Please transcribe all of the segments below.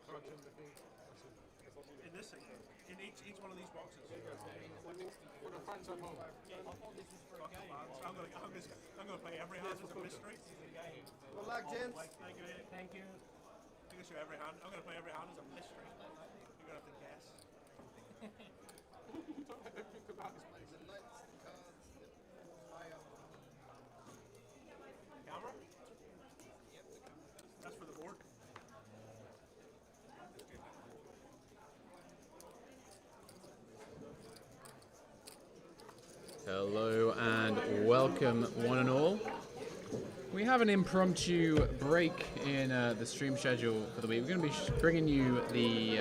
In this thing, in each one of these boxes. For the friends at home. I'm gonna play every hand as a mystery. Good luck, gents. Thank you. Thank you. I'm gonna show every hand. I'm gonna play every hand as a mystery. You're gonna have to guess. Think about this place. Camera? That's for the board. Hello and welcome one and all. We have an impromptu break in the stream schedule for the week. We're going to be bringing you the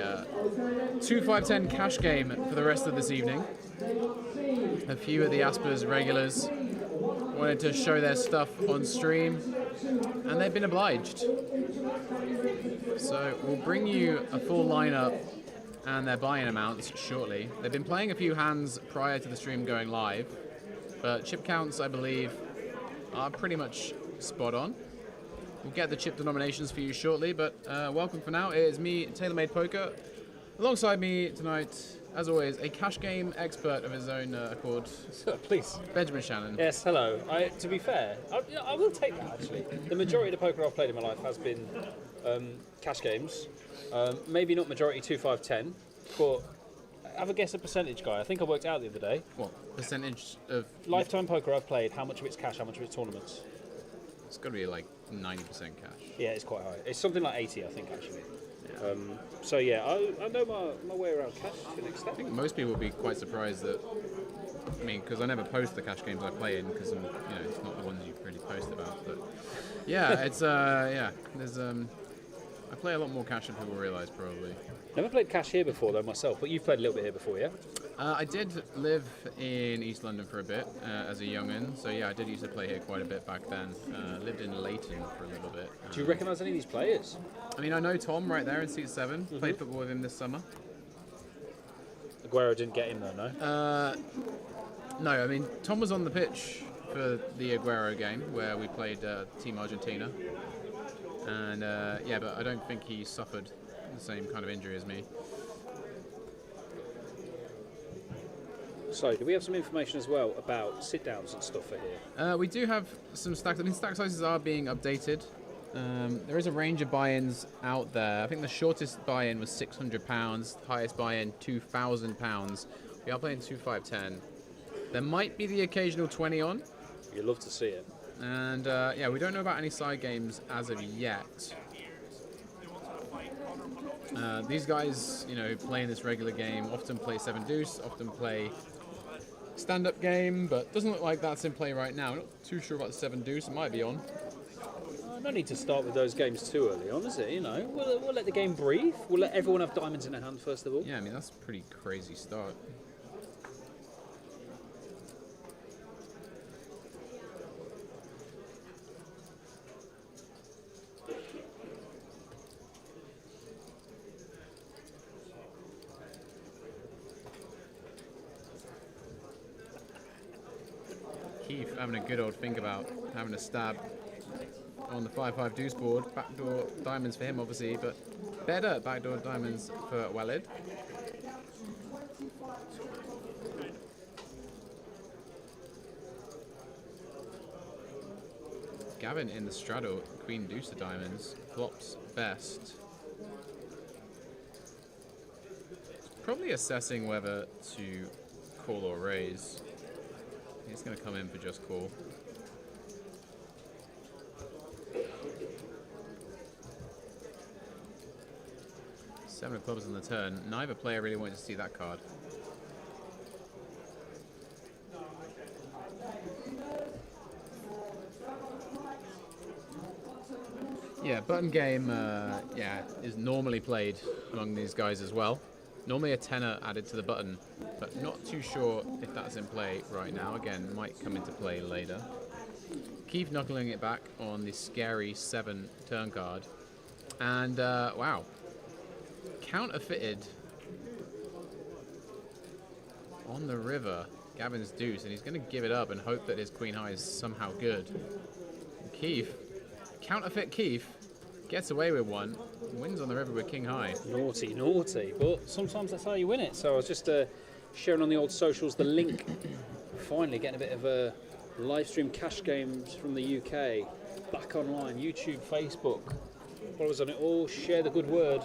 2-5-10 cash game for the rest of this evening. A few of the Aspers regulars wanted to show their stuff on stream and they've been obliged. So we'll bring you a full lineup and their buy-in amounts shortly. They've been playing a few hands prior to the stream going live, but chip counts, I believe, are pretty much spot on. We'll get the chip denominations for you shortly, but welcome for now. It is me, TaylorMade Poker. Alongside me tonight, as always, a cash game expert of his own accord. Please. Benjamin Shannon. Yes, hello. To be fair, I will take that actually. The majority of the poker I've played in my life has been cash games. Maybe not majority 2-5-10, but have a guess a percentage, guy. I think I worked out the other day. What percentage of Lifetime poker I've played, how much of it's cash, how much of it's tournaments? It's got to be like 90% cash. Yeah, it's quite high. It's something like 80, I think, actually. So yeah, I know my way around cash to an I extent. think most people will be quite surprised that, I mean, because I never post the cash games I play in, because it's not the ones you really post about. But yeah, it's there's I play a lot more cash than people realise probably. Never played cash here before though myself, but you've played a little bit here before, yeah? I did live in East London for a bit as a young'un, so yeah, I did used to play here quite a bit back then. Lived in Leighton for a little bit. Do you recognise any of these players? I mean, I know Tom right there in seat 7. Played football with him this summer. Aguero didn't get him though, no? No, I mean, Tom was on the pitch for the Aguero game where we played Team Argentina. And but I don't think he suffered the same kind of injury as me. So, do we have some information as well about sit-downs and stuff for here? We do have some stacks. I mean, stack sizes are being updated. There is a range of buy-ins out there. I think the shortest buy-in was £600, highest buy-in £2,000. We are playing 2-5-10. There might be the occasional 20 on. You'd love to see it. And we don't know about any side games as of yet. These guys, who play in this regular game, often play 7 deuce, often play stand-up game, but doesn't look like that's in play right now. Not too sure about the 7 deuce. It might be on. No need to start with those games too early on, is it? We'll let the game breathe. We'll let everyone have diamonds in their hand first of all. Yeah, I mean, that's a pretty crazy start. Keith having a good old think about having a stab on the 5-5 deuce board. Backdoor diamonds for him, obviously, but better backdoor diamonds for Walid. Gavin in the straddle, queen deuce of diamonds, flops best. Probably assessing whether to call or raise. He's going to come in for just call. Seven of clubs on the turn. Neither player really wanted to see that card. Yeah, button game is normally played among these guys as well. Normally a tenner added to the button, but not too sure if that's in play right now. Again, might come into play later. Keith knuckling it back on the scary 7 turn card. And, wow. Counterfeited on the river. Gavin's deuce, and he's going to give it up and hope that his queen high is somehow good. Keith, counterfeit Keith, Gets away with one. Wins on the river with king high. Naughty, naughty. But sometimes that's how you win it. So I was just sharing on the old socials the link. Finally getting a bit of a live stream cash games from the UK. Back online, YouTube, Facebook. Follow us on it all. Share the good word.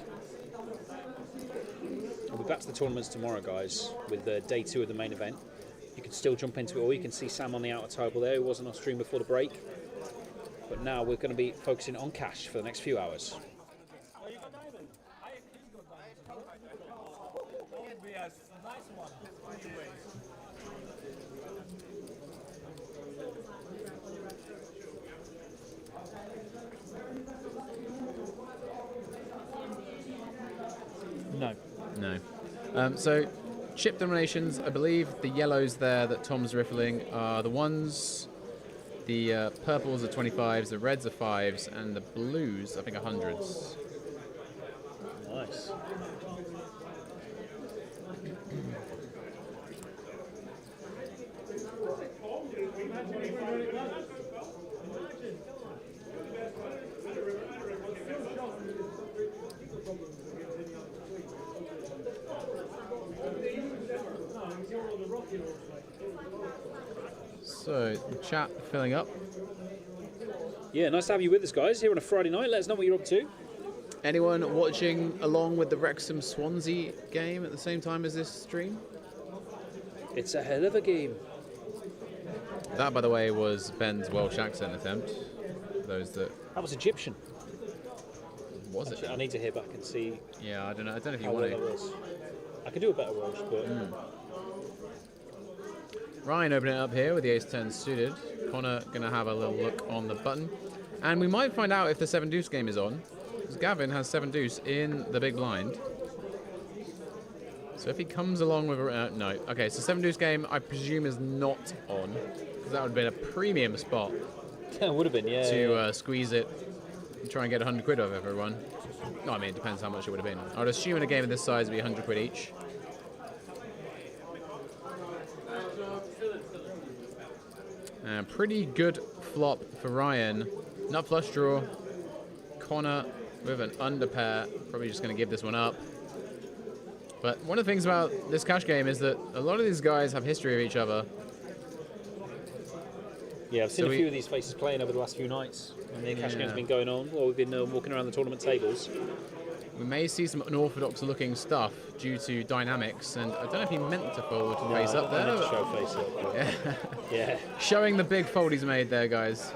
We'll be back to the tournaments tomorrow, guys, with day 2 of the main event. You can still jump into it all. You can see Sam on the outer table there, who wasn't on stream before the break. But now we're going to be focusing on cash for the next few hours. No. So, chip dominations, I believe the yellows there that Tom's riffling are the ones, the purples are 25s, the reds are 5s, and the blues, I think, are 100s. Nice. So, the chat filling up. Yeah, nice to have you with us, guys, here on a Friday night. Let us know what you're up to. Anyone watching along with the Wrexham Swansea game at the same time as this stream? It's a hell of a game. That, by the way, was Ben's Welsh accent attempt. For those that... That was Egyptian. Was Actually, it? I need to hear back and see Yeah, I don't know if you how want well to. that was. I could do a better Welsh, but... Ryan opening it up here with the ace-10 suited. Connor going to have a little look on the button. And we might find out if the 7-deuce game is on. Because Gavin has 7-deuce in the big blind. So if he comes along with a... no. Okay, so 7-deuce game, I presume, is not on. Because that would have been a premium spot It would have been, yeah. to squeeze it and try and get 100 quid off everyone. No, I mean, it depends how much it would have been. I would assume in a game of this size it would be 100 quid each. Pretty good flop for Ryan. Nut flush draw. Connor with an under pair. Probably just going to give this one up. But one of the things about this cash game is that a lot of these guys have history of each other. Yeah, I've seen a few of these faces playing over the last few nights. And the cash game's been going on while we've been walking around the tournament tables. We may see some unorthodox looking stuff due to dynamics, and I don't know if he meant to fold face up there. To show face up. Yeah. Yeah. Showing the big fold he's made there, guys.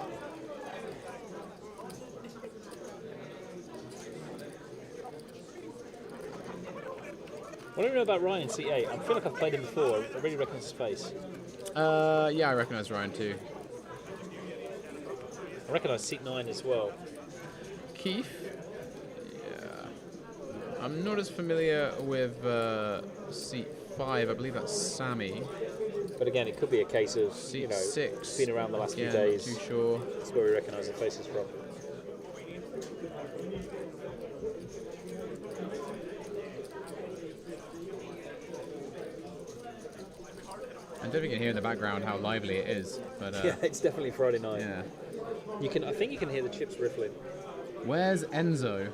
What do you know about Ryan C8? I feel like I've played him before. I really recognise his face. Yeah, I recognise Ryan too. I recognise Seat 9 as well. Keith? Yeah. I'm not as familiar with seat 5. I believe that's Sammy. But again, it could be a case of, Seat 6. been around the last few Yeah, days. not too sure. That's where we recognise the faces from. I don't think you can hear in the background how lively it is. But Yeah, it's definitely Friday night. yeah. I think you can hear the chips riffling. Where's Enzo?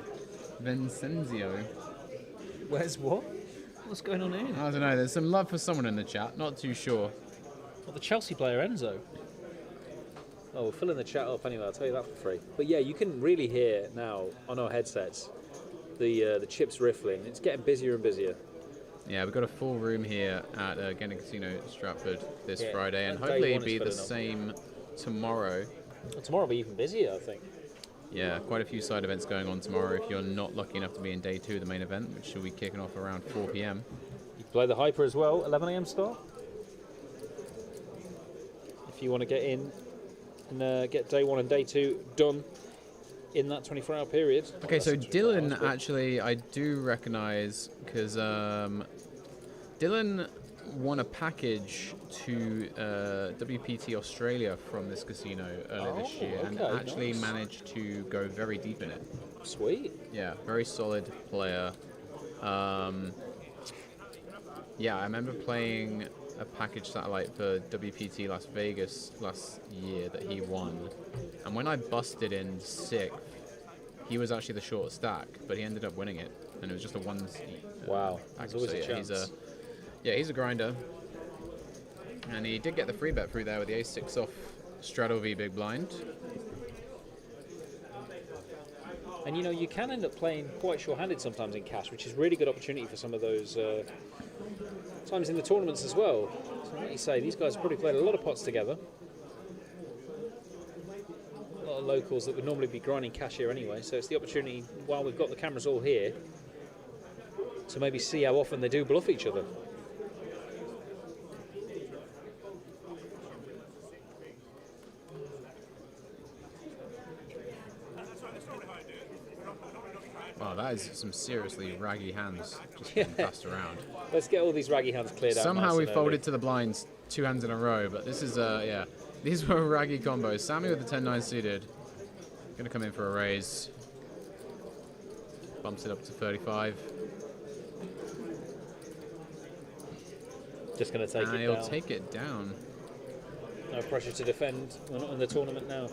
Vincenzio? Where's what? What's going on here? I don't know. There's some love for someone in the chat. Not too sure. Well, the Chelsea player Enzo. Oh, we're filling the chat up anyway. I'll tell you that for free. But yeah, you can really hear now on our headsets the chips riffling. It's getting busier and busier. Yeah, we've got a full room here at Genting Casino Stratford this Yeah, Friday, and day hopefully one it'll be is the filling up. same tomorrow. Well, tomorrow will be even busier, I think. Yeah, quite a few side events going on tomorrow if you're not lucky enough to be in day 2 of the main event, which will be kicking off around 4 p.m. You can play the Hyper as well, 11 a.m. start. If you want to get in and get day 1 and day 2 done in that 24-hour period. Okay, so That's 24 Dylan, hours, but- actually, I do recognise, because Dylan won a package to WPT Australia from this casino earlier this year, and okay, actually nice. managed to go very deep in it. Sweet. Yeah, very solid player. Yeah, I remember playing a package satellite for WPT Las Vegas last year that he won. And when I busted in 6th, he was actually the short stack, but he ended up winning it, and it was just a one. Wow, there's always a chance. He's a grinder, and he did get the free bet through there with the ace-6 off straddle v big blind. And you can end up playing quite short-handed sometimes in cash, which is really good opportunity for some of those times in the tournaments as well. So like you say, these guys have probably played a lot of pots together. A lot of locals that would normally be grinding cash here anyway, so it's the opportunity, while we've got the cameras all here, to maybe see how often they do bluff each other. Wow, that is some seriously raggy hands just being passed around. Let's get all these raggy hands cleared out. Somehow nice we and folded to the blinds 2 hands in a row, but this is, these were raggy combos. Sammy with the 10-9 suited. Gonna come in for a raise. Bumps it up to 35. Just going to take it down. And he'll take it down. No pressure to defend. We're not in the tournament now.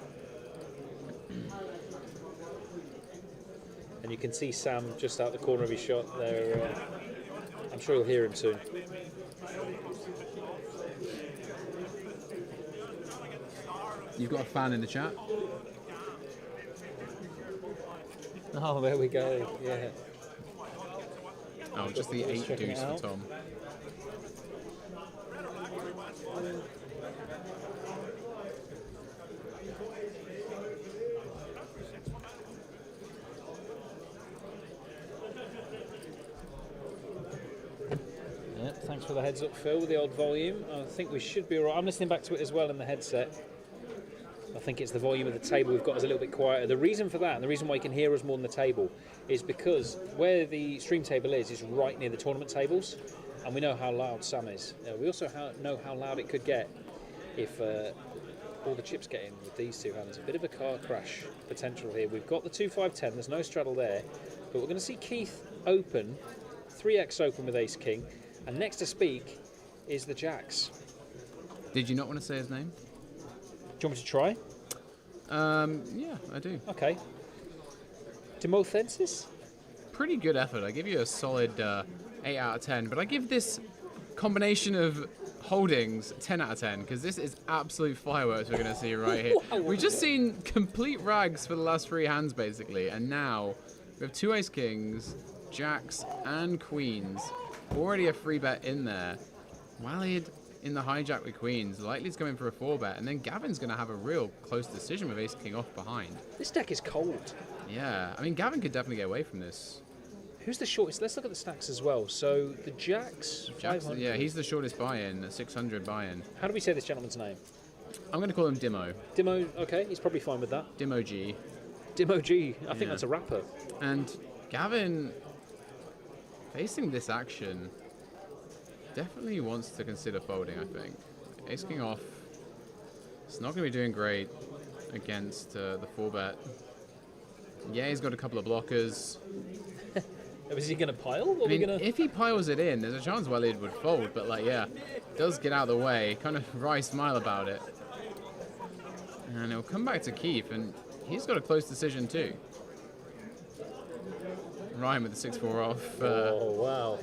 And you can see Sam just out the corner of his shot there. I'm sure you'll hear him soon. You've got a fan in the chat. Oh, there we go. Yeah. Oh, just the 8 Checking it deuce for out. Tom. Yep, thanks for the heads up, Phil, with the old volume. I think we should be all right. I'm listening back to it as well in the headset. I think it's the volume of the table we've got is a little bit quieter. The reason for that, and the reason why you can hear us more than the table, is because where the stream table is right near the tournament tables, and we know how loud Sam is. We also know how loud it could get if all the chips get in with these two hands. A bit of a car crash potential here. We've got the 2-5-10, there's no straddle there, but we're going to see Keith open, 3x open with ace king, and next to speak is the jacks. Did you not want to say his name? Do you want me to try? Yeah, I do. Okay. Demothensis? Pretty good effort. I give you a solid 8 out of 10, but I give this combination of holdings 10 out of 10 because this is absolute fireworks we're going to see right here. We've just seen complete rags for the last 3 hands basically, and now we have 2 ace kings, jacks, and queens. Already a free bet in there. Walid in the hijack with queens. Likely's going for a 4-bet, and then Gavin's going to have a real close decision with ace king off behind. This deck is cold. Yeah, I mean Gavin could definitely get away from this. Who's the shortest? Let's look at the stacks as well. So the jacks, 500. Yeah, he's the shortest buy-in, 600 buy-in. How do we say this gentleman's name? I'm going to call him Dimo. Dimo, okay, he's probably fine with that. Dimo G. Dimo G, I think that's a rapper. And Gavin, facing this action, definitely wants to consider folding, I think. Ace king off. It's not going to be doing great against the 4-bet. Yeah, he's got a couple of blockers. Is he going to pile? I mean, if he piles it in, there's a chance Walid would fold, but like, yeah, does get out of the way, kind of wry smile about it. And he'll come back to Keith, and he's got a close decision too. Ryan with the 6-4 off. Oh, wow.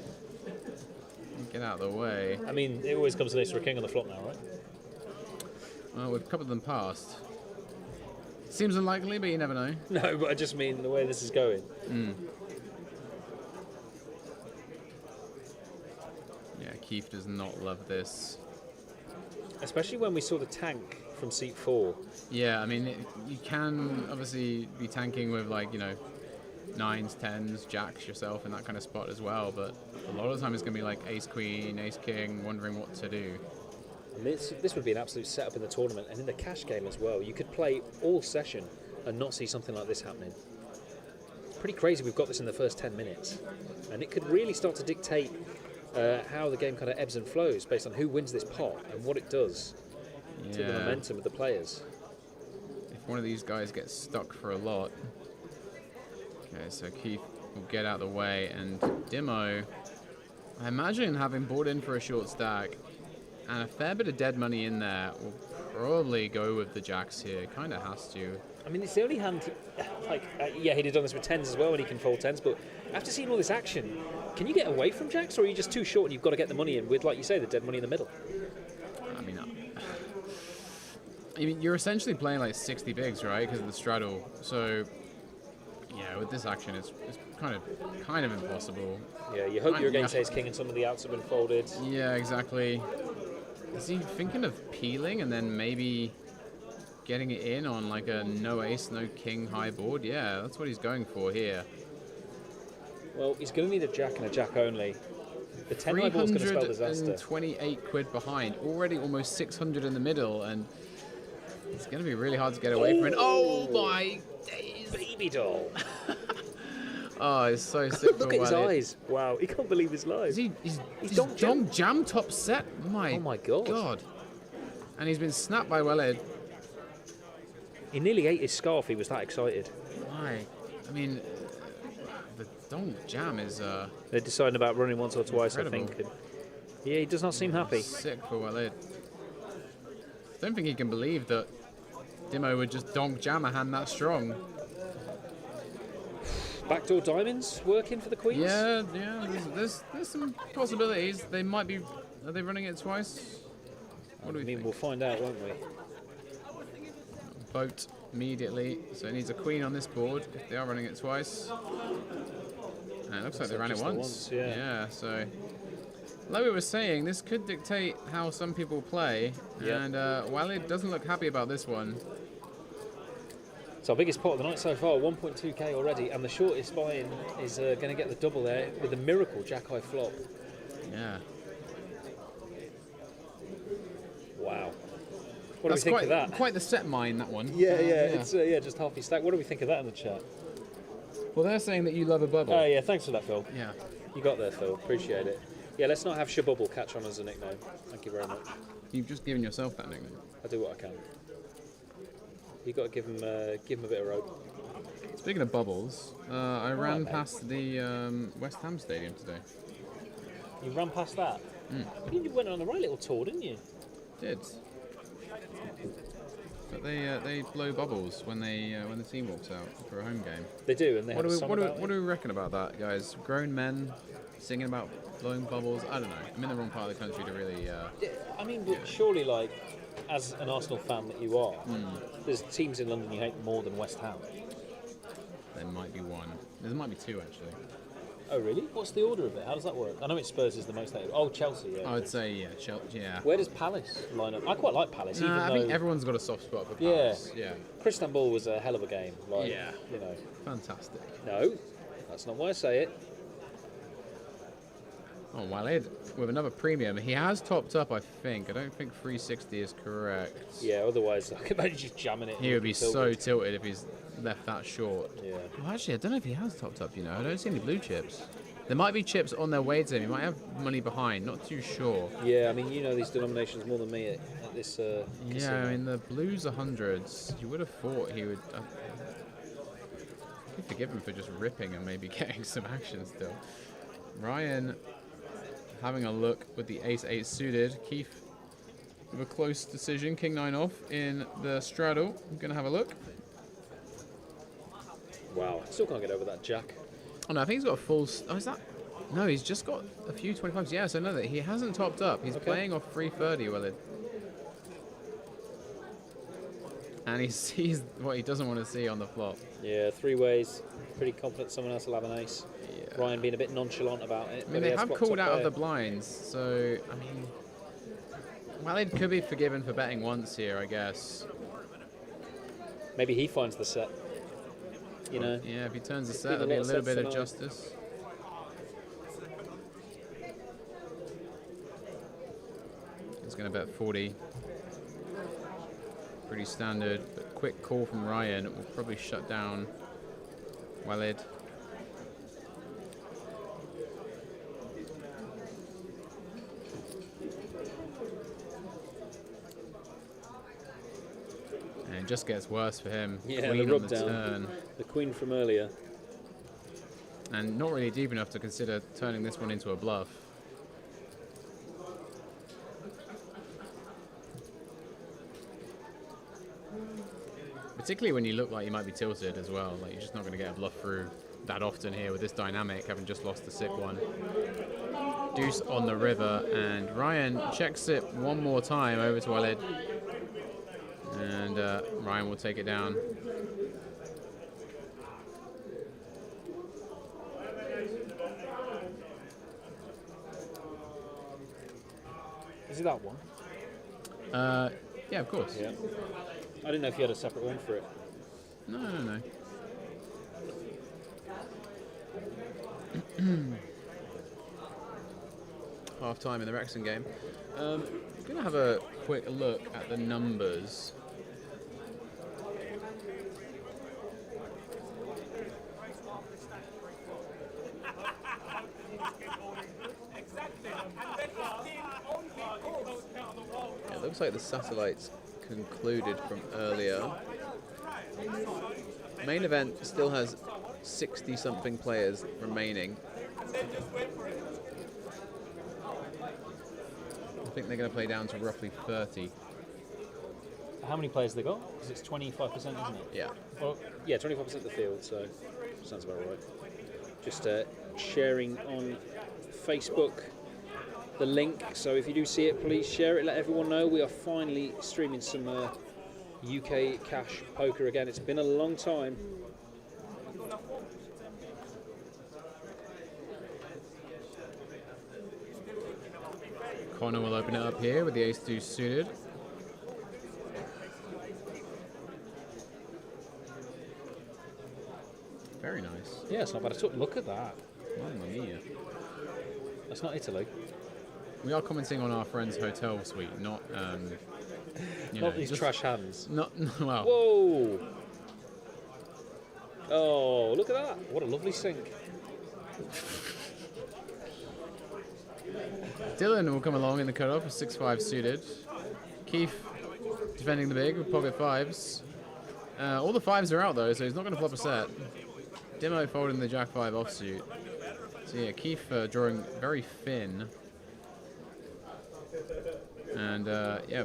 Get out of the way. I mean, it always comes to ace for a king on the flop now, right? Well, we've coupled them past. Seems unlikely, but you never know. No, but I just mean the way this is going. Yeah, Keith does not love this. Especially when we saw the tank from seat 4. Yeah, I mean, you can obviously be tanking with, like, you know, 9s, 10s, jacks yourself in that kind of spot as well, but a lot of the time it's going to be like ace queen, ace king, wondering what to do. And this would be an absolute setup in the tournament and in the cash game as well. You could play all session and not see something like this happening. Pretty crazy we've got this in the first 10 minutes. And it could really start to dictate how the game kind of ebbs and flows based on who wins this pot and what it does to the momentum of the players. If one of these guys gets stuck for a lot. Okay, so Keith will get out of the way, and Dimo, I imagine having bought in for a short stack and a fair bit of dead money in there, will probably go with the jacks here. Kind of has to. I mean, it's the only hand. Yeah, he'd have done this with tens as well, and he can fold tens. But after seeing all this action, can you get away from jacks, or are you just too short and you've got to get the money in with, like you say, the dead money in the middle? I mean, you're essentially playing like 60 bigs, right? Because of the straddle. So, yeah, with this action, it's kind of impossible. Yeah, you hope you're against ace king and some of the outs have been folded. Yeah, exactly. Is he thinking of peeling and then maybe getting it in on like a no ace, no king high board? Yeah, that's what he's going for here. Well, he's going to need a jack and a jack only. The 10 high board's going to spell disaster. 328 quid behind, already almost 600 in the middle, and it's going to be really hard to get away from it. Oh my days! Baby doll. Oh, it's so sick. Look at his eyes. Wow, he can't believe his life. He's donk jam top set. Oh my god. And he's been snapped by Welled. He nearly ate his scarf. He was that excited. Why? I mean, the donk jam is. They're deciding about running once or twice, incredible. I think. Yeah, he does not seem happy. Sick for Welled. Don't think he can believe that Dimo would just donk jam a hand that strong. Backdoor diamonds working for the queens? Yeah. There's some possibilities. They might be. Are they running it twice? What do we think? We'll find out, won't we? Vote immediately. So it needs a queen on this board if they are running it twice. And it looks like they ran it once. Yeah. So like we were saying, this could dictate how some people play. Yeah. And Walid doesn't look happy about this one. It's our biggest pot of the night so far, 1.2k already, and the shortest buy-in is going to get the double there with a miracle jack-high flop. Yeah. Wow. What do we think of that? Quite the set mine, that one. Yeah. It's just half his stack. What do we think of that in the chat? Well, they're saying that you love a bubble. Oh, yeah, thanks for that, Phil. Yeah. You got there, Phil. Appreciate it. Yeah, let's not have Shabubble catch on as a nickname. Thank you very much. You've just given yourself that nickname. I do what I can. You got to give him a bit of rope. Speaking of bubbles, I ran past the West Ham Stadium today. You ran past that? You went on a right little tour, didn't you? Did. But they blow bubbles when the team walks out for a home game. They do, and they What have do a we song what about do we reckon about that, guys? Grown men singing about blowing bubbles. I don't know. I'm in the wrong part of the country to really. I mean, but surely, like, as an Arsenal fan that you are, there's teams in London you hate more than West Ham. There might be one. There might be two actually. Oh, really? What's the order of it? How does that work? I know it's Spurs is the most hated. Oh, Chelsea, yeah. I would say yeah, Chelsea. Yeah. Where does Palace line up? I quite like Palace, even I though think everyone's got a soft spot for Palace. Yeah. Istanbul was a hell of a game. Like, Yeah. You know. Fantastic. No, that's not why I say it. Oh, Walid with another premium. He has topped up, I think. I don't think 360 is correct. Yeah, otherwise I can imagine just jamming it. He would be so tilted if he's left that short. Yeah. Well, actually, I don't know if he has topped up, you know. I don't see any blue chips. There might be chips on their way to him. He might have money behind. Not too sure. Yeah, I mean, you know these denominations more than me at this Yeah, casino. I mean, the blues are hundreds. You would have thought he would... I'd forgive him for just ripping and maybe getting some action still. Ryan having a look with the ace-8 suited. Keith with a close decision. King 9 off in the straddle. I'm going to have a look. Wow, still can't get over that jack. Oh no, I think he's got a full... Oh, is that... No, he's just got a few 25s. Yeah, so no, that he hasn't topped up. He's playing off 330, Willard. And he sees what he doesn't want to see on the flop. Yeah, three ways. Pretty confident someone else will have an ace. Yeah. Ryan being a bit nonchalant about it. I mean, they have called out of the blinds, so, I mean... Walid could be forgiven for betting once here, I guess. Maybe he finds the set. You know? Yeah, if he turns the set, there'll be a little bit of justice. He's going to bet 40. Pretty standard, but quick call from Ryan will probably shut down Walid. And it just gets worse for him. Yeah, Queen the on rub the down. turn. The queen from earlier. And not really deep enough to consider turning this one into a bluff. Particularly when you look like you might be tilted as well. Like you're just not going to get a bluff through that often here with this dynamic, having just lost the sick one. Deuce on the river, and Ryan checks it one more time over to Walid. And Ryan will take it down. Is it that one? Yeah, of course. Yeah. I didn't know if you had a separate one for it. No. Half time in the Wrexham game. I'm going to have a quick look at the numbers. It looks like the satellites concluded from earlier. Main event still has 60-something players remaining. I think they're going to play down to roughly 30. How many players they got? Because it's 25%, isn't it? Yeah. Well, yeah, 25% of the field, so sounds about right. Just sharing on Facebook the link, so if you do see it, please share it, let everyone know. We are finally streaming some UK cash poker again. It's been a long time. Connor will open it up here with the ace-2 suited. Very nice. Yeah, it's not bad at all. Look at that. Mamma mia. That's not Italy. We are commenting on our friend's hotel suite, not Not these trash hands. Not well. Whoa! Oh, look at that. What a lovely sink. Dylan will come along in the cutoff with 6-5 suited. Keith defending the big with pocket fives. All the fives are out though, so he's not going to flop a set. Demo folding the jack 5 offsuit. So yeah, Keith drawing very thin. And yeah,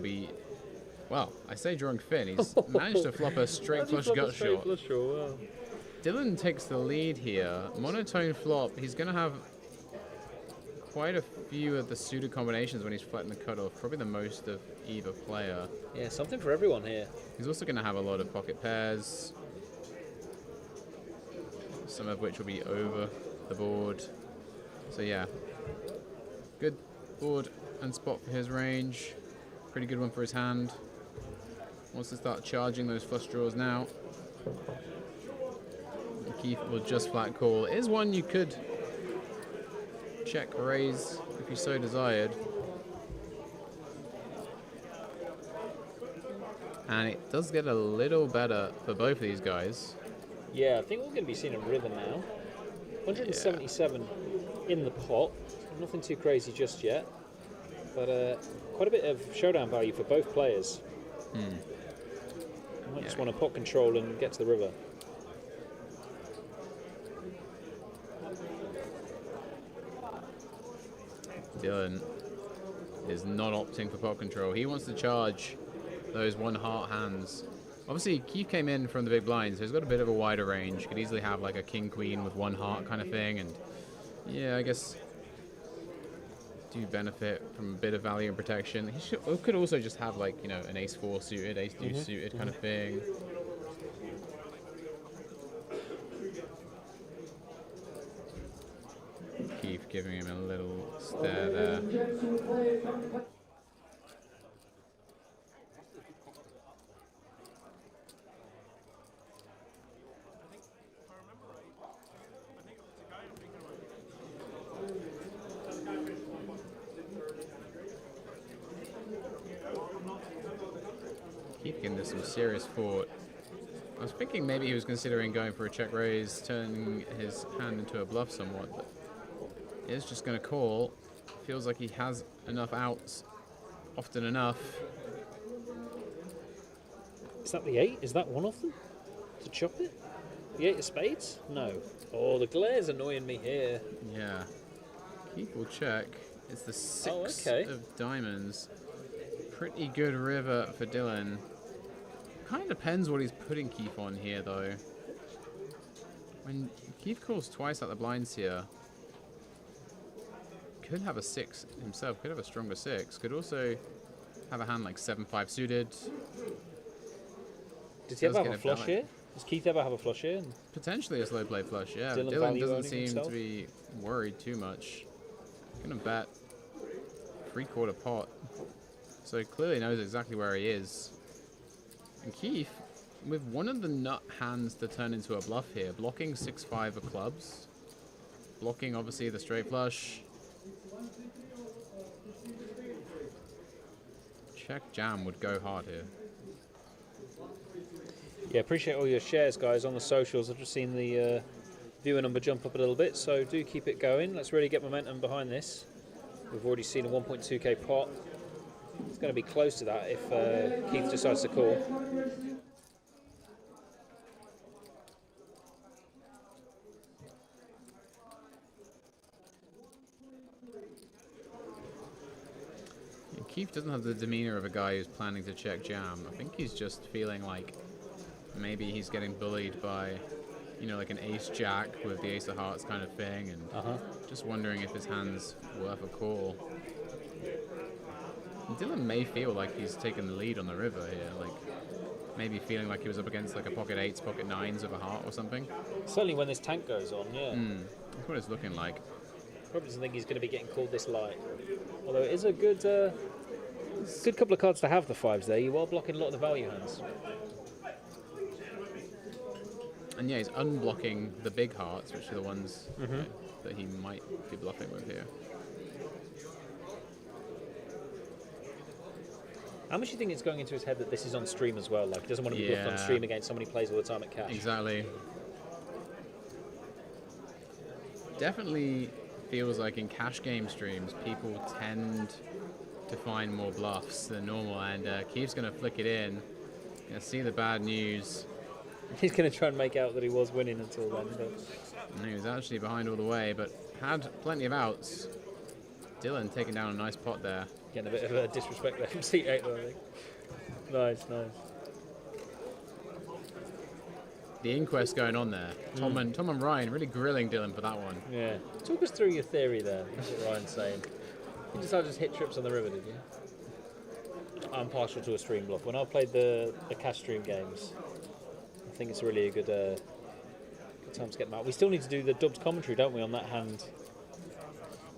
well, I say drawing thin. He's managed to flop a straight flush gut shot. Wow. Dylan takes the lead here. Monotone flop. He's going to have quite a few of the suited combinations when he's flatting the cutoff. Probably the most of either player. Yeah, something for everyone here. He's also going to have a lot of pocket pairs, some of which will be over the board. So yeah, good board and spot for his range. Pretty good one for his hand. Wants to start charging those flush draws now. And Keith will just flat call. It is one you could check raise if you so desired. And it does get a little better for both of these guys. Yeah, I think we're going to be seeing a river now. 177 in the pot. Nothing too crazy just yet. But quite a bit of showdown value for both players. I might just want to pot control and get to the river. Dylan is not opting for pot control. He wants to charge those one heart hands. Obviously, Keith came in from the big blind, so he's got a bit of a wider range. Could easily have like a king queen with one heart kind of thing, and yeah, I guess do benefit from a bit of value and protection. He could also just have like, you know, an ace-4 suited, ace-2 suited kind of thing. Keith giving him a little stare there. Keith getting into some serious thought. I was thinking maybe he was considering going for a check raise, turning his hand into a bluff somewhat, but he is just going to call. Feels like he has enough outs often enough. Is that the 8? Is that one of them? To chop it? The 8 of spades? No. Oh, the glare's annoying me here. Yeah. Keith will check. It's the 6 of diamonds. Pretty good river for Dylan. Kind of depends what he's putting Keith on here, though. When Keith calls twice out the blinds here, could have a 6 himself, could have a stronger 6, could also have a hand like 7-5 suited. Does he ever have a flush here? Does Keith ever have a flush here? Potentially a slow play flush, yeah. Dylan Dylan doesn't owning seem himself? to be worried too much. Gonna bet 3/4 pot. So he clearly knows exactly where he is. And Keith, with one of the nut hands to turn into a bluff here, blocking 6-5 of clubs, blocking obviously the straight flush. Check jam would go hard here. Yeah, appreciate all your shares, guys, on the socials. I've just seen the viewer number jump up a little bit, so do keep it going. Let's really get momentum behind this. We've already seen a 1.2k pot. It's going to be close to that if Keith decides to call. Keith doesn't have the demeanor of a guy who's planning to check jam. I think he's just feeling like maybe he's getting bullied by, you know, like an ace-jack with the ace of hearts kind of thing, and just wondering if his hand's worth a call. And Dylan may feel like he's taken the lead on the river here, like maybe feeling like he was up against like a pocket 8s, pocket 9s of a heart or something. Certainly when this tank goes on, yeah. That's what it's looking like. Probably doesn't think he's going to be getting called this light. Although it is a good couple of cards to have, the 5s there. You are blocking a lot of the value hands. And yeah, he's unblocking the big hearts, which are the ones that he might be bluffing with here. How much do you think it's going into his head that this is on stream as well? Like, he doesn't want to be bluffed on stream against somebody who plays all the time at cash. Exactly. Definitely feels like in cash game streams, people tend to find more bluffs than normal, and Keith's going to flick it in. Going to see the bad news. He's going to try and make out that he was winning until then. But And he was actually behind all the way, but had plenty of outs. Dylan taking down a nice pot there. getting a bit of a disrespect there from C8 though, I think. Nice, nice. The inquest going on there. Tom and Ryan really grilling Dylan for that one. Yeah. Talk us through your theory there. That's what Ryan's saying. You decided to just hit trips on the river, did you? I'm partial to a stream bluff. When I played the cash stream games, I think it's really a good time to get them out. We still need to do the dubbed commentary, don't we, on that hand?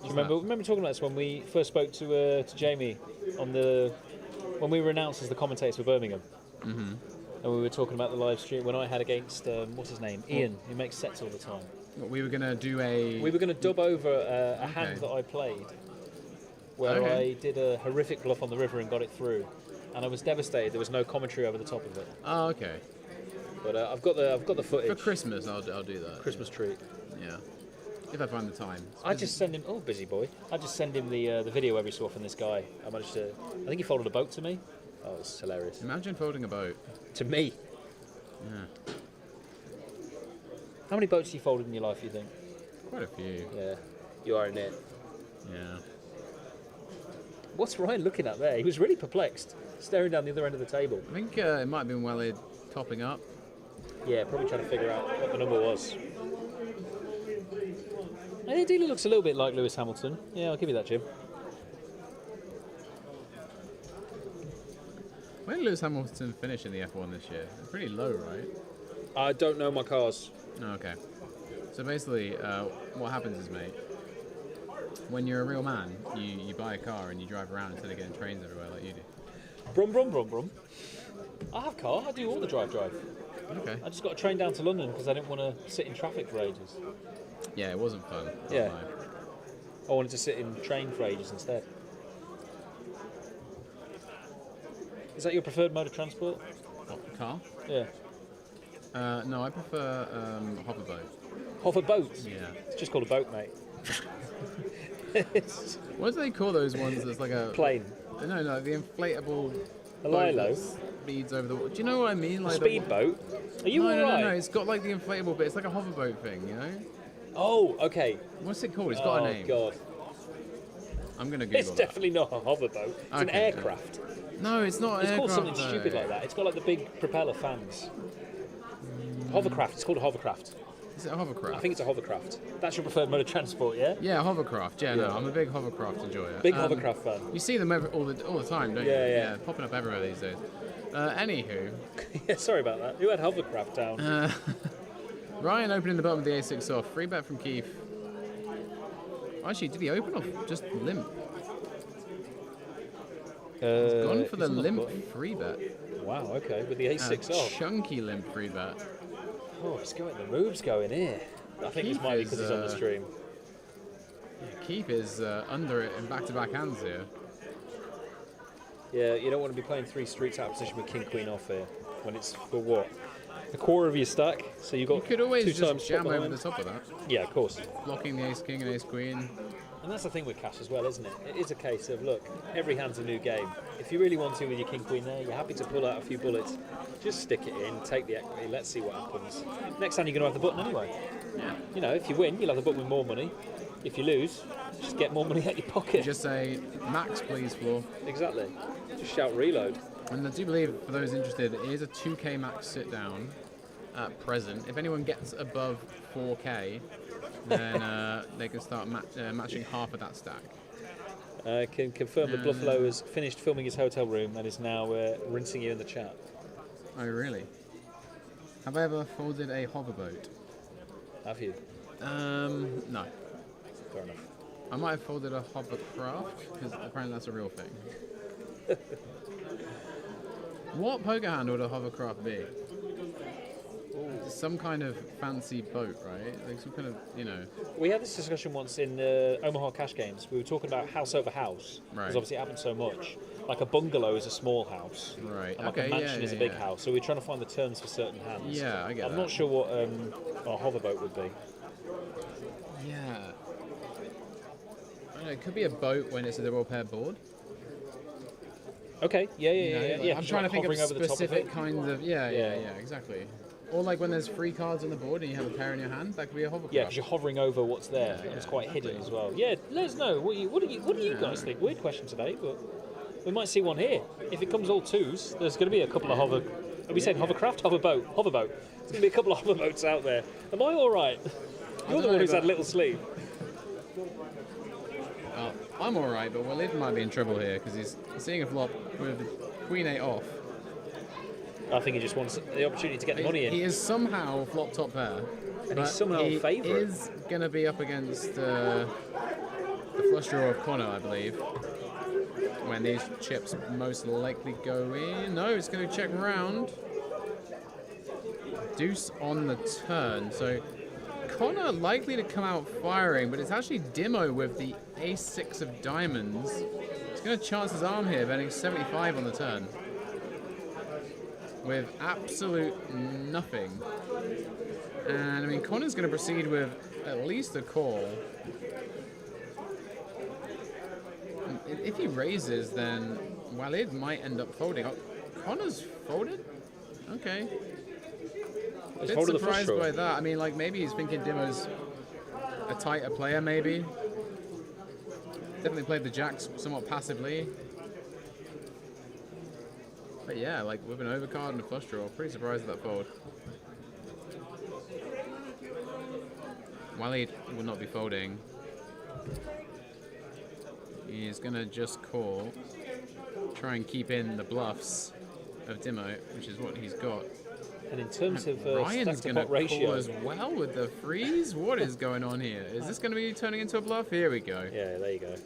Do you remember talking about this when we first spoke to Jamie on when we were announced as the commentators for Birmingham? Mm-hmm. And we were talking about the live stream when I had against what's his name, Ian, who makes sets all the time. We were gonna do a. We were gonna dub over a hand that I played, where I did a horrific bluff on the river and got it through, and I was devastated. There was no commentary over the top of it. Oh, okay. But I've got the footage. For Christmas, I'll do that. Christmas treat. Yeah. If I find the time. I just send him. Oh, busy boy. I just send him the video every so often. This guy. I think he folded a boat to me. Oh, it's hilarious. Imagine folding a boat. To me. Yeah. How many boats have you folded in your life, you think? Quite a few. Yeah. You are in it. Yeah. What's Ryan looking at there? He was really perplexed, staring down the other end of the table. I think it might have been Wellid topping up. Yeah, probably trying to figure out what the number was. And it looks a little bit like Lewis Hamilton. Yeah, I'll give you that, Jim. Where did Lewis Hamilton finish in the F1 this year? Pretty low, right? I don't know my cars. Oh, okay. So basically, what happens is, mate, when you're a real man, you buy a car and you drive around instead of getting trains everywhere like you do. Brum, brum, brum, brum. I have a car. I do all the drive. Okay. I just got a train down to London because I didn't want to sit in traffic for ages. Yeah, it wasn't fun. Yeah. I wanted to sit in train for ages instead. Is that your preferred mode of transport? What, car? Yeah. No, I prefer hover boat. Hover boat? Yeah. It's just called a boat, mate. What do they call those ones that's like a... Plane. No, the inflatable... A Lilo? boat that speeds over the water. Do you know what I mean? Like Speedboat? Are you alright? No, it's got like the inflatable bit. It's like a hoverboat thing, you know? Oh, okay. What's it called? It's got a name. Oh, God. I'm going to Google It's that. definitely not a hoverboat. It's an Okay, aircraft. No, it's not an It's called aircraft, something stupid like that. It's got like the big propeller fans. Hovercraft. It's called a hovercraft. Is it a hovercraft? I think it's a hovercraft. That's your preferred mode of transport, yeah? Yeah, hovercraft. Yeah, no, I'm a big hovercraft enjoyer. Big hovercraft fan. You see them all the time, don't you? Yeah. Popping up everywhere these days. Anywho, Yeah, sorry about that. Who had hovercraft down? Ryan opening the bottom of the A6 off. Free bet from Keith. Actually, did he open off just limp? Gone for the it's on limp button. free bet. Wow, okay, with the A6 off. Chunky limp free bet. Oh, it's going. The move's going here. I think this Keith might be is, because he's on the stream. Keith is under it in back-to-back hands here. Yeah, you don't want to be playing 3 streets out of position with King Queen off here when it's for what? A quarter of your stack. So you've got You could always 2 just times jam spot over behind. the top of that, Yeah, of course. blocking the ace king and ace queen. And that's the thing with cash as well, isn't it? It is a case of, look, every hand's a new game. If you really want to with your King Queen there, you're happy to pull out a few bullets, just stick it in, take the equity, let's see what happens. Next time you're going to have the button anyway. Yeah. You know, if you win, you'll have the button with more money. If you lose, just get more money out your pocket. Just say max, please, floor. Exactly. Just shout reload. And I do believe, for those interested, it is a 2k max sit down at present. If anyone gets above 4k, then they can start matching half of that stack. I can confirm that Buffalo has finished filming his hotel room and is now rinsing you in the chat. Oh, really? Have I ever folded a hoverboat? Have you? No. Fair enough. I might have folded a hovercraft, because apparently that's a real thing. What poker hand would a hovercraft be? Some kind of fancy boat, right? Like some kind of, you know. We had this discussion once in Omaha Cash Games. We were talking about house over house. Right. Because obviously it happens so much. Like a bungalow is a small house. Right. And like Okay, a mansion yeah, is a yeah, big yeah. house. So we're trying to find the terms for certain hands. Yeah, I get I'm that. not sure what a hoverboat would be. Yeah. I don't know, it could be a boat when it's a double pair board. Okay, yeah. You know, like, I'm just trying to like think of hovering over the top of specific it. kinds of. Yeah, exactly. Or like when there's 3 cards on the board and you have a pair in your hand, that could be a hovercraft. Yeah, because you're hovering over what's there, and it's quite hidden as well. Yeah, let us know. What do you guys think? Weird question today, but we might see one here. If it comes all 2s, there's going to be a couple of hover. Are we saying hovercraft? Hoverboat. There's going to be a couple of hoverboats out there. Am I all right? You're the one who's had little sleep. I'm alright, but Walid might be in trouble here because he's seeing a flop with Queen 8 off. I think he just wants the opportunity to get the money in. He is somehow flop top pair. And he's somehow he favourite. is going to be up against the flush draw of Connor, I believe. When these chips most likely go in. No, it's going to check round. Deuce on the turn. So Connor likely to come out firing, but it's actually Dimo with the ace-6 of diamonds. He's going to chance his arm here, betting 75 on the turn. With absolute nothing. And I mean, Connor's going to proceed with at least a call. If he raises, then Walid might end up folding. Oh, Connor's folded? Okay. He's Bit folded the flush surprised draw. by that. I mean, like maybe he's thinking Dimo's a tighter player, maybe. Definitely played the jacks somewhat passively. But yeah, like with an overcard and a flush draw, pretty surprised at that fold. Walid will not be folding. He's gonna just call, try and keep in the bluffs of Dimo, which is what he's got. And in terms of Ryan's stack to gonna pot ratio, call as well with the freeze. What is going on here? Is this gonna be turning into a bluff? Here we go. yeah, there you go.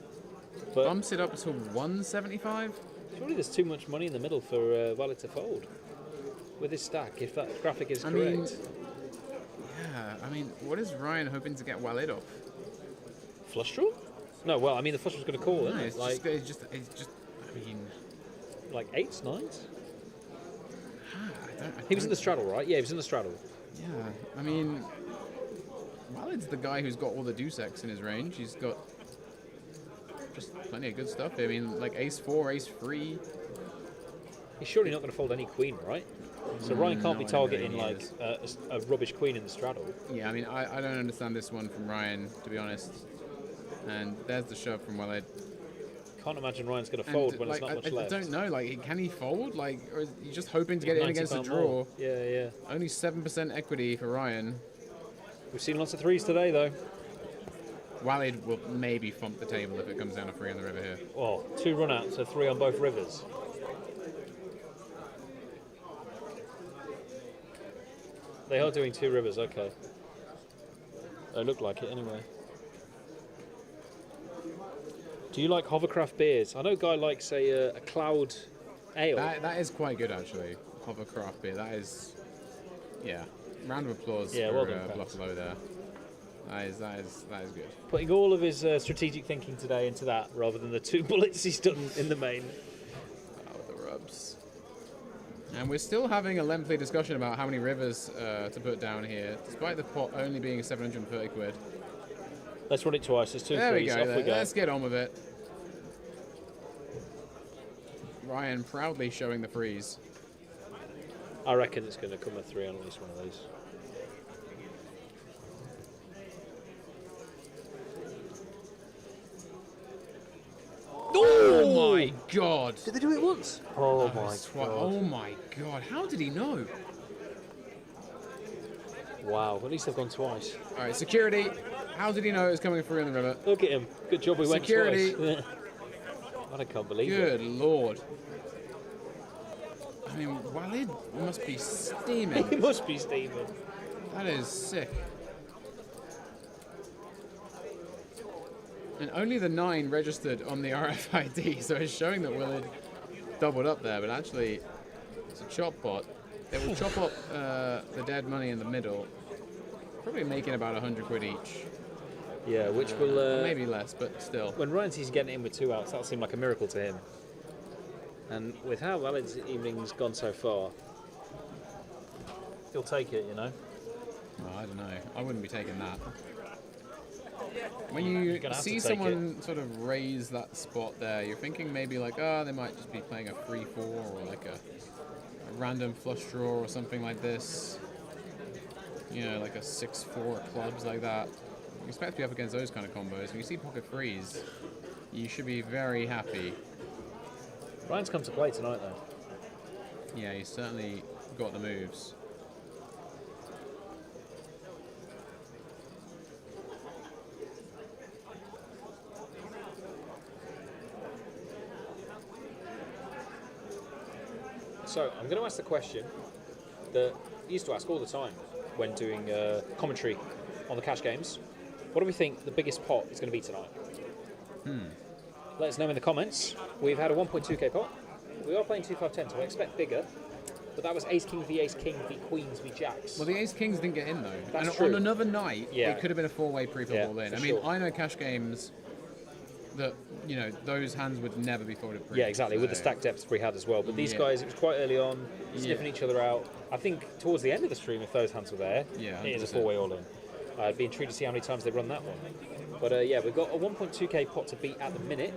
But Bumps it up to 175. surely there's too much money in the middle for Walid to fold with his stack, if that graphic is I correct. mean, yeah. I mean, what is Ryan hoping to get Walid off? Flush draw? No, well, I mean the flush was going to call, No, isn't it? it's Like just. I mean, like 8s, 9s. I He was in don't- the straddle, right? Yeah, he was in the straddle. Yeah, I mean, Walid's the guy who's got all the deuce X in his range. He's got just plenty of good stuff. I mean, like ace 4, ace 3. He's surely not going to fold any queen, right? So Ryan can't be no, targeting he like is. a rubbish queen in the straddle. Yeah, I mean, I don't understand this one from Ryan, to be honest. And there's the shove from Walid. Can't imagine Ryan's going to fold when like, there's not much I left. don't know. Like, can he fold? Like, or is he just hoping to get in 90 against a pound draw? more. Yeah, yeah. Only 7% equity for Ryan. We've seen lots of threes today, though. Walid will maybe thump the table if it comes down to 3 on the river here. Oh, 2 run-outs, so 3 on both rivers. They are doing 2 rivers, okay. They look like it anyway. Do you like hovercraft beers? I know a guy likes a cloud ale. That is quite good, actually. Hovercraft beer. That is, yeah. Round of applause Yeah, for well done, Buffalo there. That is good. Putting all of his strategic thinking today into that, rather than the 2 bullets he's done in the main. Oh, the rubs. And we're still having a lengthy discussion about how many rivers to put down here, despite the pot only being 730 quid. Let's run it twice. There's 2 There we threes. go. Off we go. Let's get on with it. Ryan proudly showing the freeze. I reckon it's going to come a 3 on at least one of these. Oh my god! Did they do it once? Oh my god. Oh my god! How did he know? Wow, at least they've gone twice. All right, security. How did he know it was coming through in the river? Look at him. Good job we Security. went twice. I can't believe Good it. lord. I mean, Walid must be He steaming. must be steaming. That is sick. And only the 9 registered on the RFID, so it's showing that Willard doubled up there, but actually it's a chop pot. It will chop up the dead money in the middle, probably making about 100 quid each. Yeah, which will... Maybe less, but still. When Ryan sees getting in with 2 outs, that'll seem like a miracle to him. And with how well his evening's gone so far, he'll take it, you know. Oh, I don't know. I wouldn't be taking that. When you gonna have see to take someone sort of raise that spot there, you're thinking maybe like, oh, they might just be playing a 3-4 or like a random flush draw or something like this. You know, like a 6-4 clubs like that. You expect to be up against those kind of combos. When you see pocket freeze, you should be very happy. Ryan's come to play tonight, though. Yeah, he's certainly got the moves. So, I'm going to ask the question that I used to ask all the time when doing commentary on the cash games. What do we think the biggest pot is going to be tonight? Let us know in the comments. We've had a 1.2k pot. We are playing 2-5-10, so I expect bigger. But that was Ace-King v Ace-King v Queens v Jacks. Well, the Ace-Kings didn't get in, though. That's and true. on another night, Yeah. it could have been a 4-way pre-flop all in. for I mean, sure. I know cash games that, you know, those hands would never be folded pre. Yeah, exactly, with the so- stack depths we had as well. But these Yeah. guys, it was quite early on, sniffing Yeah. each other out. I think towards the end of the stream, if those hands were there, Yeah, it is a 100%. 4-way all-in. I'd be intrigued to see how many times they run that one. But yeah, we've got a 1.2k pot to beat at the minute.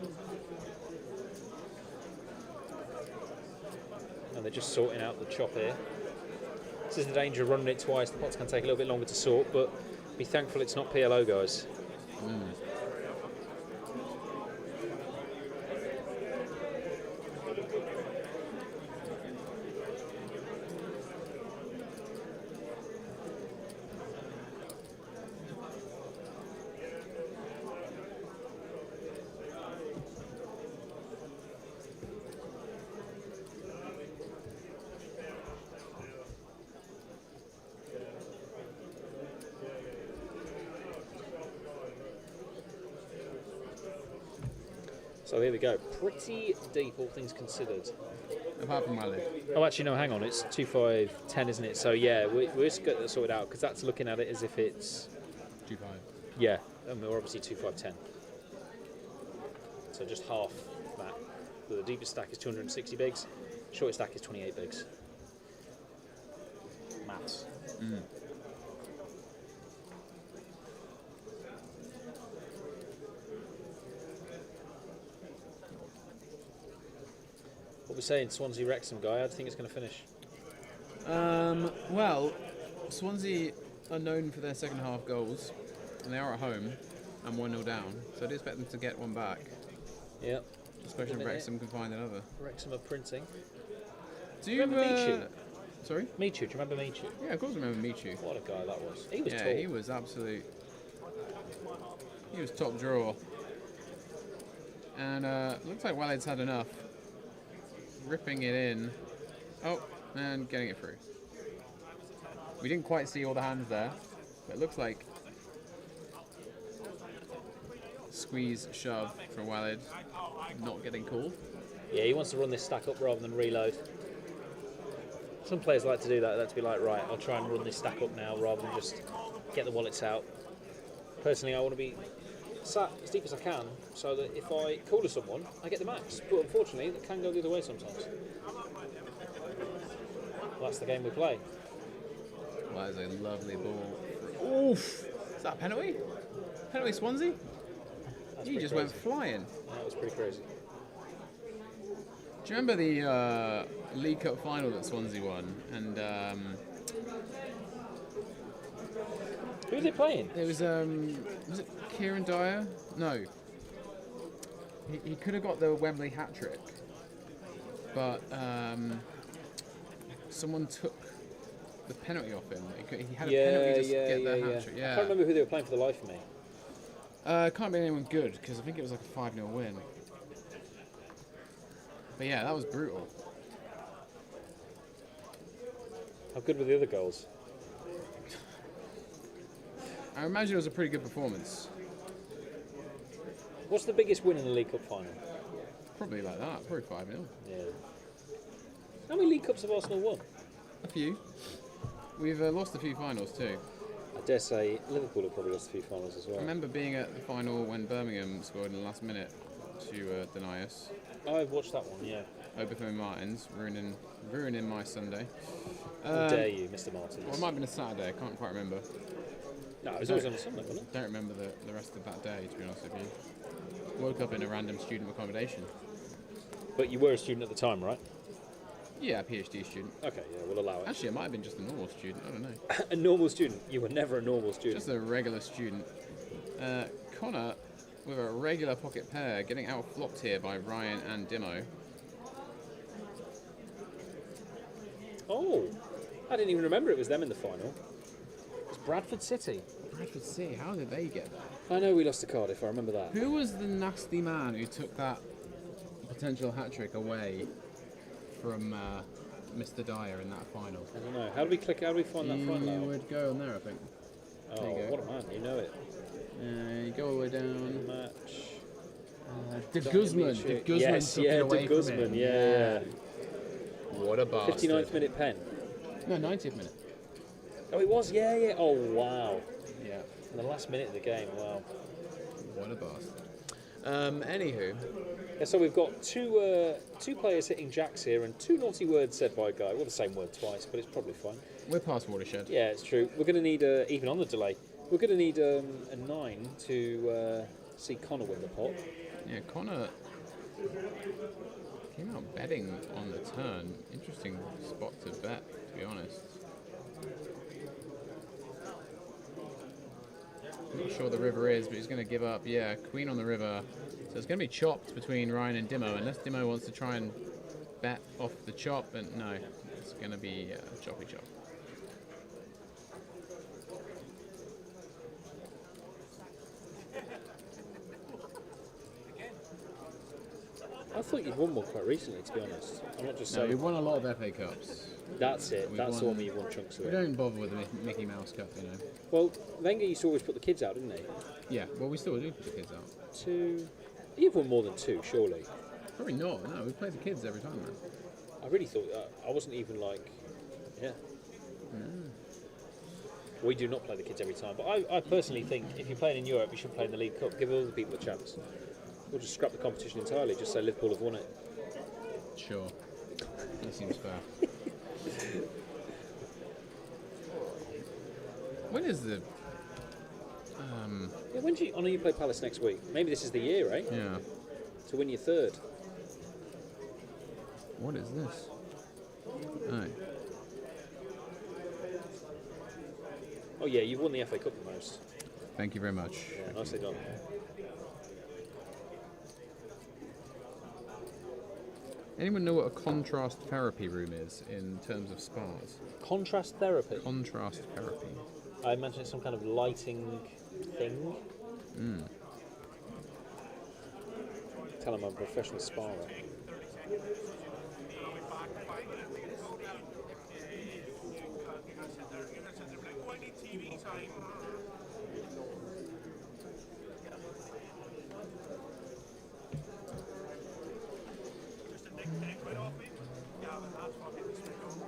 And they're just sorting out the chop here. This is the danger of running it twice. The pots can take a little bit longer to sort, but be thankful it's not PLO, guys. So here we go. Pretty deep, all things considered. Apart from Walid. Oh, actually, no, hang on. It's 2-5-10, isn't it? So, yeah, we're just going to sort it out because that's looking at it as if it's... 2-5. Yeah, and we're obviously 2-5-10. So just half that. So the deepest stack is 260 bigs. Shortest stack is 28 bigs. Maths. What we're saying, Swansea Wrexham guy, how do you think it's going to finish? Well, Swansea are known for their second half goals, and they are at home and 1-0 down, so I'd expect them to get one back. Yeah. This question of minute. Wrexham can find another. Wrexham are printing. Do you Remember Michu? Sorry? Michu, do you remember Michu? Yeah, of course I remember Michu. What a guy that was. He was Yeah, tall. he was absolute. He was top drawer. And looks like Walid's had enough. Ripping it in. Oh, and getting it through. We didn't quite see all the hands there, but it looks like squeeze shove for Walid not getting called. Yeah, he wants to run this stack up rather than reload. Some players like to do that. Like to be like, right, I'll try and run this stack up now rather than just get the wallets out. Personally, I want to be sat as deep as I can so that if I call to someone, I get the max. But unfortunately, it can go the other way sometimes. Well, that's the game we play. Well, that is a lovely ball. Oof! Is that a penalty? Penalty Swansea? That's He pretty just crazy. went flying. That was pretty crazy. Do you remember the League Cup final that Swansea won? And Who are they playing? it was it Kieran Dyer? No. He could have got the Wembley hat trick, but someone took the penalty off him. He had a penalty just to get the hat trick. I can't remember who they were playing for the life of me. Can't be anyone good because I think it was like a 5-0 win. But yeah, that was brutal. How good were the other goals? I imagine it was a pretty good performance. What's the biggest win in the League Cup final? Probably like that, probably 5-0. Yeah. How many League Cups have Arsenal won? A few. We've lost a few finals too. I dare say Liverpool have probably lost a few finals as well. I remember being at the final when Birmingham scored in the last minute to deny us. I've watched that one, yeah. Obafemi Martins, ruining my Sunday. How dare you, Mr. Martins? Well, it might have been a Saturday, I can't quite remember. No, it was always on a Sunday, wasn't it? Don't remember the rest of that day, to be honest with you. Woke up in a random student accommodation. But you were a student at the time, right? Yeah, a PhD student. Okay, yeah, we'll allow it. Actually, it might have been just a normal student, I don't know. A normal student? You were never a normal student. Just a regular student. Connor, with a regular pocket pair, getting out-flopped here by Ryan and Dimo. Oh, I didn't even remember it was them in the final. It's Bradford City. Bradford City, how did they get there? I know we lost to Cardiff, I remember that. Who was the nasty man who took that potential hat-trick away from Mr. Dyer in that final? I don't know. How do we find that final You out? would go on there, I think. Oh, there you go. what a man, you know it. You go all the way down. Match. De Guzman. De Guzman Yes, took yeah, it away De Guzman, from him. yeah. What a bastard. 59th minute pen. No, 90th minute. Oh, it was, yeah. Oh, wow. Yeah. In the last minute of the game, wow. What a bastard. Anywho, Yeah, so we've got two players hitting jacks here and two naughty words said by a guy. Well, the same word twice, but it's probably fine. we're past Watershed. Yeah, it's true. We're going to need, even on the delay, we're going to need a 9 to see Connor win the pot. Yeah, Connor came out betting on the turn. Interesting spot to bet, to be honest. Not sure the river is, but he's going to give up. Yeah, Queen on the river. So it's going to be chopped between Ryan and Dimo, unless Dimo wants to try and bet off the chop. But no, it's going to be choppy chop. I thought you'd won one quite recently, to be honest. I'm not just No, saying. we won a lot of FA Cups. That's it. we That's the won- one where you won chunks of We it. don't bother with the Mickey Mouse Cup, you know. Well, Wenger used to always put the kids out, didn't he? Yeah, well, we still do put the kids out. Two. You've won more than two, surely. Probably not. No, we play the kids every time, man. I really thought I wasn't even like, yeah. We do not play the kids every time, but I personally think if you're playing in Europe, you should play in the League Cup. Give all the people a chance. We'll just scrap the competition entirely. Just say Liverpool have won it. Sure. That seems fair. When is the... Yeah, when do you? I know you play Palace next week. Maybe this is the year, right? Yeah. To win your third. What is this? Oh. Oh yeah, you've won the FA Cup the most. Thank you very much. Yeah, nicely done. Anyone know what a contrast therapy room is in terms of spas? Contrast therapy. Contrast therapy. I imagine it's some kind of lighting thing. Tell him I'm a professional sparrer.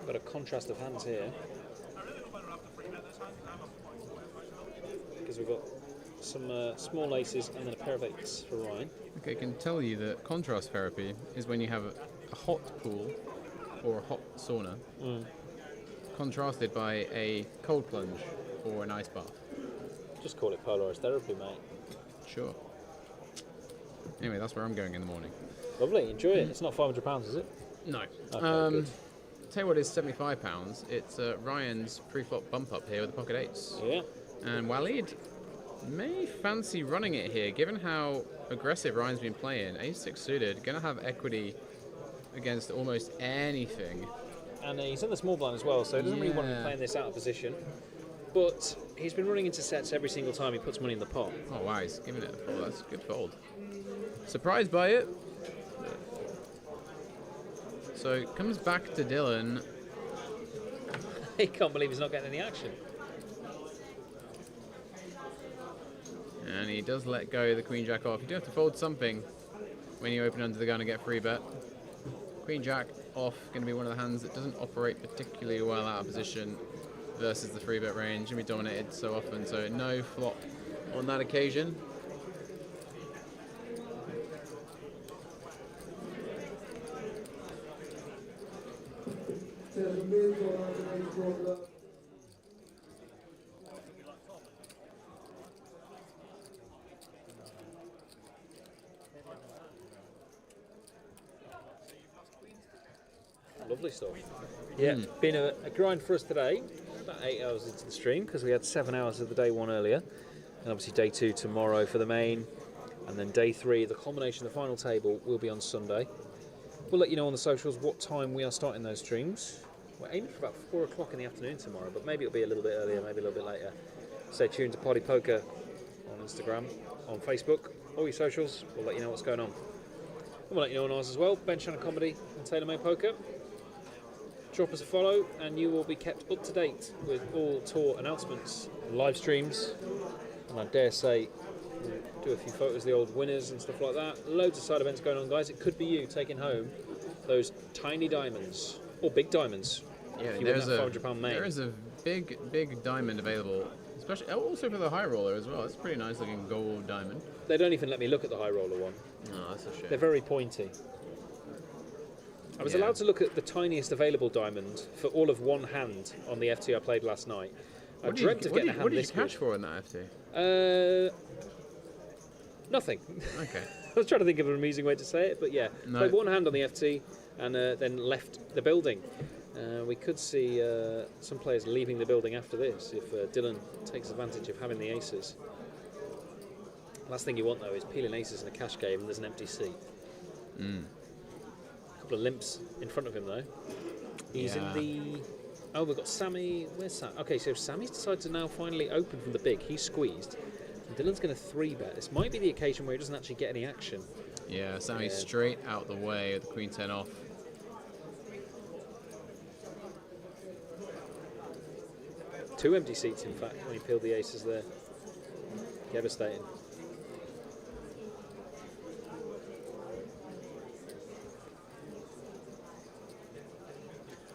Got a contrast of hands here. Because we've got some small aces and then a pair of eights for Ryan. Okay, I can tell you that contrast therapy is when you have a hot pool or a hot sauna contrasted by a cold plunge or an ice bath. Just call it polarised therapy, mate. Sure. Anyway, that's where I'm going in the morning. Lovely, enjoy it. It's not £500, is it? No. Okay, good. Tell you what is £75. It's Ryan's pre-flop bump up here with the pocket eights. Yeah. And Walid may fancy running it here, given how aggressive Ryan's been playing. Ace-6 suited, going to have equity against almost anything. And he's in the small blind as well, so he doesn't really want to be playing this out of position. But he's been running into sets every single time he puts money in the pot. Oh wow, he's giving it a fold. That's a good fold. Surprised by it. So it comes back to Dylan. He can't believe he's not getting any action. And he does let go the Queen Jack off. You do have to fold something when you open under the gun and get free bet. Queen Jack off, going to be one of the hands that doesn't operate particularly well out of position versus the free bet range. Going to be dominated so often, so no flop on that occasion. Lovely stuff. Yeah, been a grind for us today. About 8 hours into the stream because we had 7 hours of the day one earlier, and obviously day 2 tomorrow for the main, and then day 3, the culmination of the final table, will be on Sunday. We'll let you know on the socials what time we are starting those streams. We're aiming for about 4 o'clock in the afternoon tomorrow, but maybe it'll be a little bit earlier, maybe a little bit later. Stay tuned to Party Poker on Instagram, on Facebook, all your socials. We'll let you know what's going on. And we'll let you know on ours as well, Ben Shannon Comedy and Taylor May Poker. Drop us a follow and you will be kept up to date with all tour announcements, live streams, and I dare say we'll do a few photos of the old winners and stuff like that. Loads of side events going on, guys. It could be you taking home those tiny diamonds or big diamonds. Yeah, if you win that £400 main. there is a big diamond available, especially also for the high roller as well. It's a pretty nice looking gold diamond. They don't even let me look at the high roller one. Oh, that's a shame. They're very pointy. I was allowed to look at the tiniest available diamond for all of one hand on the FT I played last night. I dreamt of getting a hand What did you this cash good. for in that FT? Nothing. Okay. I was trying to think of an amusing way to say it, but yeah. No. Played one hand on the FT and then left the building. We could see some players leaving the building after this if Dylan takes advantage of having the aces. Last thing you want, though, is peeling aces in a cash game and there's an empty seat. A couple of limps in front of him, though. He's in the... Oh, we've got Sammy. Where's Sam? Okay, so Sammy's decided to now finally open from the big. He's squeezed. And Dylan's going to 3-bet. This might be the occasion where he doesn't actually get any action. Yeah, Sammy's straight out the way with the Queen 10 off. Two empty seats, in fact, when he peeled the aces there. Devastating.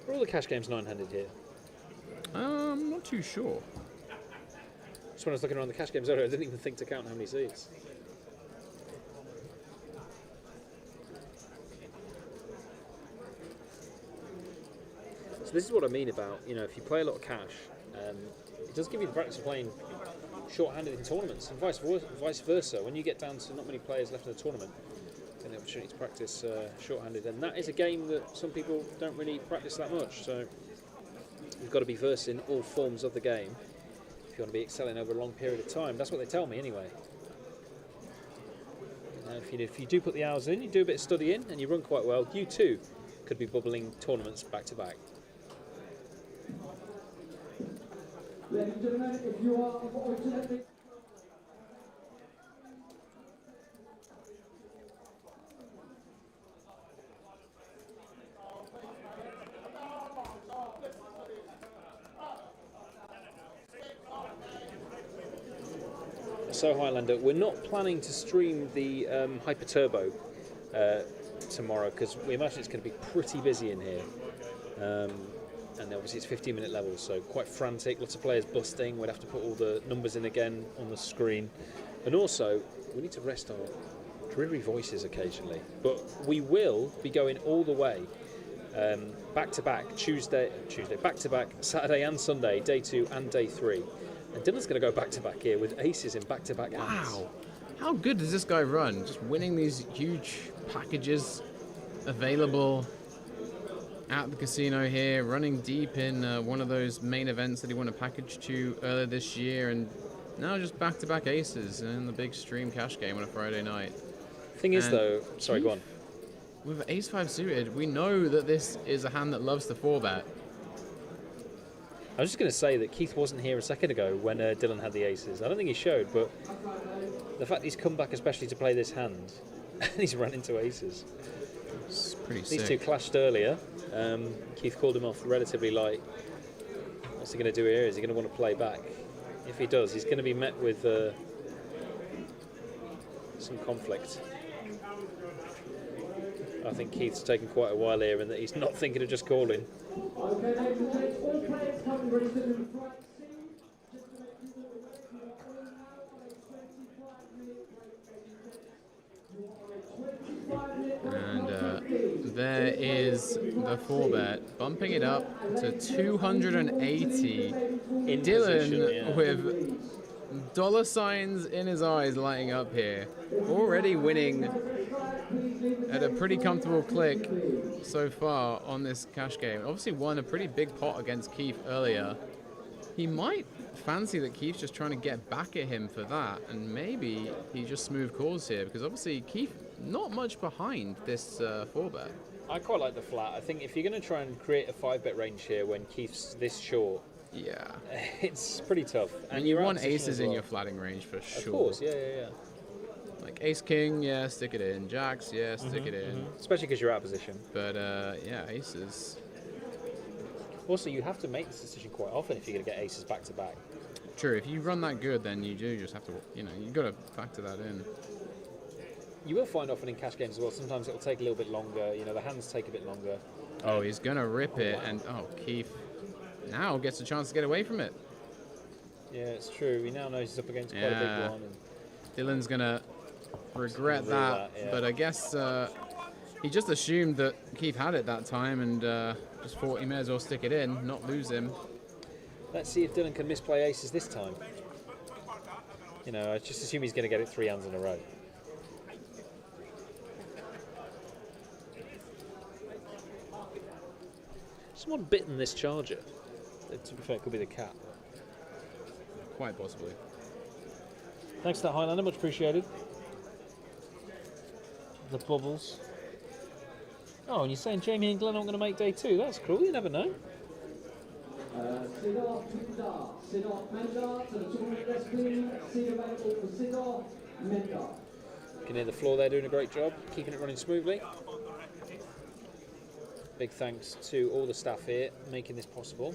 Are all the cash games 9-handed here? I'm not too sure. Just when I was looking around the cash games earlier, I didn't even think to count how many seats. So this is what I mean about, you know, if you play a lot of cash, it does give you the practice of playing short-handed in tournaments, and vice versa. When you get down to not many players left in the tournament, you get the opportunity to practice short-handed, and that is a game that some people don't really practice that much. So you've got to be versed in all forms of the game if you want to be excelling over a long period of time. That's what they tell me, anyway. If you do put the hours in, you do a bit of studying, and you run quite well, you too could be bubbling tournaments back to back. Ladies and gentlemen, if you are unfortunately... So Highlander, we're not planning to stream the Hyper Turbo tomorrow because we imagine it's going to be pretty busy in here. And obviously it's 15-minute levels, so quite frantic, lots of players busting. We'd have to put all the numbers in again on the screen. And also, we need to rest our dreary voices occasionally. But we will be going all the way, back-to-back, back-to-back, Saturday and Sunday, day 2 and day 3. And Dylan's going to go back-to-back here with aces in back-to-back hands. Wow. How good does this guy run? Just winning these huge packages available at the casino here, running deep in one of those main events that he won a package to earlier this year, and now just back-to-back aces in the big stream cash game on a Friday night. Thing is, though, sorry, go on. With ace-5 suited, we know that this is a hand that loves to 4-bet. I was just going to say that Keith wasn't here a second ago when Dylan had the aces. I don't think he showed, but the fact he's come back especially to play this hand, and he's run into aces. It's pretty sick. These two clashed earlier. Keith called him off relatively light. What's he going to do here? Is he going to want to play back? If he does, he's going to be met with some conflict. I think Keith's taken quite a while here and that he's not thinking of just calling. Okay, ladies and gentlemen, all players come registered in the front seat. Just to make you aware, you are all now on a 25-minute break, ladies and gentlemen. You are on a 25-minute break. And there is the 4-bet, bumping it up to 280. In Dylan position, yeah. with dollar signs in his eyes lighting up here. Already winning at a pretty comfortable click so far on this cash game. Obviously won a pretty big pot against Keith earlier. He might fancy that Keith's just trying to get back at him for that, and maybe he just smooth calls here, because obviously Keith not much behind this 4-bet. I quite like the flat. I think if you're going to try and create a 5-bet range here when Keith's this short, Yeah. it's pretty tough. And you you're out want of position aces as in well. your flatting range for sure. Of course, yeah. Like ace king, yeah, stick it in. Jacks, yeah, stick it in. Especially because you're out of position. But yeah, aces. Also, you have to make this decision quite often if you're going to get aces back to back. True, if you run that good, then you do just have to, you've got to factor that in. You will find often in cash games as well, sometimes it'll take a little bit longer, the hands take a bit longer. Oh, he's going to rip it, and Keith now gets a chance to get away from it. Yeah, it's true. He now knows he's up against quite a Yeah. big one. And Dylan's going to regret that, yeah. but I guess he just assumed that Keith had it that time and just thought he may as well stick it in, not lose him. let's see if Dylan can misplay aces this time. I just assume he's going to get it 3 hands in a row. Someone bitten this charger. To be fair, it could be the cat. Quite possibly. Thanks to that, Highlander, much appreciated. The bubbles. Oh, and you're saying Jamie and Glenn aren't going to make day 2? That's cool, you never know. Sidor, Tudor, Sidor, Mender, to the 200 SP, Sidor available for Sidor, Mender. You can hear the floor there doing a great job, keeping it running smoothly. Big thanks to all the staff here making this possible.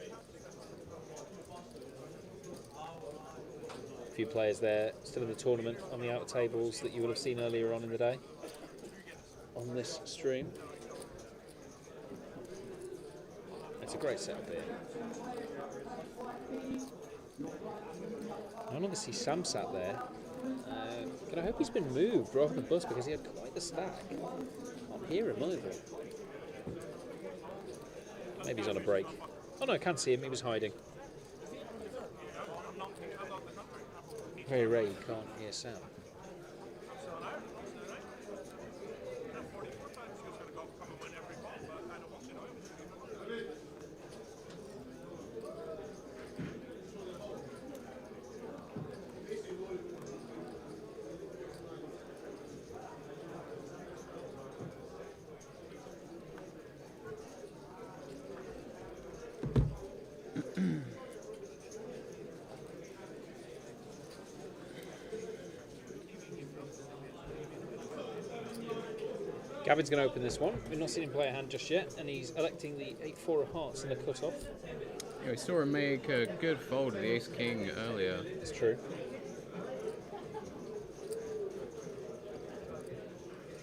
A few players there still in the tournament on the outer tables that you will have seen earlier on in the day on this stream. It's a great setup here. I no longer see Sam sat there. But I hope he's been moved rather than bust because he had quite the stack. Can't hear him either. Maybe he's on a break. Oh no, I can't see him, he was hiding. Very rare you can't hear Sam. Gavin's going to open this one. We've not seen him play a hand just yet, and he's electing the 8-4 of hearts in the cut-off. Yeah, we saw him make a good fold of the ace-king earlier. It's true.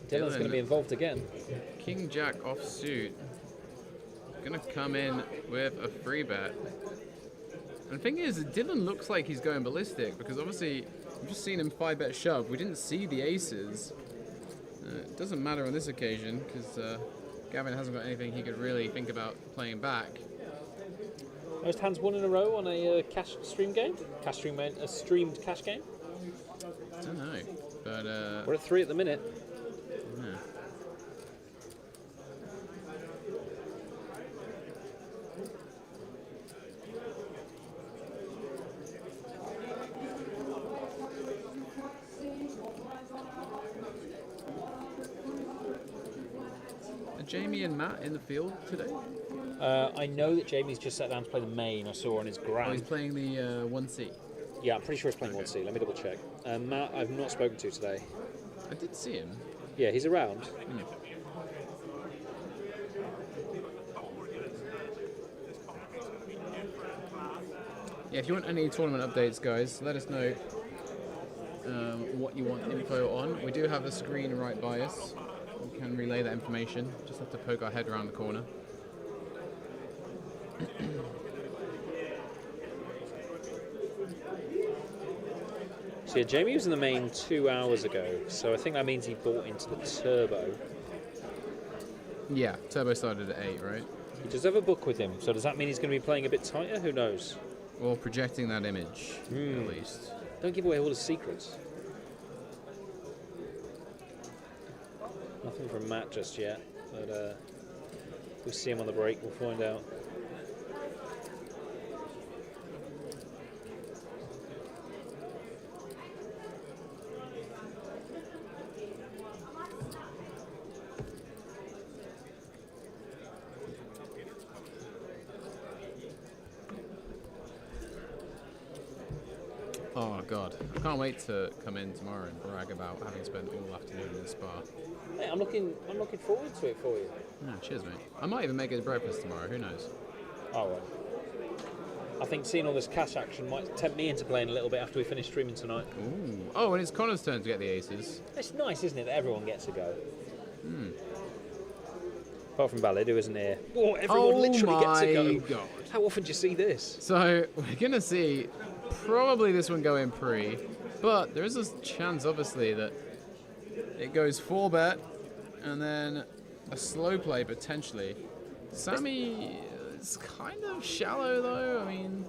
Dylan's going to be involved again. King-jack offsuit. Gonna come in with a free bet. And the thing is, Dylan looks like he's going ballistic because obviously we've just seen him 5-bet shove. We didn't see the aces. It doesn't matter on this occasion because Gavin hasn't got anything he could really think about playing back. Most hands won in a row on a cash stream game? A streamed cash game? I don't know, but We're at 3 at the minute. yeah. Are Jamie and Matt in the field today? I know that Jamie's just sat down to play the main. I saw on his Oh, gram. he's playing the 1C. Yeah, I'm pretty sure he's playing 1C. Let me double check. Matt, I've not spoken to today. I did see him. Yeah, he's around. Yeah, if you want any tournament updates, guys, let us know what you want info on. We do have a screen right by us. We can relay that information. Just have to poke our head around the corner. So yeah, Jamie was in the main 2 hours ago, so I think that means he bought into the turbo. Yeah, turbo started at 8, right? He does have a book with him, so does that mean he's going to be playing a bit tighter? Who knows? Or projecting that image, at least. Don't give away all his secrets. Nothing from Matt just yet, but we'll see him on the break, we'll find out. Oh god, I can't wait to come in tomorrow and brag about having spent all afternoon in the spa. Hey, I'm looking forward to it for you. Oh, cheers, mate. I might even make it breakfast tomorrow. Who knows? Oh well. I think seeing all this cash action might tempt me into playing a little bit after we finish streaming tonight. Ooh. Oh, and it's Connor's turn to get the aces. It's nice, isn't it, that everyone gets a go? Apart from Ballad, who isn't here. Oh, everyone literally gets a go. God. How often do you see this? So we're gonna see probably this one go in pre, but there is a chance, obviously, that it goes 4-bet and then a slow play potentially. Sammy is kind of shallow though. I mean,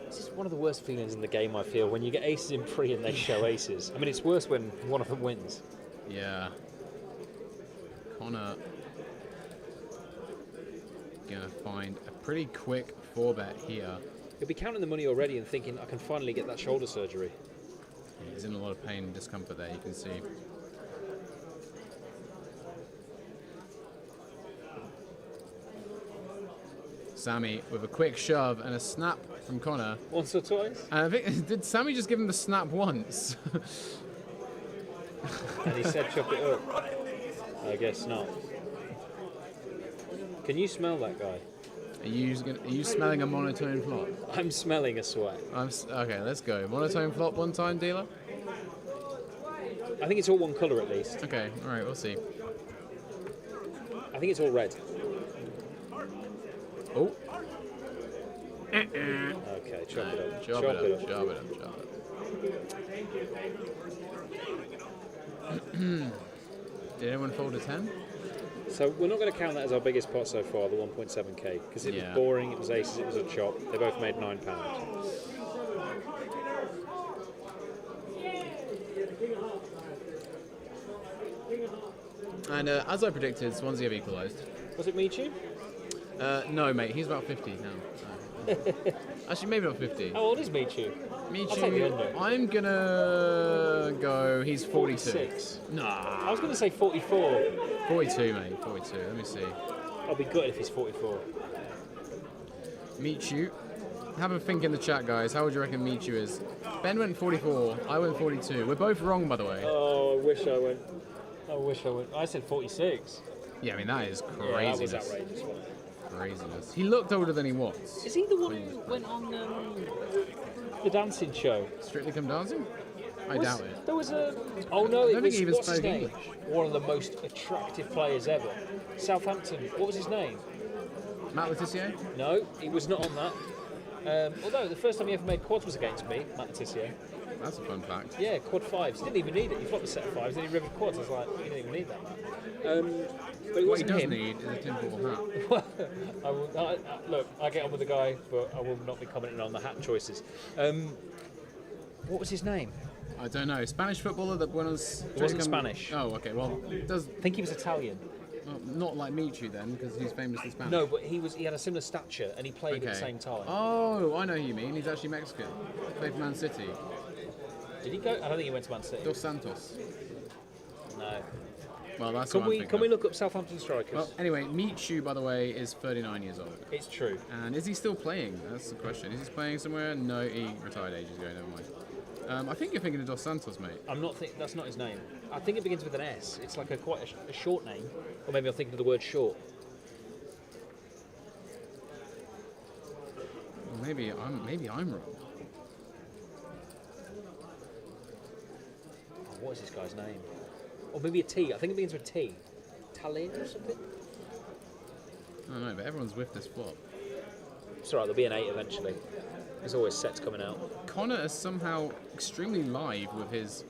This is one of the worst feelings in the game, I feel, when you get aces in pre and they show aces. I mean, it's worse when one of them wins. yeah. Connor gonna find a pretty quick 4-bet here. He'll be counting the money already and thinking, I can finally get that shoulder surgery. He's in a lot of pain and discomfort there, you can see. Sammy with a quick shove and a snap from Connor. Once or twice? And I think, did Sammy just give him the snap once? And he said, chop it up. I guess not. Can you smell that guy? Are you smelling a monotone flop? I'm smelling a sweat. Okay, let's go. Monotone flop one time, dealer? I think it's all one colour at least. Okay, alright, we'll see. I think it's all red. Oh. Okay, chop it up. Chop it up, chop it up, chop it up. Did anyone fold a 10? So we're not going to count that as our biggest pot so far, the 1.7k, because it was boring, it was aces, it was a chop. They both made £9. And as I predicted, Swansea have equalised. Was it Michu? No, mate, he's about 50 now. Actually, maybe not 50. How old is Michu? Michu, I'll take the under. I'm gonna go. He's 42. 46. Nah, I was going to say 44. 42, mate. 42. Let me see. I'll be gutted if he's 44. Michu. Have a think in the chat, guys. How would you reckon Michu is? Ben went 44. I went 42. We're both wrong, by the way. Oh, I wish I went. I wish I would. I said 46. Yeah, I mean, that is Yeah, that was craziness. outrageous. Craziness. He looked older than he was. Is he the one who went on the dancing show? Strictly Come Dancing? I doubt it. There was a. Oh no, I it don't was. think he even What's his spoke name? English. One of the most attractive players ever. Southampton. What was his name? Matt Letizia? No, he was not on that. Although the first time he ever made quads was against me, Matt Letizia. That's a fun fact. Yeah, quad fives. He didn't even need it. He flopped a set of fives, then he rivered quads. I was like, he didn't even need that, man. But it What he wasn't does him. need is a tinfoil hat. Look, I get on with the guy, but I will not be commenting on the hat choices. What was his name? I don't know. Spanish footballer that Buenos... It wasn't Spanish. Oh, okay. Well, it does... I think he was Italian. Well, not like Michu then, because he's famously Spanish. No, but he had a similar stature, and he played at the same time. Oh, I know who you mean. He's actually Mexican. Played for Man City. Did he go? I don't think he went to Man City. Dos Santos. No. Well, that's Can what I'm we thinking of. look up Southampton strikers? Well, anyway, Michu, by the way, is 39 years old. It's true. And is he still playing? That's the question. Is he playing somewhere? No, he retired ages ago. Never mind. I think you're thinking of Dos Santos, mate. I'm not. That's not his name. I think it begins with an S. It's like quite a short name, or maybe I'm thinking of the word short. Well, maybe I'm wrong. Oh, what is this guy's name? Or maybe a T. I think it begins with a T. Tallinn or something. I don't know, but everyone's with this flop. It's alright. There'll be an 8 eventually. There's always sets coming out. Connor is somehow extremely live with his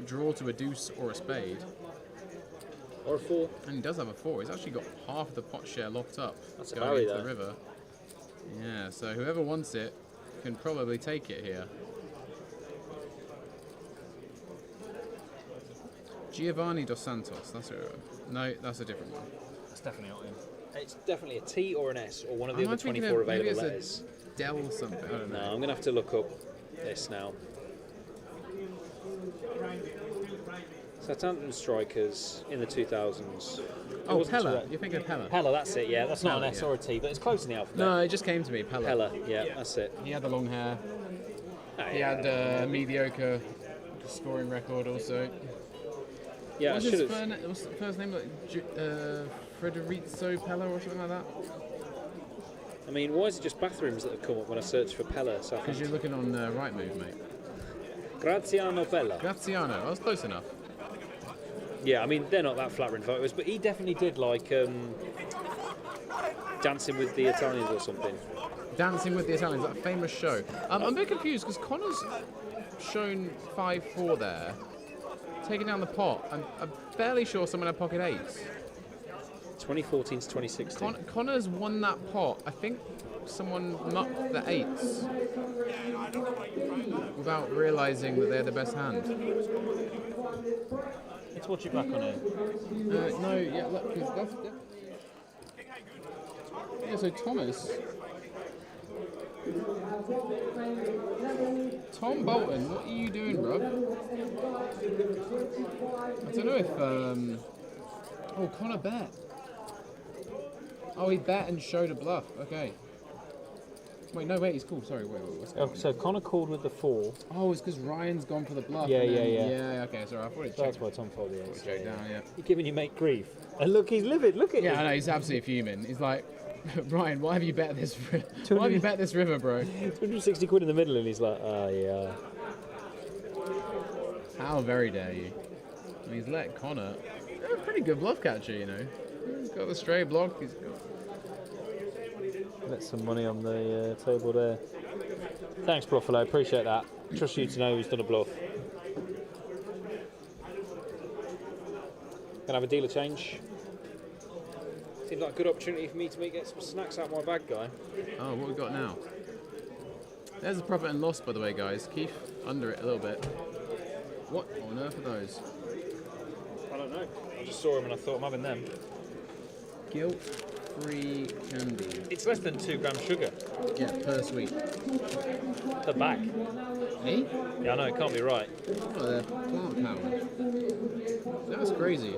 draw to a deuce or a spade. Or a 4. And he does have a 4. He's actually got half of the pot share locked up. That's a going barry into there. the river. Yeah, so whoever wants it can probably take it here. Giovanni Dos Santos. That's it. No, that's a different one. That's definitely not him. It's definitely a T or an S or one of the Am I other thinking 24 of- maybe available it's a letters. Del something. I don't No, know. I'm going to have to look up this now. Southampton strikers in the 2000s. It Oh, wasn't Pella. Tourette. You're thinking of Pella. Pella, that's it, yeah. That's not Pella, an S yeah. or a T, but it's close in the alphabet. No, it just came to me. Pella. Pella, yeah, that's it. He had the long hair. Ah, He yeah. had a mediocre scoring record also. Yeah, I What's should his have. what's the first name? Like Federico Pella or something like that? I mean, why is it just bathrooms that have come up when I search for Pella? Because you're looking on Rightmove, mate. Graziano Pella. Graziano. I was close enough. Yeah, I mean, they're not that flattering photos, but he definitely did like Dancing with the Italians or something. Dancing with the Italians, that famous show. I'm a bit confused because Connor's shown 5-4 there, taking down the pot. I'm fairly sure someone had pocket eights. 2014 to 2016. Connor's won that pot. I think someone mucked the eights without realising that they're the best hand. Let's watch it back on here. No, yeah, look, 'cause that's... Yeah, so Thomas... Tom Bolton, what are you doing, bro? I don't know if... Oh, Connor bet. Oh, he bet and showed a bluff. Okay. Wait, no, wait, he's cool. Sorry, wait, what's going on? So Connor called with the 4. Oh, it's because Ryan's gone for the bluff. Yeah, and then- yeah. Yeah, okay, sorry, I thought it So that's checked. why Tom folded the 8. Checked down, yeah. You're giving your mate grief. And look, he's livid. Look at Yeah, I him. know, he's absolutely fuming. He's like, Ryan, why have you bet this? Why have you bet this river, bro? 260 quid in the middle, and he's like, yeah. How very dare you? And he's let Connor. A pretty good bluff catcher, you know. He's got the stray block. He's got. Let some money on the table there. Thanks, Buffalo. Appreciate that. Trust you to know who's done a bluff. Gonna have a dealer change. Seems like a good opportunity for me to get some snacks out of my bag, guy. Oh, what we got now? There's a profit and loss, by the way, guys. Keith under it a little bit. What on earth are those? I don't know. I just saw them and I thought I'm having them. Guilt-free candy. It's less than 2 grams sugar. Yeah, per sweet. The bag. Eh? Yeah, I know, it can't be right. Oh, they're plant powered. That's crazy.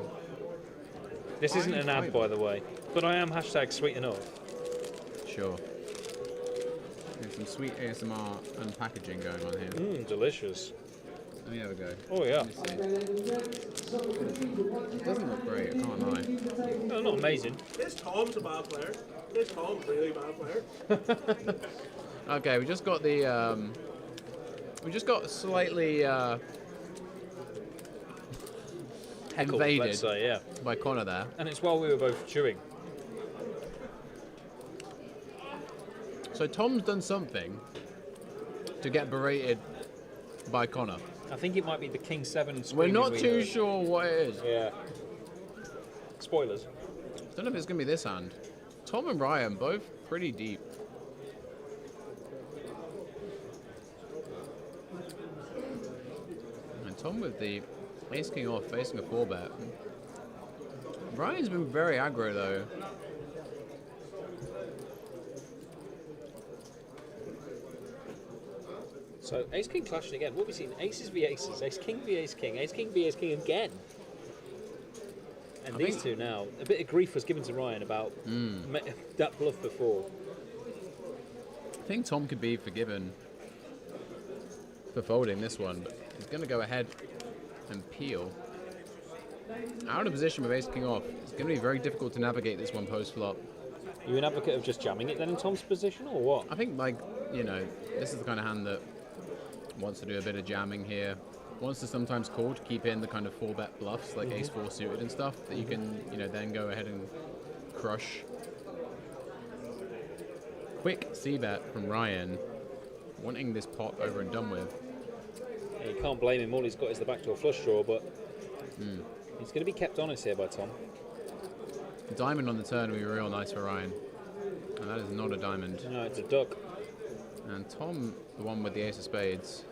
This isn't an ad, by the way. But I am hashtag sweet enough. Sure. There's some sweet ASMR unpackaging going on here. Delicious. me have a go. Oh yeah. Let me see. It doesn't look great, I can't lie. No, not amazing. This Tom's a bad player. This Tom's really bad player. Okay, we just got the we just got slightly Heckled, invaded let's say, yeah. by Connor there. And it's while we were both chewing. So Tom's done something to get berated by Connor. I think it might be the King 7 We're screaming not we too heard. sure what it is. Yeah. Spoilers. Don't know if it's gonna be this hand. Tom and Ryan both pretty deep. And Tom with the ace king off facing a 4-bet. Ryan's been very aggro though. So Ace King clashing again. What have we seen? Aces v Aces, Ace King v Ace King, Ace King v Ace King again. And I these think- two now, a bit of grief was given to Ryan about that bluff before. I think Tom could be forgiven for folding this one, but he's going to go ahead and peel. Out of position with ace king off, it's going to be very difficult to navigate this one post flop. Are you an advocate of just jamming it then in Tom's position, or what? I think, like, you know, this is the kind of hand that wants to do a bit of jamming here. Wants to sometimes call to keep in the kind of 4-bet bluffs, like ace 4 suited and stuff, that you can, you know, then go ahead and crush. Quick c-bet from Ryan, wanting this pot over and done with. Yeah, you can't blame him. All he's got is the backdoor flush draw, but he's going to be kept honest here by Tom. Diamond on the turn would be real nice for Ryan. And that is not a diamond. No, it's a duck. And Tom, the one with the ace of spades.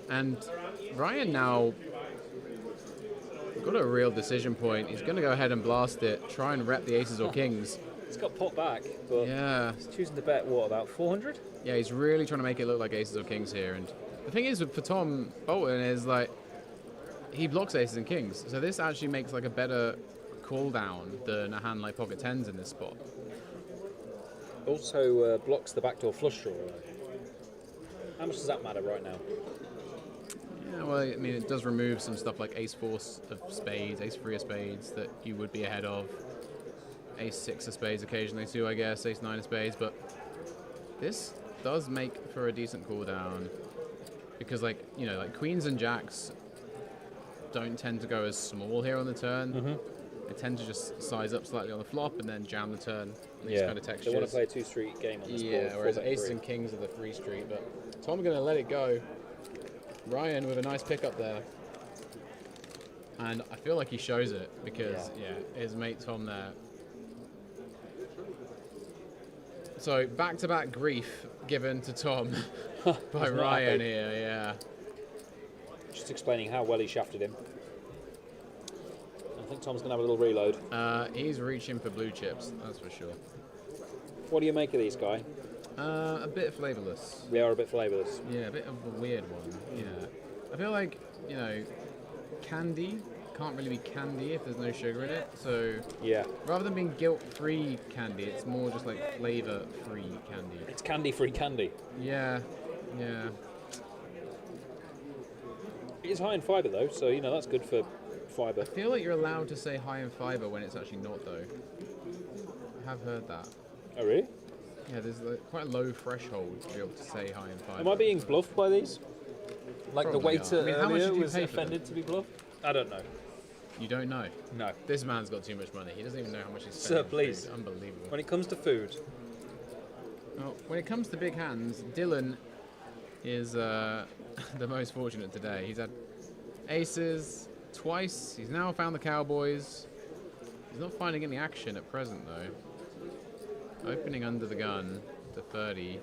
And Ryan now got a real decision point. He's going to go ahead and blast it, try and rep the aces or kings. He's got pot back, but Yeah, he's choosing to bet, what, about 400? yeah, he's really trying to make it look like aces or kings here. And the thing is, for Tom Bolton, is like he blocks aces and kings, so this actually makes like a better call down than a hand like pocket tens in this spot. Also blocks the backdoor flush draw. How much does that matter right now? Yeah, well, I mean, it does remove some stuff like ace 4 of spades, ace 3 of spades that you would be ahead of. Ace 6 of spades occasionally too, I guess, ace 9 of spades, but this does make for a decent cooldown because, like, you know, like queens and jacks don't tend to go as small here on the turn. They tend to just size up slightly on the flop and then jam the turn. These kind of textures. They want to play a 2-street game on this board. Yeah, whereas 4-bet aces free. and kings are the 3 street, but Tom's going to let it go. Ryan with a nice pickup there. And I feel like he shows it because, yeah, his mate Tom there. So, back-to-back grief given to Tom by He's not Ryan happy. here, yeah. Just explaining how well he shafted him. I think Tom's going to have a little reload. He's reaching for blue chips, that's for sure. What do you make of these, Guy? A bit flavourless. They are a bit flavourless. Yeah, a bit of a weird one. Yeah, I feel like, you know, candy can't really be candy if there's no sugar in it. So Yeah. rather than being guilt-free candy, it's more just like flavor-free candy. It's candy-free candy. Yeah, yeah. It is high in fibre, though, so, you know, that's good for fibre. I feel like you're allowed to say high in fiber when it's actually not, though. I have heard that. Oh, really? Yeah, there's like quite a low threshold to be able to say high in fiber. Am I being bluffed by these? Like the Probably waiter are. I mean, how much earlier did you was pay for them? offended to be bluffed? I don't know. You don't know. No. This man's got too much money. He doesn't even know how much he's Sir, spending. on please. food. Unbelievable. When it comes to food, Well, when it comes to big hands, Dylan is the most fortunate today. He's had aces twice. He's now found the Cowboys. He's not finding any action at present, though. Opening under the gun to 30.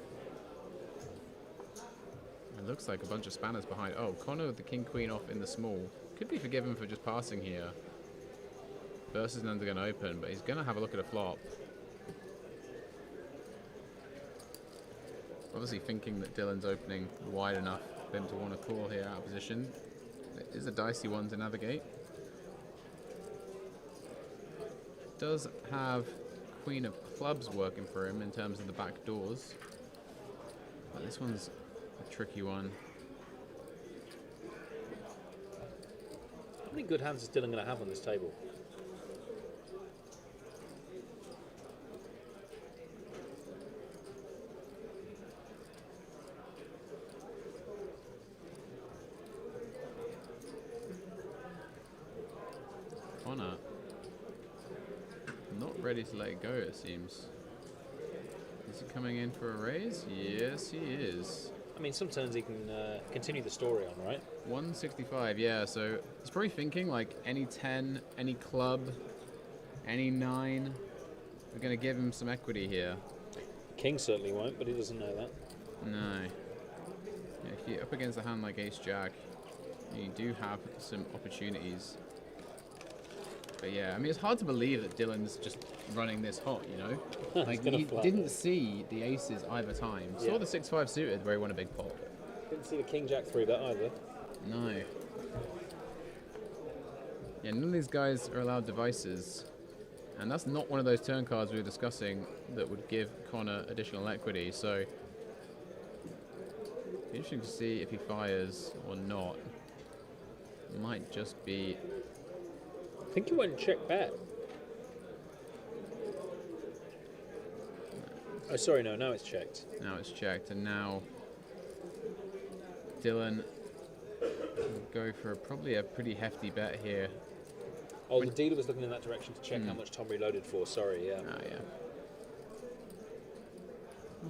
It looks like a bunch of spanners behind. Oh, Connor with the king-queen off in the small. Could be forgiven for just passing here. Versus an undergun open, but he's going to have a look at a flop. Obviously thinking that Dylan's opening wide enough for him to want to call here out of position. It is a dicey one to navigate. Does have Queen of Clubs working for him in terms of the back doors. But this one's tricky one. How many good hands is Dylan going to have on this table? Connor, not ready to let it go, it seems. Is he coming in for a raise? Yes, he is. I mean, some turns he can continue the story on, right? 165, yeah, so he's probably thinking like any 10, any club, any 9. We're going to give him some equity here. King certainly won't, but he doesn't know that. No. Yeah, if you're up against a hand like Ace-Jack, you do have some opportunities. But yeah, I mean, it's hard to believe that Dylan's just running this hot, you know? Like, he didn't see the aces either time. Saw the 6-5 suited where he won a big pot. Didn't see the King-Jack 3-bet either. No. Yeah, none of these guys are allowed devices. And that's not one of those turn cards we were discussing that would give Connor additional equity. So, interesting to see if he fires or not. Might just be... I think he went check bet. Oh, sorry, no, now it's checked. Now it's checked, and now Dylan will go for probably a pretty hefty bet here. Oh, the dealer was looking in that direction to check how much Tom reloaded for. Sorry, yeah. Ah, yeah.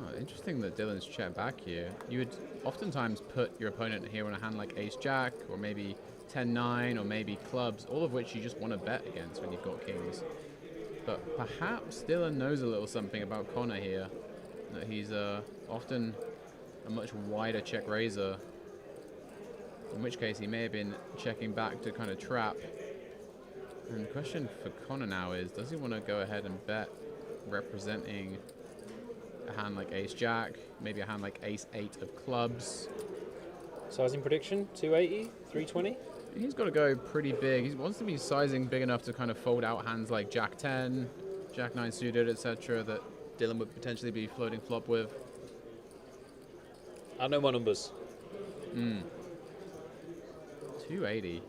Oh, interesting that Dylan's checked back here. You would oftentimes put your opponent here on a hand like Ace-Jack, or maybe 10-9, or maybe clubs, all of which you just want to bet against when you've got kings. But perhaps Dylan knows a little something about Connor here, that he's often a much wider check raiser, in which case he may have been checking back to kind of trap. And the question for Connor now is, does he want to go ahead and bet representing a hand like Ace-Jack, maybe a hand like Ace-8 of clubs? Sizing prediction, 280, 320? He's got to go pretty big. He wants to be sizing big enough to kind of fold out hands like Jack 10, Jack 9 suited, etc. that Dylan would potentially be floating flop with. I know my numbers. 280.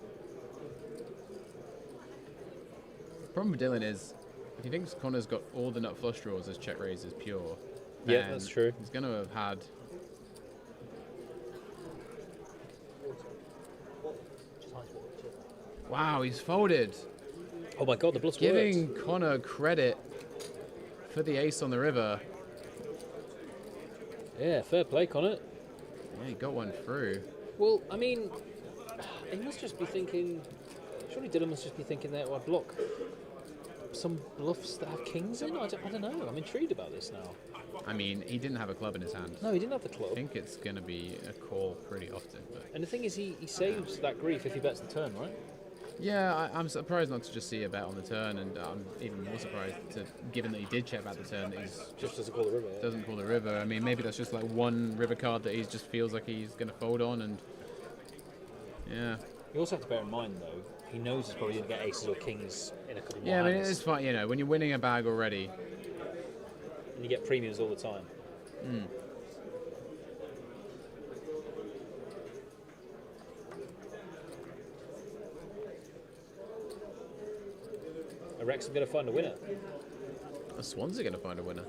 The problem with Dylan is, if he thinks Connor's got all the nut flush draws as check raises pure, Yeah, then that's true. he's going to have had... Wow, he's folded. Oh my god, the bluff's Giving worked. Connor credit for the ace on the river. Yeah, fair play, Connor. Yeah, he got one through. Well, I mean, he must just be thinking... Surely Dylan must just be thinking that I block some bluffs that have kings in? I don't know. I'm intrigued about this now. I mean, he didn't have a club in his hand. No, he didn't have the I club. think it's going to be a call pretty often. But And the thing is, he saves that grief if he bets the turn, right? yeah, I'm surprised not to just see a bet on the turn, and I'm even more surprised, given that he did check back the turn, that he's Just doesn't call the river. Yeah. doesn't call the river. I mean, maybe that's just like one river card that he just feels like he's going to fold on, and yeah. You also have to bear in mind, though, he knows he's probably going to get aces or kings in a couple more Yeah, I mean, hands. it's fine, you know, when you're winning a bag already. And you get premiums all the time. Are Wrexham going to find a winner? Are Swansea going to find a winner?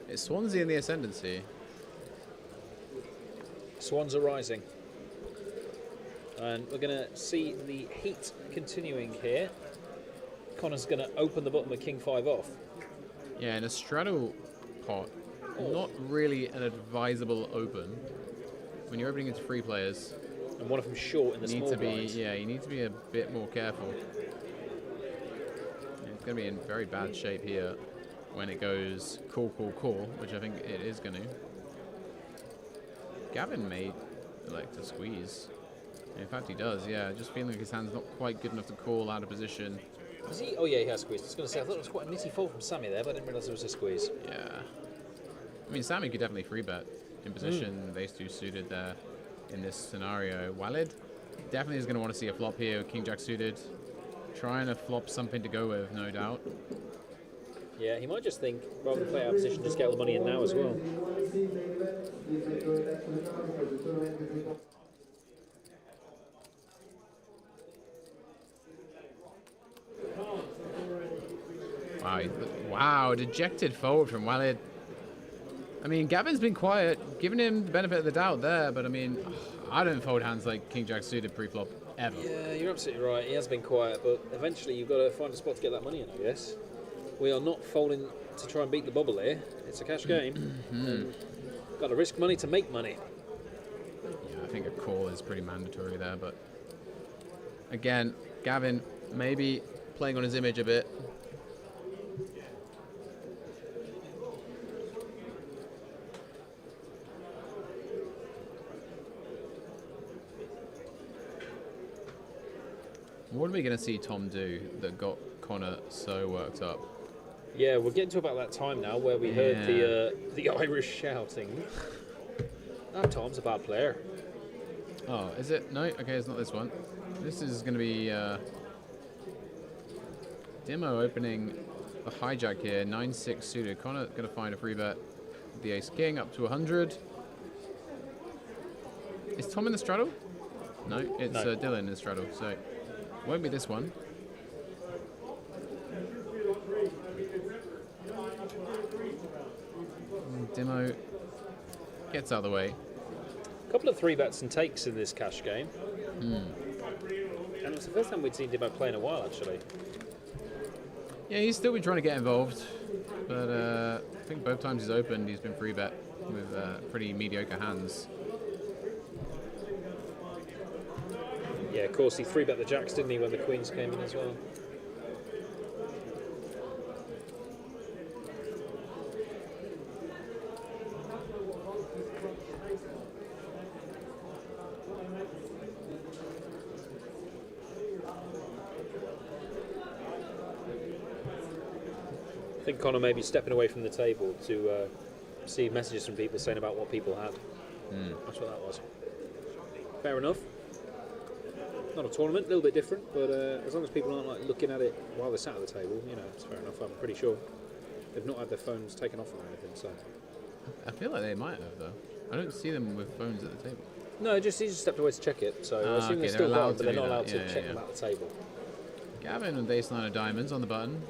It's Swansea in the ascendancy. Swans are rising. And we're going to see the heat continuing here. Connor's going to open the bottom with King 5 off. Yeah, in a straddle pot, not really an advisable open. When you're opening into 3 players, And one of them short in the you need small to be blinds. you need to be a bit more careful. It's going to be in very bad shape here when it goes call, which I think it is going to. Gavin may elect to squeeze. In fact, he does, yeah. Just feeling like his hand's not quite good enough to call out of position. Is he? Oh yeah, he has squeezed. I was going to say, I thought it was quite a nitty fold from Sammy there, but I didn't realise it was a squeeze. Yeah. I mean, Sammy could definitely free bet in position. These two suited there in this scenario. Walid definitely is going to want to see a flop here with King Jack suited. Trying to flop something to go with, no doubt. Yeah, he might just think, rather than play out of position, just get all the money in now as well. Wow, wow, dejected fold from Walid. I mean, Gavin's been quiet, giving him the benefit of the doubt there, but I mean, I don't fold hands like King Jack suited pre-flop, ever. Yeah, you're absolutely right. He has been quiet, but eventually you've got to find a spot to get that money in, I guess. We are not folding to try and beat the bubble here. It's a cash game. Got to risk money to make money. Yeah, I think a call is pretty mandatory there, but again, Gavin maybe playing on his image a bit. What are we going to see Tom do that got Connor so worked up? Yeah, we're getting to about that time now where we heard the Irish shouting. That Tom's a bad player. Oh, is it? No? Okay, it's not this one. This is going to be Dimo opening the hijack here. 9-6 suited. Connor going to find a free bet. The ace king up to 100. Is Tom in the straddle? No, it's No. Dylan in the straddle. So won't be this one. Dimo gets out of the way. A couple of 3-bets and takes in this cash game. And it was the first time we'd seen Dimo play in a while, actually. Yeah, he's still been trying to get involved, but I think both times he's opened, he's been free bet with pretty mediocre hands. Yeah, of course, he 3-bet the jacks, didn't he, when the queens came in as well? I think Connor may be stepping away from the table to see messages from people saying about what people had. That's what that was. Fair enough. Not a tournament, a little bit different, but as long as people aren't like looking at it while they're sat at the table, you know, it's fair enough. I'm pretty sure they've not had their phones taken off them or anything. So I feel like they might have, though. I don't see them with phones at the table. no, he just stepped away to check it. So I assume okay, they're still they're allowed on, to but they're do not that. allowed to Yeah, check yeah. them at the table. Gavin with ace 9 of diamonds on the button.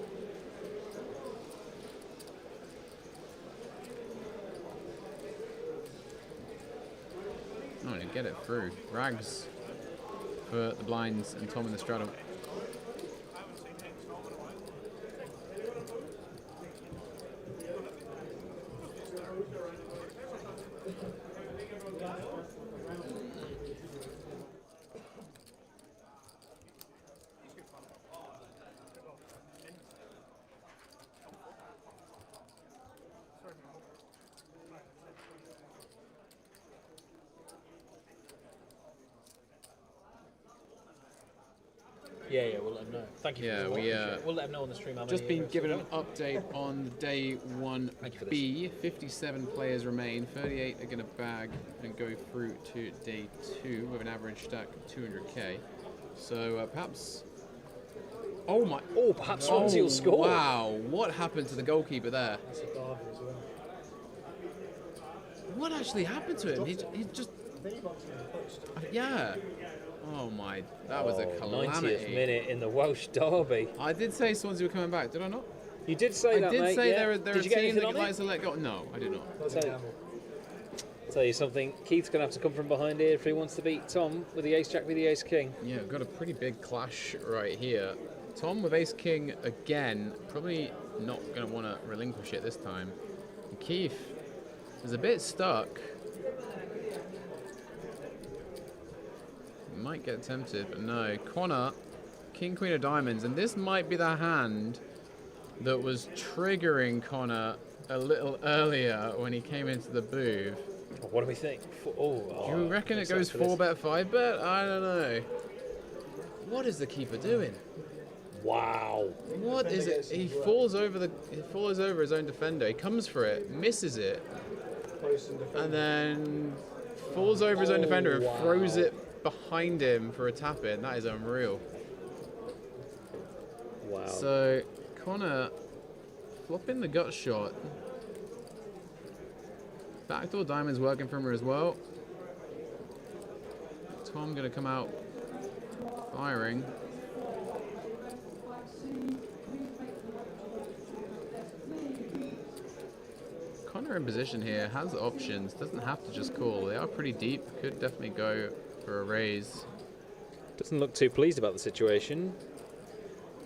Oh, and get it through. Rags for the blinds and Tom in the straddle. Yeah, we'll let them know. Thank you. Yeah, for we we'll let them know on the stream. How just many been given an update on day Thank you for 1B. 57 players remain. 38 are going to bag and go through to day 2 with an average stack of 200k. So perhaps. Oh my! Oh, perhaps Swansea will score. Wow! What happened to the goalkeeper there? What actually happened to him? He just. Yeah. Oh my! That was a calamity. 90th minute in the Welsh derby. I did say Swansea were coming back. Did I not? You did say I that, did mate. say yeah. they're a Did team you get anything that on likes it? to let go. No, I did not. Tell you something. Keith's going to have to come from behind here if he wants to beat Tom with the ace jack with the ace king. Yeah, we've got a pretty big clash right here. Tom with ace king again. Probably not going to want to relinquish it this time. And Keith is a bit stuck. Might get tempted, but no. Connor, king, queen of diamonds, and this might be the hand that was triggering Connor a little earlier when he came into the booth. What do we think? Do you reckon it goes 4-bet, 5-bet? I don't know. What is the keeper doing? Wow. What is it? He falls over his own defender. He comes for it, misses it, and then falls over his own defender and throws it behind him for a tap in. That is unreal. Wow. So Connor flopping the gut shot. Backdoor diamond's working for him as well. Tom gonna come out firing. Connor in position here, has options, doesn't have to just call. They are pretty deep, could definitely go for a raise. Doesn't look too pleased about the situation.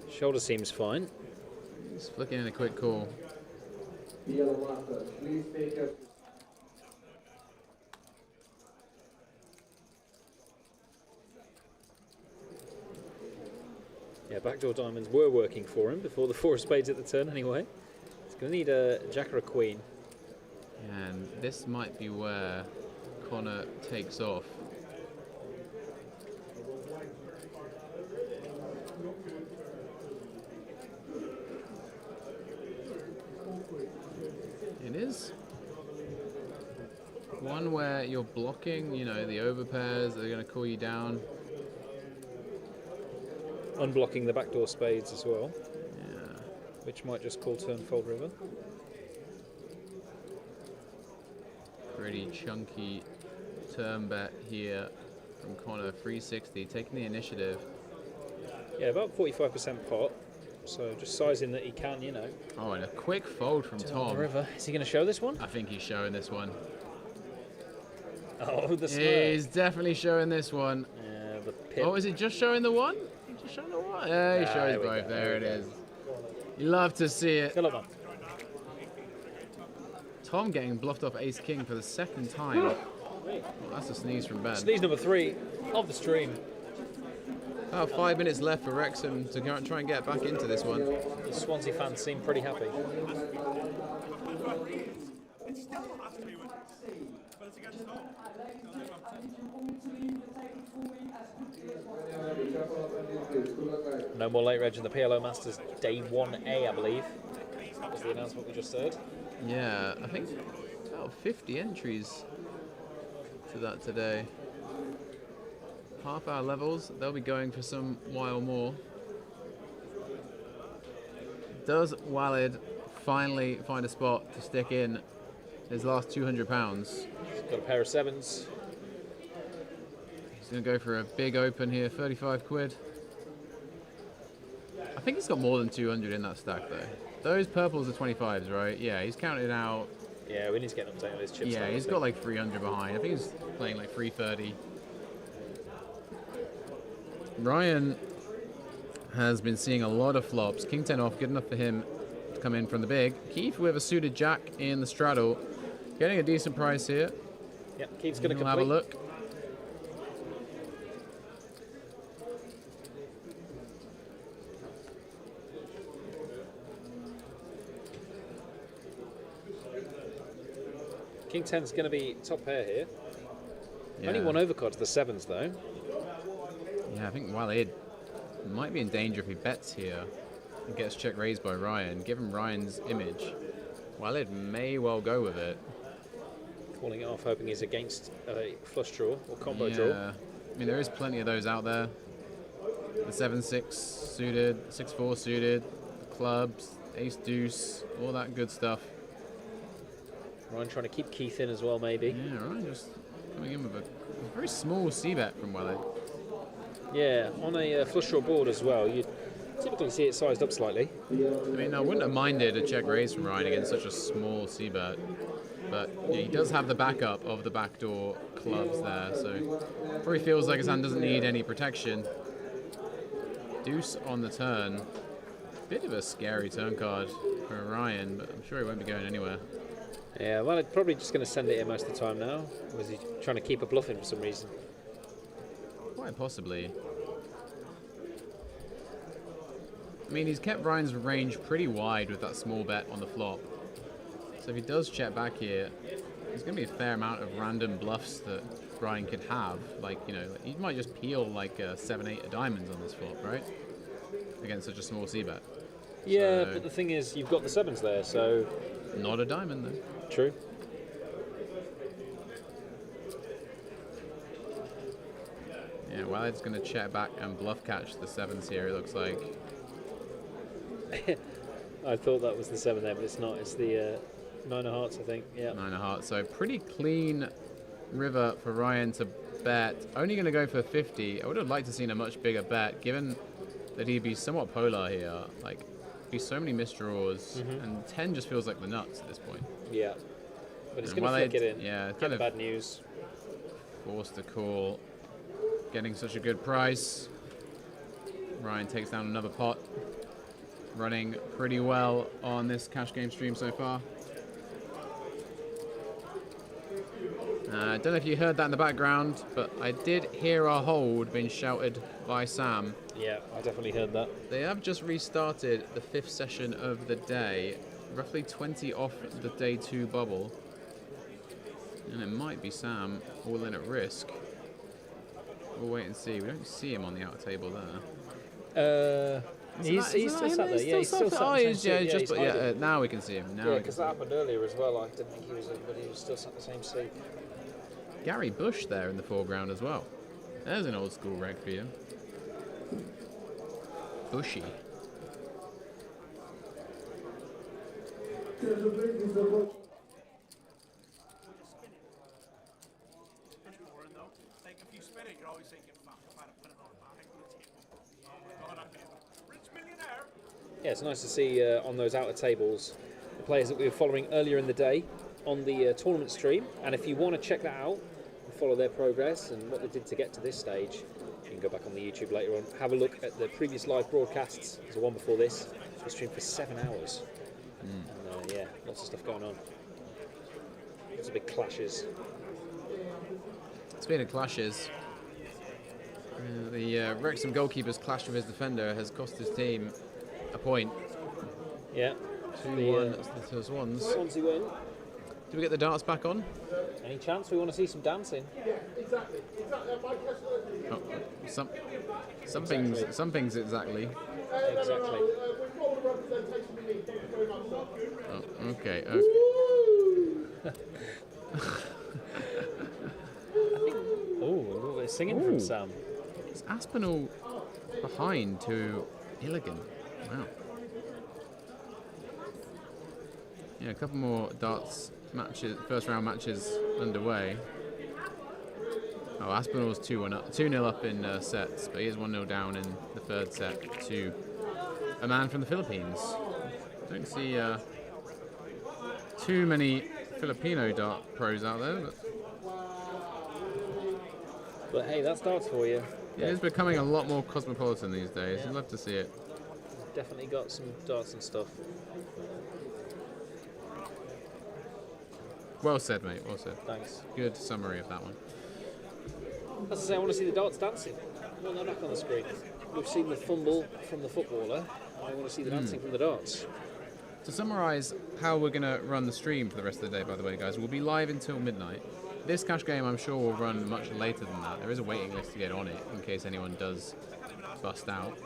Shoulder seems fine. He's flicking in a quick call. Yeah, backdoor diamonds were working for him before the 4 of spades at the turn anyway. He's going to need a jack or a queen. And this might be where Connor takes off. It is one where you're blocking, you know, the overpairs, they're going to call you down. Unblocking the backdoor spades as well, Yeah. which might just call turn fold river. Pretty chunky turn bet here from Connor, 360, taking the initiative. Yeah, about 45% pot, so just sizing that he can, you know. Oh, and a quick fold from Tom. River. Is he going to show this one? I think he's showing this one. Oh, the smirk. He's definitely showing this one. Yeah, the pip. Oh, is it just showing the one? He just showing the one? Yeah, he There shows we both. go, There it there we is. You love to see it. Fill up on. Tom getting bluffed off ace king for the second time. Oh, that's a sneeze from Ben. Sneeze number 3 of the stream. About 5 minutes left for Wrexham to go and try and get back into this one. The Swansea fans seem pretty happy. It still has to be with us, but it's against Tom. No more late reg in the PLO Masters day 1A, I believe. That was the announcement we just heard. Yeah, I think about 50 entries to that today. Half hour levels, they'll be going for some while more. Does Walid finally find a spot to stick in his last £200? He's got a pair of 7s. He's going to go for a big open here, 35 quid. I think he's got more than 200 in that stack though. Those purples are 25s, right? Yeah, he's counted out. Yeah, we need to get an update on his chips. Yeah, he's got like 300 behind. I think he's playing like 330. Ryan has been seeing a lot of flops. King 10 off, good enough for him to come in from the big. Keith with a suited jack in the straddle. Getting a decent price here. Yep, Keith's going to We'll complete. have a look. King 10's going to be top pair here. Yeah. Only one overcard to the 7s though. Yeah, I think Walid might be in danger if he bets here and gets check raised by Ryan. Given Ryan's image, Walid may well go with it. Calling it off, hoping he's against a flush draw or combo draw. I mean, there is plenty of those out there. The 7-6 suited, 6-4 suited, clubs, ace deuce, all that good stuff. Ryan trying to keep Keith in as well, maybe. Yeah, Ryan just coming in with a very small c-bet from Walid. Yeah, on a flush draw board as well, you typically see it sized up slightly. I mean, I wouldn't have minded a check raise from Ryan against such a small c-bet. But yeah, he does have the backup of the backdoor clubs there, so probably feels like his hand doesn't need any protection. Deuce on the turn. Bit of a scary turn card for Ryan, but I'm sure he won't be going anywhere. Yeah, well, it's probably just going to send it in most of the time now. Or is he trying to keep a bluff in for some reason? Quite possibly. I mean, he's kept Ryan's range pretty wide with that small bet on the flop. So if he does check back here, there's going to be a fair amount of random bluffs that Ryan could have. Like, you know, he might just peel like a 7-8 of diamonds on this flop, right? Against such a small c-bet. Yeah, So- but the thing is, you've got the 7s there, so... Not a diamond, though. True. Yeah, Walid's going to check back and bluff catch the 7s here, it looks like. I thought that was the 7 there, but it's not. It's the 9 of hearts, I think. Yeah. 9 of hearts. So pretty clean river for Ryan to bet. Only going to go for 50. I would have liked to seen a much bigger bet, given that he'd be somewhat polar here. Like, be so many misdraws, and 10 just feels like the nuts at this point. Yeah. But it's And going to flick it in. Yeah, Get kind the of bad news. forced to call. Getting such a good price. Ryan takes down another pot. Running pretty well on this cash game stream so far. I don't know if you heard that in the background, but I did hear a hold being shouted by Sam. Yeah, I definitely heard that. They have just restarted the 5th session of the day, roughly 20 off the day 2 bubble. And it might be Sam all in at risk. We'll wait and see. We don't see him on the outer table there. He's still sat there. Yeah, he's still sat Oh, there. yeah, now we can see him. Now Yeah, we can because see that him. happened earlier as well. I didn't think he was in, but he was still sat in the same seat. Gary Bush there in the foreground as well. There's an old school reg for you. Bushy. Like, if you spin it, you're always thinking, fuck, if I'd have put it on the back, I would have taken it. God, I'm a rich millionaire. Yeah, it's nice to see on those outer tables the players that we were following earlier in the day on the tournament stream. And if you want to check that out and follow their progress and what they did to get to this stage, you can go back on the YouTube later on. Have a look at the previous live broadcasts. There's the one before this. We streamed for 7 hours. And yeah, lots of stuff going on. Lots of big clashes. Speaking of clashes, the Wrexham goalkeeper's clash with his defender has cost his team a point. Yeah. 2-1 to the Swans. Swansea win. Do we get the darts back on? Any chance we want to see some dancing? Oh, some things exactly. Exactly. Oh, okay. Oh, a little bit of singing from Sam. Is Aspinall behind to Illigan? Wow. Yeah, a couple more darts matches, first round matches underway. Oh, Aspinall's 2-0 up in sets, but he is 1-0 down in the 3rd set to a man from the Philippines. Don't see too many Filipino dart pros out there, But hey, that's darts for you. it is becoming a lot more cosmopolitan these days. I'd love to see it. Definitely got some darts and stuff. Well said, mate. Well said. Thanks. Good summary of that one. As I say, I want to see the darts dancing. I want that back on the screen. We've seen the fumble from the footballer. I want to see the dancing from the darts. To summarise how we're going to run the stream for the rest of the day, by the way, guys, we'll be live until midnight. This cash game, I'm sure, will run much later than that. There is a waiting list to get on it in case anyone does bust out.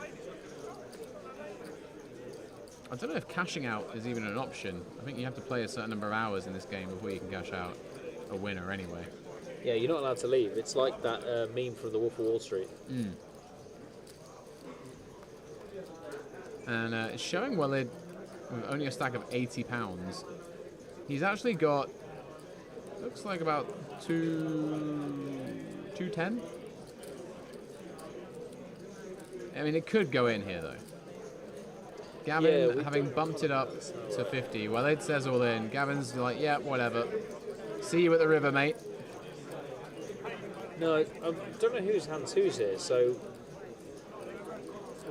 I don't know if cashing out is even an option. I think you have to play a certain number of hours in this game before you can cash out a winner anyway. Yeah, you're not allowed to leave. It's like that meme from the Wolf of Wall Street. And it's showing Wellid with only a stack of £80. He's actually got, looks like about 210. I mean, it could go in here though. Gavin, having bumped it up to 50, Wellid says all in. Gavin's like, yeah, whatever. See you at the river, mate. No, I don't know whose hand's whose here, so...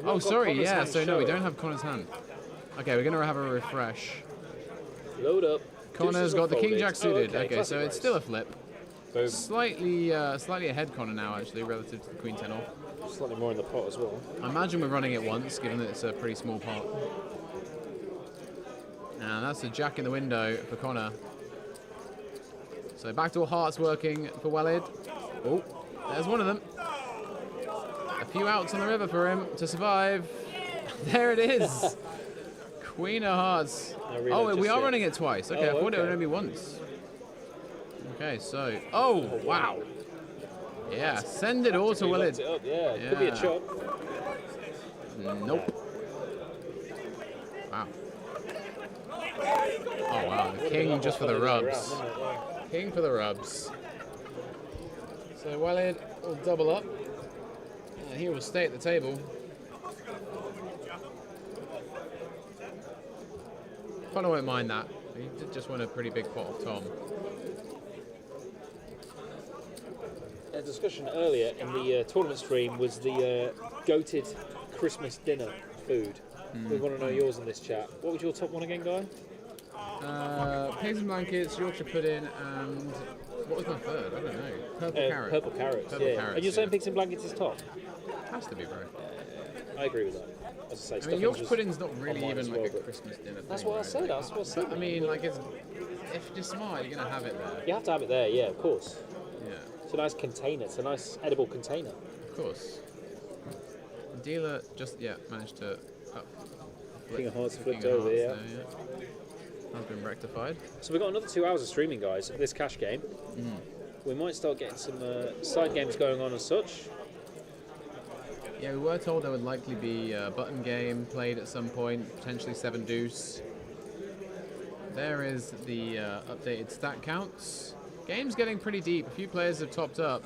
Oh, sorry, yeah, so no, we don't have Connor's hand. Okay, we're going to have a refresh. Load up. Connor's got the King folded. Jack suited. Oh, okay, so it's still a flip. Boom. Slightly ahead Connor now, actually, relative to the Queen 10 off. Slightly more in the pot as well. I imagine we're running it once, given that it's a pretty small pot. And that's a jack in the window for Connor. So backdoor hearts working for Wellid. Oh, there's one of them. A few outs on the river for him to survive. There it is. Queen of hearts. Oh, we are running it twice. Okay, I thought it would only be once. Okay, so... Oh, wow. Yeah, send it all to Wellid. Yeah, could be a chop. Nope. Wow. Oh wow, king just for the rubs. King for the rubs. So Walid will double up. He will stay at the table. Connor won't mind that. He did just win a pretty big pot of Tom. A discussion earlier in the tournament stream was the goated Christmas dinner food. We want to know yours in this chat. What was your top one again, Guy? Pigs and blankets, Yorkshire pudding, and what was my third? I don't know. Purple carrot. Purple carrots, Purple yeah. carrots, And you're saying yeah. pigs and blankets is top? Has to be, bro. I agree with that. As I say, I mean, stuffing's Yorkshire just pudding's not really on mine as even like well, a but Christmas dinner thing. That's what I right? said. That's what I said. I mean, like, if you're smart, you're gonna have it there. You have to have it there, yeah, of course. Yeah, It's a nice container. It's a nice edible container. of course. The dealer just managed to up. King of Hearts King flipped of over, Hearts yeah. there, Has been rectified. So we've got another 2 hours of streaming, guys, of this cash game. We might start getting some side games going on as such. Yeah, we were told there would likely be a button game played at some point, potentially 7 deuce. There is the updated stat counts. Game's getting pretty deep. A few players have topped up.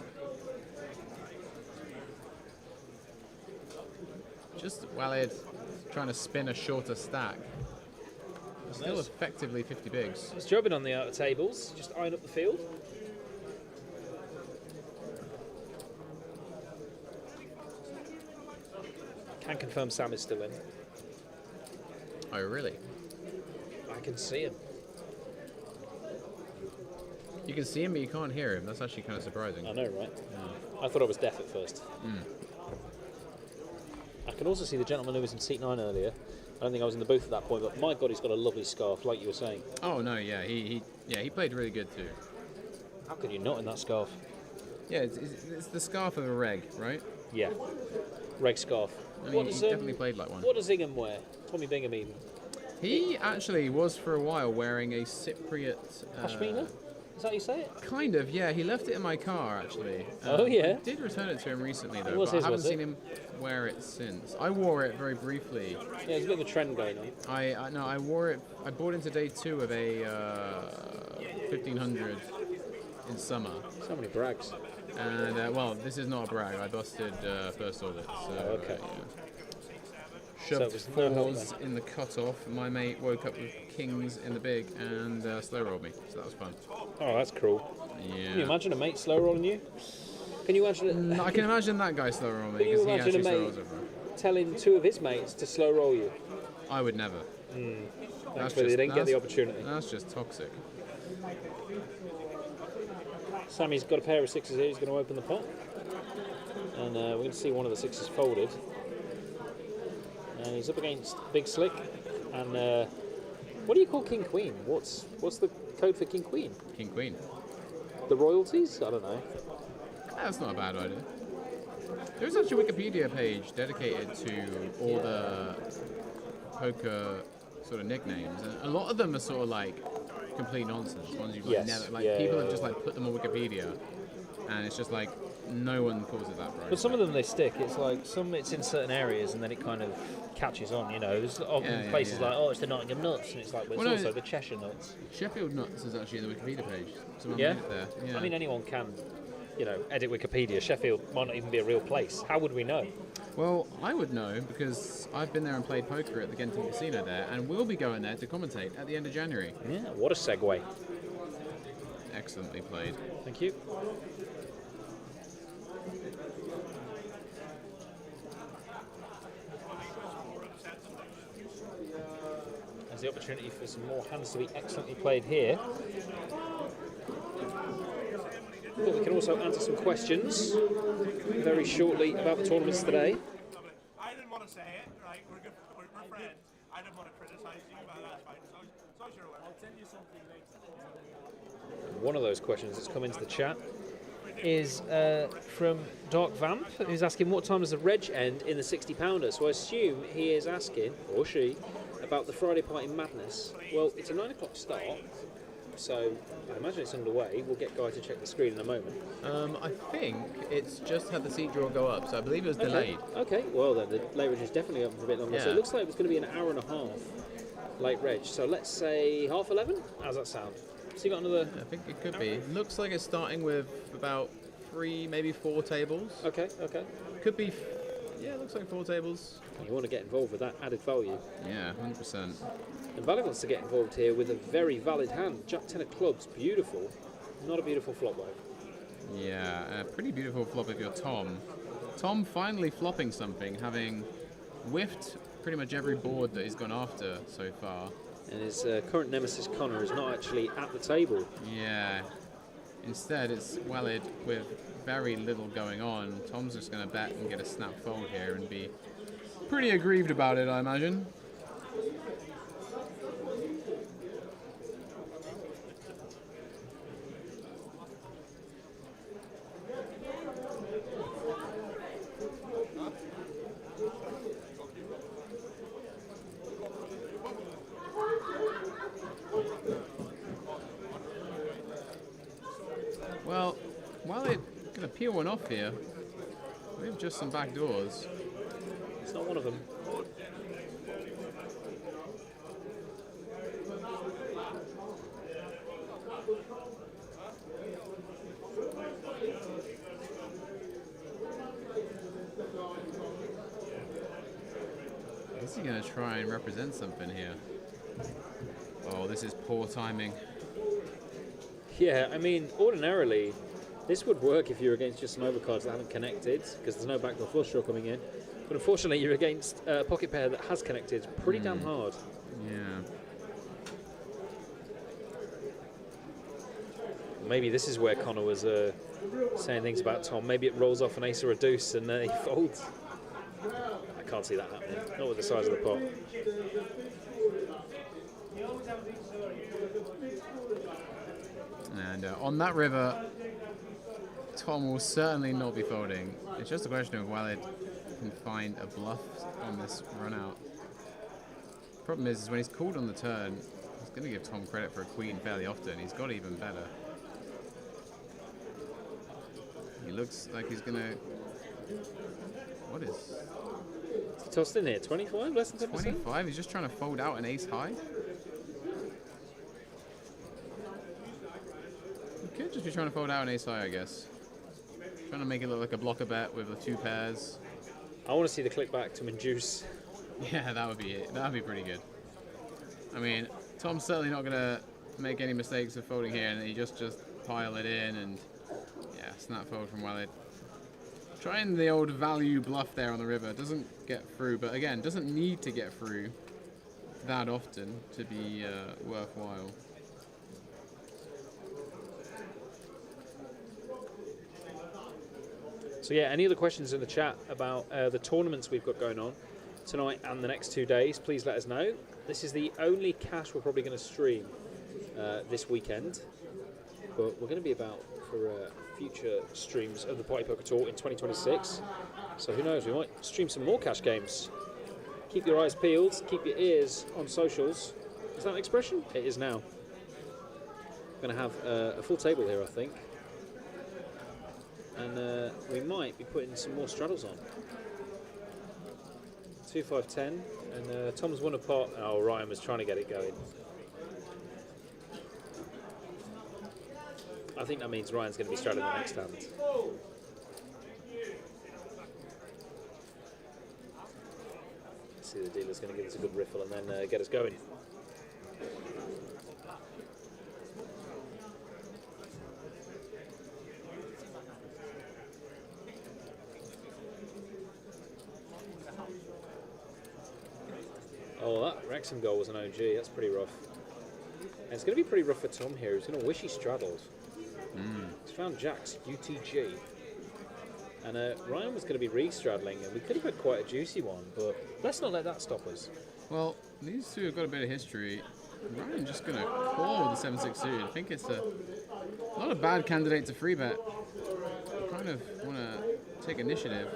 Just Walid trying to spin a shorter stack. Still Nice. effectively 50 bigs. He's jobbing on the outer tables, just eyeing up the field. Can confirm Sam is still in. Oh, really? I can see him. You can see him, but you can't hear him. That's actually kind of surprising. I know, right? I thought I was deaf at first. I can also see the gentleman who was in seat 9 earlier. I don't think I was in the booth at that point, but my God, he's got a lovely scarf, like you were saying. Oh no, yeah, he played really good too. How can you not in that scarf? Yeah, it's the scarf of a reg, right? Yeah, reg scarf. I mean, he definitely played like one. What does Ingham wear? Tommy Bingham even. He actually was for a while wearing a Cypriot. Pashmina? Is that how you say it? Kind of, yeah. He left it in my car actually. Oh, yeah? I did return it to him recently though, was but I his, haven't was it? seen him wear it since. I wore it very briefly. Yeah, there's a bit of a trend going on. I wore it. I bought into day 2 of a 1500 in summer. So many brags. And well, this is not a brag. I busted first audit. So, okay. Shoved So it was no help fours in the cutoff. My mate woke up with kings in the big and slow rolled me. So that was fun. Oh, that's cruel. Yeah. Can you imagine a mate slow rolling you? Can you imagine I can imagine that guy slow rolling me Can you because he imagine a actually slow mate rolls over. telling 2 of his mates to slow roll you? I would never. Thankfully, they didn't get the opportunity. That's just toxic. Sammy's got a pair of 6s here. He's going to open the pot. And we're going to see one of the 6s folded. And he's up against Big Slick. And what do you call King Queen? What's the code for King Queen? King Queen. The royalties? I don't know. That's not a bad idea. There's actually a Wikipedia page dedicated to all the poker sort of nicknames, and a lot of them are sort of like complete nonsense. Ones you've like Yes. never like Yeah, people yeah, have just like put them on Wikipedia, and it's just like no one calls it that right. But some of them they stick. It's like it's in certain areas and then it kind of catches on. You know, there's often Yeah, places yeah. like it's the Nottingham nuts, and it's like Well, it's no, also the Cheshire nuts. Sheffield Nuts is actually in the Wikipedia page. Someone Yeah? made it there. Yeah. I mean, anyone can, edit Wikipedia. Sheffield might not even be a real place. How would we know? Well, I would know because I've been there and played poker at the Genting Casino there, and we'll be going there to commentate at the end of January. Yeah, what a segue. Excellently played. Thank you. There's the opportunity for some more hands to be excellently played here. But we can also answer some questions very shortly about the tournaments today. I didn't want to say it, right? We're friends. I didn't want to criticize you, but that's fine. So you're aware. I'll send you something later. One of those questions that's come into the chat is from Dark Vamp, who's asking what time does the reg end in the 60 pounder. So I assume he is asking, or she, about the Friday Party Madness. Well, it's a 9 o'clock start, so I imagine it's underway. We'll get Guy to check the screen in a moment. I think it's just had the seat draw go up, so I believe it was delayed. Okay, well then, the late reg is definitely up for a bit longer. So Yeah. it looks like it's going to be an hour and a half late reg. So let's say half 11. How's that sound? So you got another? I think it could be. Looks like it's starting with about 3, maybe 4 tables. Okay. Could be. Yeah, looks like 4 tables. You want to get involved with that added value. Yeah, 100%. And Valley wants to get involved here with a very valid hand. Jack 10 of clubs, beautiful. Not a beautiful flop though. Yeah, a pretty beautiful flop if you're Tom. Tom finally flopping something, having whiffed pretty much every board that he's gone after so far. And his current nemesis Connor is not actually at the table. Yeah. Instead, it's Wellid with very little going on. Tom's just going to bet and get a snap fold here and be pretty aggrieved about it, I imagine. Well, while they're going to peel one off here, we have just some back doors. It's not one of them. Is he going to try and represent something here? Oh, this is poor timing. Yeah, I mean, ordinarily, this would work if you're against just some overcards that haven't connected, because there's no backdoor flush draw coming in. But unfortunately, you're against a pocket pair that has connected pretty damn hard. Yeah. Maybe this is where Connor was saying things about Tom. Maybe it rolls off an ace or a deuce and he folds. I can't see that happening. Not with the size of the pot. And on that river, Tom will certainly not be folding. It's just a question of whether it can find a bluff on this run out. Problem is when he's called on the turn, he's going to give Tom credit for a queen fairly often. He's got even better. He looks like he's going to... What is... Tossed in here, 25, less than 10%? 25? He's just trying to fold out an ace high? He could just be trying to fold out an ace high, I guess. Trying to make it look like a blocker bet with the 2 pairs. I want to see the click back to induce. Yeah, that would be it. That would be pretty good. I mean, Tom's certainly not going to make any mistakes of folding here, and he just pile it in, and yeah, snap fold from Wellid. Trying the old value bluff there on the river. Doesn't get through, but again, doesn't need to get through that often to be worthwhile. So yeah, any other questions in the chat about the tournaments we've got going on tonight and the next 2 days, please let us know. This is the only cash we're probably going to stream this weekend, but we're going to be about for future streams of the Party Poker Tour in 2026. So who knows, we might stream some more cash games. Keep your eyes peeled, keep your ears on socials. Is that an expression? It is now. We're going to have a full table here, I think. And we might be putting some more straddles on. 2, 5, 10, and Tom's won a pot. Oh, Ryan was trying to get it going. I think that means Ryan's going to be straddling the next hand. Let's see, the dealer's going to give us a good riffle and then get us going. Oh, that Wrexham goal was an OG. That's pretty rough. And it's going to be pretty rough for Tom here. He's going to wish he straddled. He's found Jack's UTG. And Ryan was going to be re-straddling, and we could have had quite a juicy one, but let's not let that stop us. Well, these two have got a bit of history. Ryan just going to call with the 7-6 suited. I think it's not a bad candidate to free bet. You kind of want to take initiative.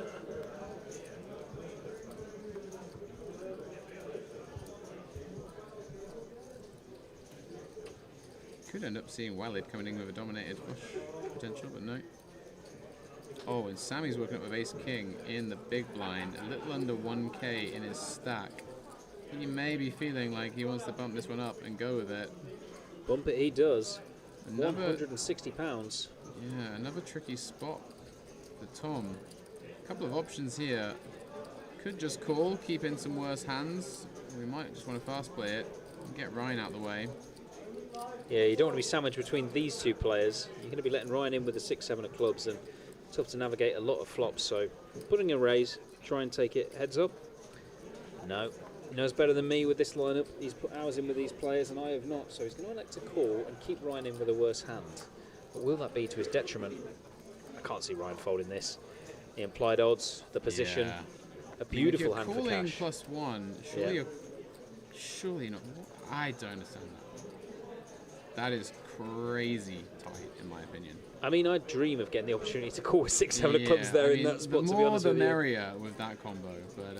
Could end up seeing Wellid coming in with a dominated flush potential, but no. Oh, and Sammy's working up with ace king in the big blind, a little under 1k in his stack. he may be feeling like he wants to bump this one up and go with it. Bump it, he does. Another, £160. yeah, another tricky spot for Tom. A couple of options here. Could just call, keep in some worse hands. We might just want to fast play it and get Ryan out of the way. Yeah, you don't want to be sandwiched between these two players. You're going to be letting Ryan in with the 6-7 of clubs, and tough to navigate a lot of flops. So putting a raise, try and take it heads up. No, he knows better than me with this lineup. He's put hours in with these players, and I have not. So he's going to elect to call and keep Ryan in with a worse hand. But will that be to his detriment? I can't see Ryan folding this. The implied odds, the position, Yeah. a beautiful I hand mean, for if you're calling cash. +1, surely Yeah. you're... Surely not. I don't understand that. That is crazy tight, in my opinion. I mean, I dream of getting the opportunity to call with 6-7 of clubs there I in mean, that spot, the to be more honest the with you. merrier with that combo, but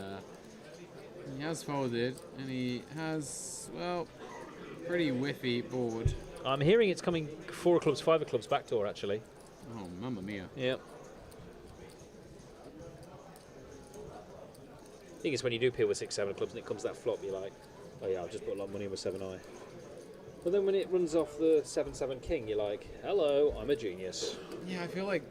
he has folded, and he has, well, pretty whiffy board. I'm hearing it's coming 4 of clubs, 5 of clubs backdoor, actually. Oh, mamma mia. Yep. I think it's when you do peel with 6-7 of clubs and it comes that flop, you're like, oh yeah, I've just put a lot of money in with 7i. But then when it runs off the 7-7 king, you're like, hello, I'm a genius. Yeah, I feel like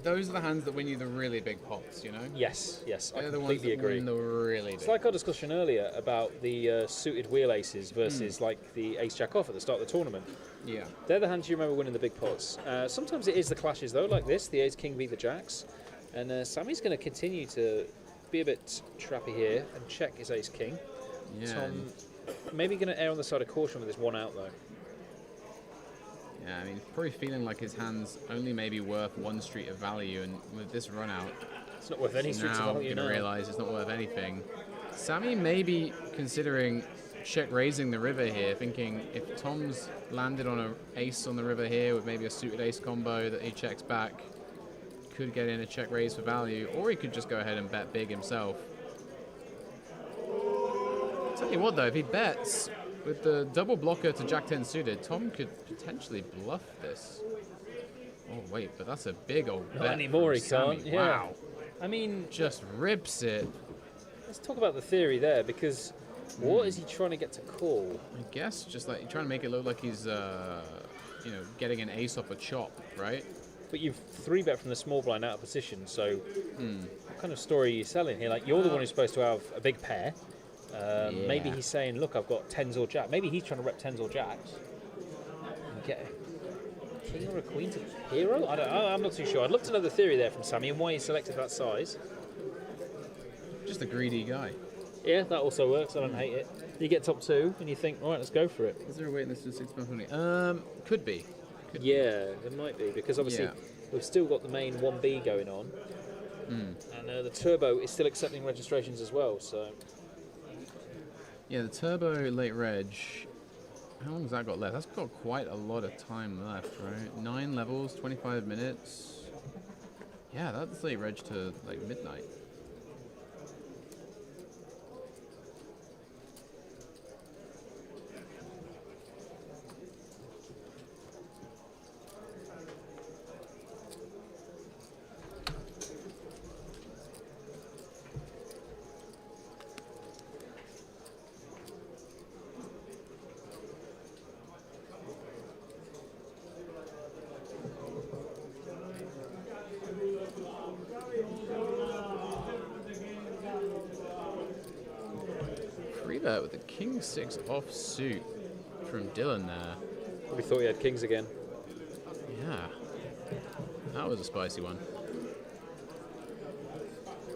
those are the hands that win you the really big pots, you know? Yes, I They're the ones completely that agree. win the really big. It's like our discussion earlier about the suited wheel aces versus like the ace jack off at the start of the tournament. Yeah. They're the hands you remember winning the big pots. Sometimes it is the clashes though, like this, the ace king beat the jacks. And Sammy's going to continue to be a bit trappy here and check his ace king. Yeah. Tom maybe going to err on the side of caution with this one out though. Yeah, I mean, probably feeling like his hand's only maybe worth 1 street of value, and with this run out, It's not worth any streets of now value going to now. realise it's not worth anything. Sammy may be considering check raising the river here, thinking if Tom's landed on an ace on the river here with maybe a suited ace combo that he checks back, could get in a check raise for value, or he could just go ahead and bet big himself. Tell you what though, if he bets with the double blocker to Jack 10 suited, Tom could potentially bluff this. Oh wait, but that's a big old bet. Not anymore, from he can't. Sammy. Yeah. Wow. I mean, Just rips it. let's talk about the theory there, because what is he trying to get to call? I guess just like trying to make it look like he's, you know, getting an ace off a chop, right? But you've 3-bet from the small blind out of position, so what kind of story are you selling here? Like, you're the one who's supposed to have a big pair. Maybe Yeah. he's saying, look, I've got 10s or jack. Maybe he's trying to rep 10s or jacks and get a king or a queen to hero? I'm not too sure. I'd love to know the theory there from Sammy and why he selected that size. Just a greedy guy. Yeah, that also works. I don't hate it. You get top 2 and you think, all right, let's go for it. Is there a way in this to 6 month only? Could be. Yeah, there might be, because obviously Yeah. we've still got the main 1B going on, and the turbo is still accepting registrations as well. So Yeah, the turbo late reg. How long has that got left? That's got quite a lot of time left, right? 9 levels, 25 minutes. Yeah, that's late reg to like midnight. Free bet with the king 6 off suit from Dylan there. we thought he had kings again. Yeah, that was a spicy one.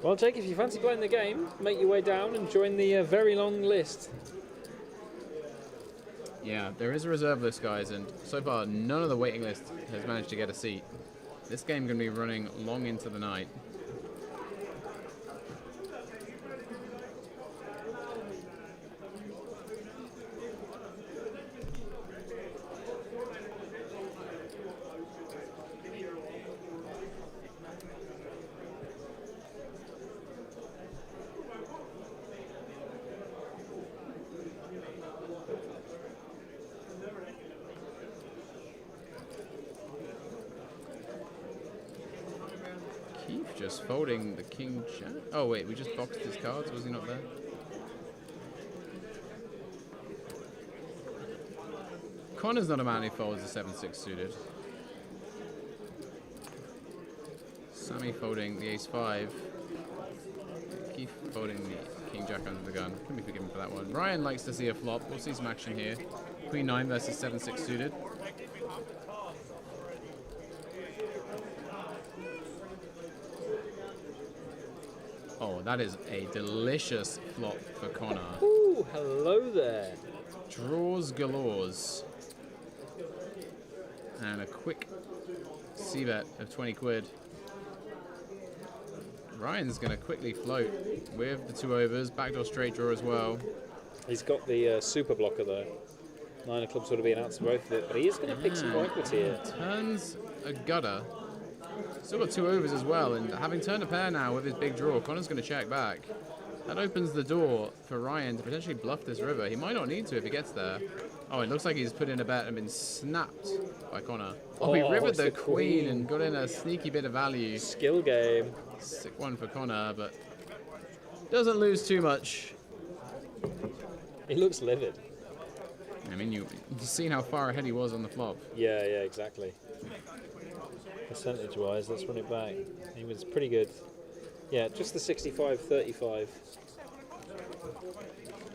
Well, Jake, if you fancy playing the game, make your way down and join the very long list. Yeah, there is a reserve list, guys, and so far none of the waiting list has managed to get a seat. This game going to be running long into the night. Keith just folding the king jack. Oh wait, we just boxed his cards. Was he not there? Connor's not a man who folds a 7-6 suited. Sammy folding the ace-5. Keith folding the king-jack under the gun. Can be forgiven for that one. Ryan likes to see a flop. We'll see some action here. Queen 9 versus 7-6 suited. Oh, that is a delicious flop for Connor. Ooh, hello there. Draws galores. And a quick c-bet of 20 quid. Ryan's going to quickly float with the 2 overs. Backdoor straight draw as well. He's got the super blocker though. 9 of clubs would have been out to both of it, but he is going to pick some more equity here. Turns a gutter. Still got 2 overs as well, and having turned a pair now with his big draw, Connor's going to check back. That opens the door for Ryan to potentially bluff this river. He might not need to if he gets there. Oh, it looks like he's put in a bet and been snapped by Connor. Oh, he rivered the queen and got in a sneaky bit of value. Skill game. Sick one for Connor, but doesn't lose too much. He looks livid. I mean, you've seen how far ahead he was on the flop. Yeah, exactly. Percentage-wise, let's run it back. He was pretty good. Yeah, just the 65-35.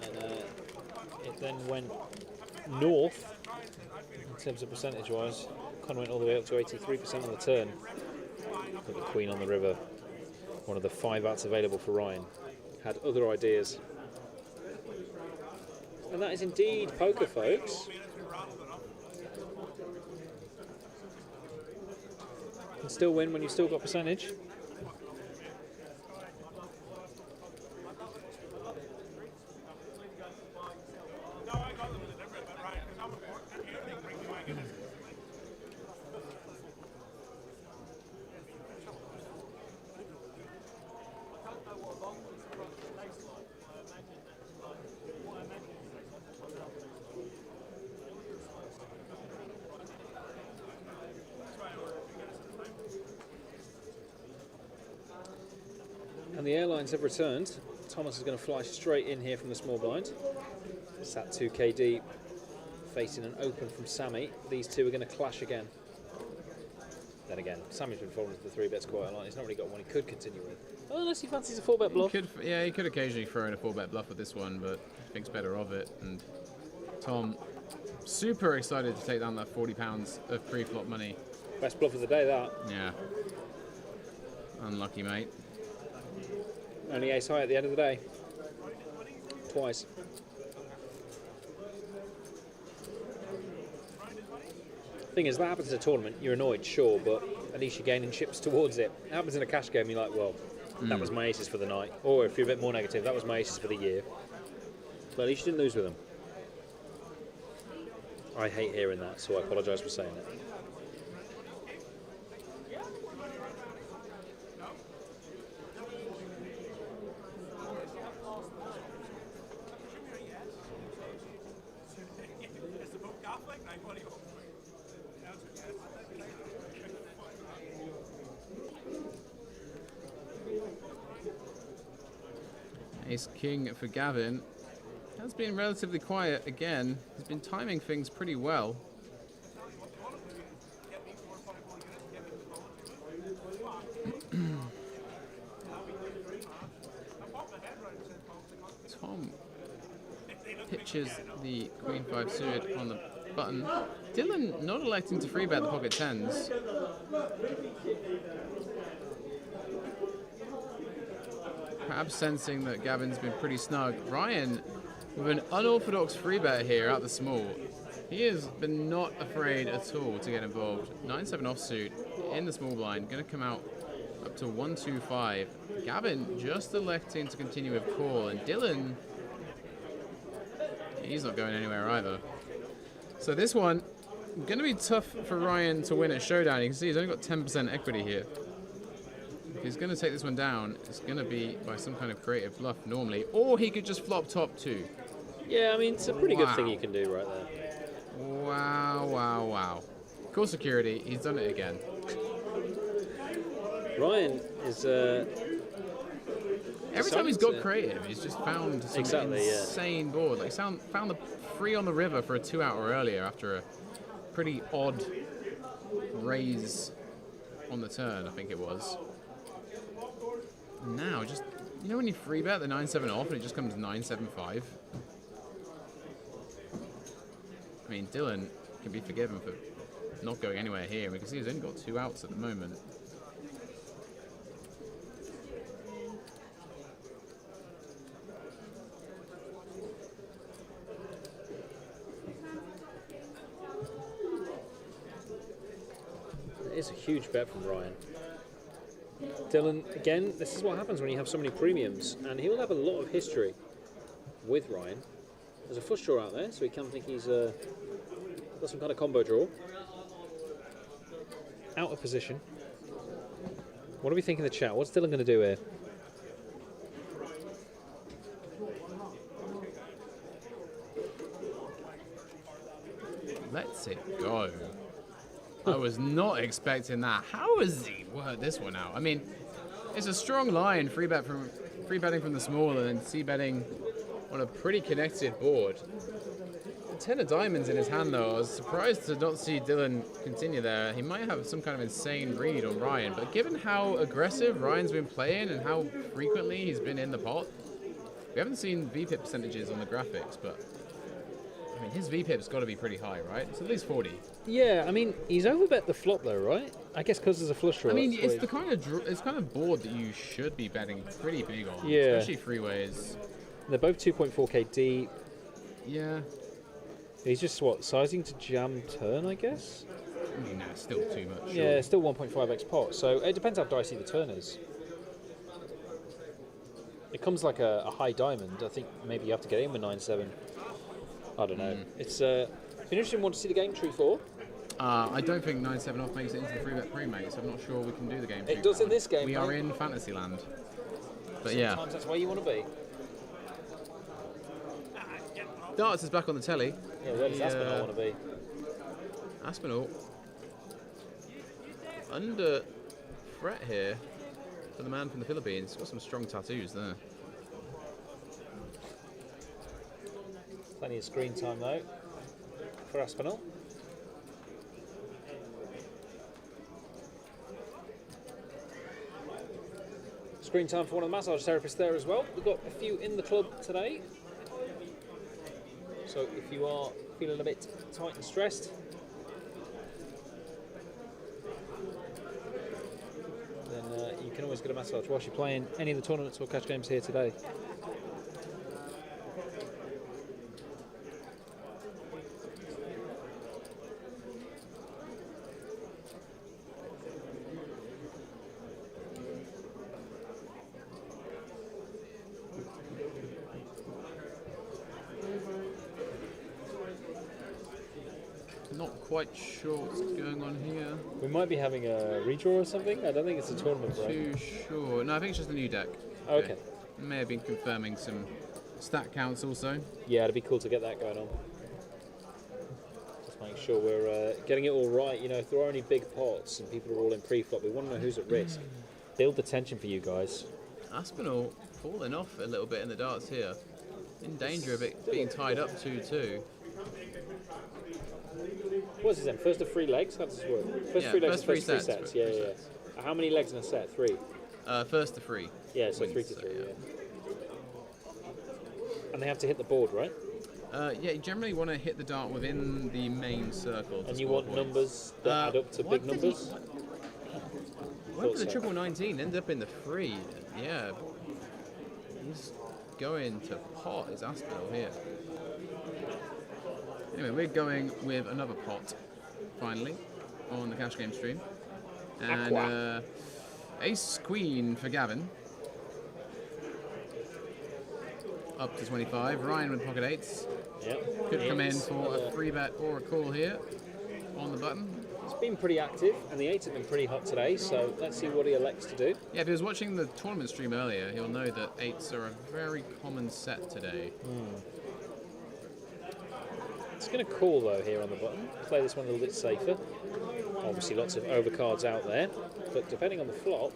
And it then went north in terms of percentage-wise. Connor went all the way up to 83% on the turn. With the queen on the river. One of the 5 outs available for Ryan. Had other ideas. And that is indeed poker, folks. You can still win when you've still got percentage. And the airlines have returned. Thomas is going to fly straight in here from the small blind. Sat 2k deep, facing an open from Sammy. These two are going to clash again. Then again, Sammy's been falling to the 3-bets quite a lot. He's not really got one he could continue with. Oh, unless he fancies a 4-bet bluff. He could occasionally throw in a 4-bet bluff with this one, but thinks better of it. And Tom, super excited to take down that £40 of pre-flop money. Best bluff of the day, that. Yeah. Unlucky, mate. Only ace high at the end of the day. Twice. Thing is, that happens in a tournament, you're annoyed, sure, but at least you're gaining chips towards it. It happens in a cash game, you're like, well, that was my aces for the night. Or if you're a bit more negative, that was my aces for the year. But at least you didn't lose with them. I hate hearing that, so I apologise for saying it. Ace King for Gavin. Has been relatively quiet again. He's been timing things pretty well. Tom pitches the Queen 5 suited on the button. Dylan not electing to 3-bet the pocket 10s. Perhaps sensing that Gavin's been pretty snug. Ryan with an unorthodox 3-bet here out the small. He has been not afraid at all to get involved. 9-7 offsuit in the small blind. Going to come out up to 1-2-5. Gavin just electing to continue with call. And Dylan, he's not going anywhere either. So this one, going to be tough for Ryan to win at Showdown. You can see he's only got 10% equity here. If he's going to take this one down, it's going to be by some kind of creative bluff normally. Or he could just flop top 2. Yeah, I mean, it's a pretty good thing you can do right there. Wow, wow, wow. Call security, he's done it again. Every time he's got creative, he's just found some Exactly, yeah. insane board. Like found the free on the river for a 2-outer earlier after a pretty odd raise on the turn, I think it was. And now, just, you know when you free bet the 9-7 off and it just comes 9-7-5? I mean, Dylan can be forgiven for not going anywhere here. We can see he's only got 2 outs at the moment. It is a huge bet from Ryan. Dylan, again, this is what happens when you have so many premiums, and he will have a lot of history with Ryan. There's a flush draw out there, so he can think he's got some kind of combo draw. Out of position. What do we think in the chat? What's Dylan going to do here? Let's it go. I was not expecting that. How has he worked this one out? I mean, it's a strong line, free betting from the small and then c-betting on a pretty connected board. The 10 of diamonds in his hand though, I was surprised to not see Dylan continue there. He might have some kind of insane read on Ryan, but given how aggressive Ryan's been playing and how frequently he's been in the pot, we haven't seen VPIP percentages on the graphics, but I mean, his VPIP's got to be pretty high, right? It's at least 40. Yeah, I mean, he's overbet the flop though, right? I guess because there's a flush draw. I mean, it's the kind of board that you should be betting pretty big on, yeah. Especially freeways. They're both 2.4k deep. Yeah. He's just, sizing to jam turn, I guess? I mean, that's still too much. Yeah, still 1.5x pot, so it depends how dicey the turn is. It comes like a high diamond. I think maybe you have to get in with 9-7. I don't know. It's been interesting to see the game tree for. I don't think 9-7 off makes it into the free bet pre-mate, so I'm not sure we can do the game. It does in this game. We are in Fantasyland. But yeah. Sometimes that's where you want to be. Darts is back on the telly. Yeah, where does Aspinall want to be? Aspinall under threat here for the man from the Philippines. He's got some strong tattoos there. Plenty of screen time though for Aspinall. Screen time for one of the massage therapists there as well. We've got a few in the club today. So if you are feeling a bit tight and stressed, then you can always get a massage whilst you're playing any of the tournaments or cash games here today. Not quite sure what's going on here. We might be having a redraw or something. I don't think it's a tournament break. Too sure. No, I think it's just a new deck. Okay. May have been confirming some stat counts also. Yeah, it'd be cool to get that going on. Just make sure we're getting it all right. You know, if there are any big pots and people are all in pre-flop, we want to know who's at risk. Build the tension for you guys. Aspinall falling off a little bit in the darts here. In danger of it being tied up 2-2. What's his name? First of 3 legs? How does this work? First 3 legs, first first 3 three sets. Yeah. How many legs in a set? 3? First to 3. Yeah, so 3 to 3, yeah. And they have to hit the board, right? Yeah, you generally want to hit the dart within the main circle. And you want points. Numbers that add up to big numbers? Went for the triple 19, ended up in the 3. Yeah. He's going to pot his Aspinall here. Anyway, we're going with another pot, finally, on the cash game stream. And ace queen for Gavin. Up to 25. Ryan with pocket 8s. Yep. Could come in for a free bet or a call here on the button. It's been pretty active, and the 8s have been pretty hot today, so let's see what he elects to do. Yeah, if he was watching the tournament stream earlier, he'll know that 8s are a very common set today. It's going to call though here on the button. Play this one a little bit safer. Obviously lots of overcards out there, but depending on the flop,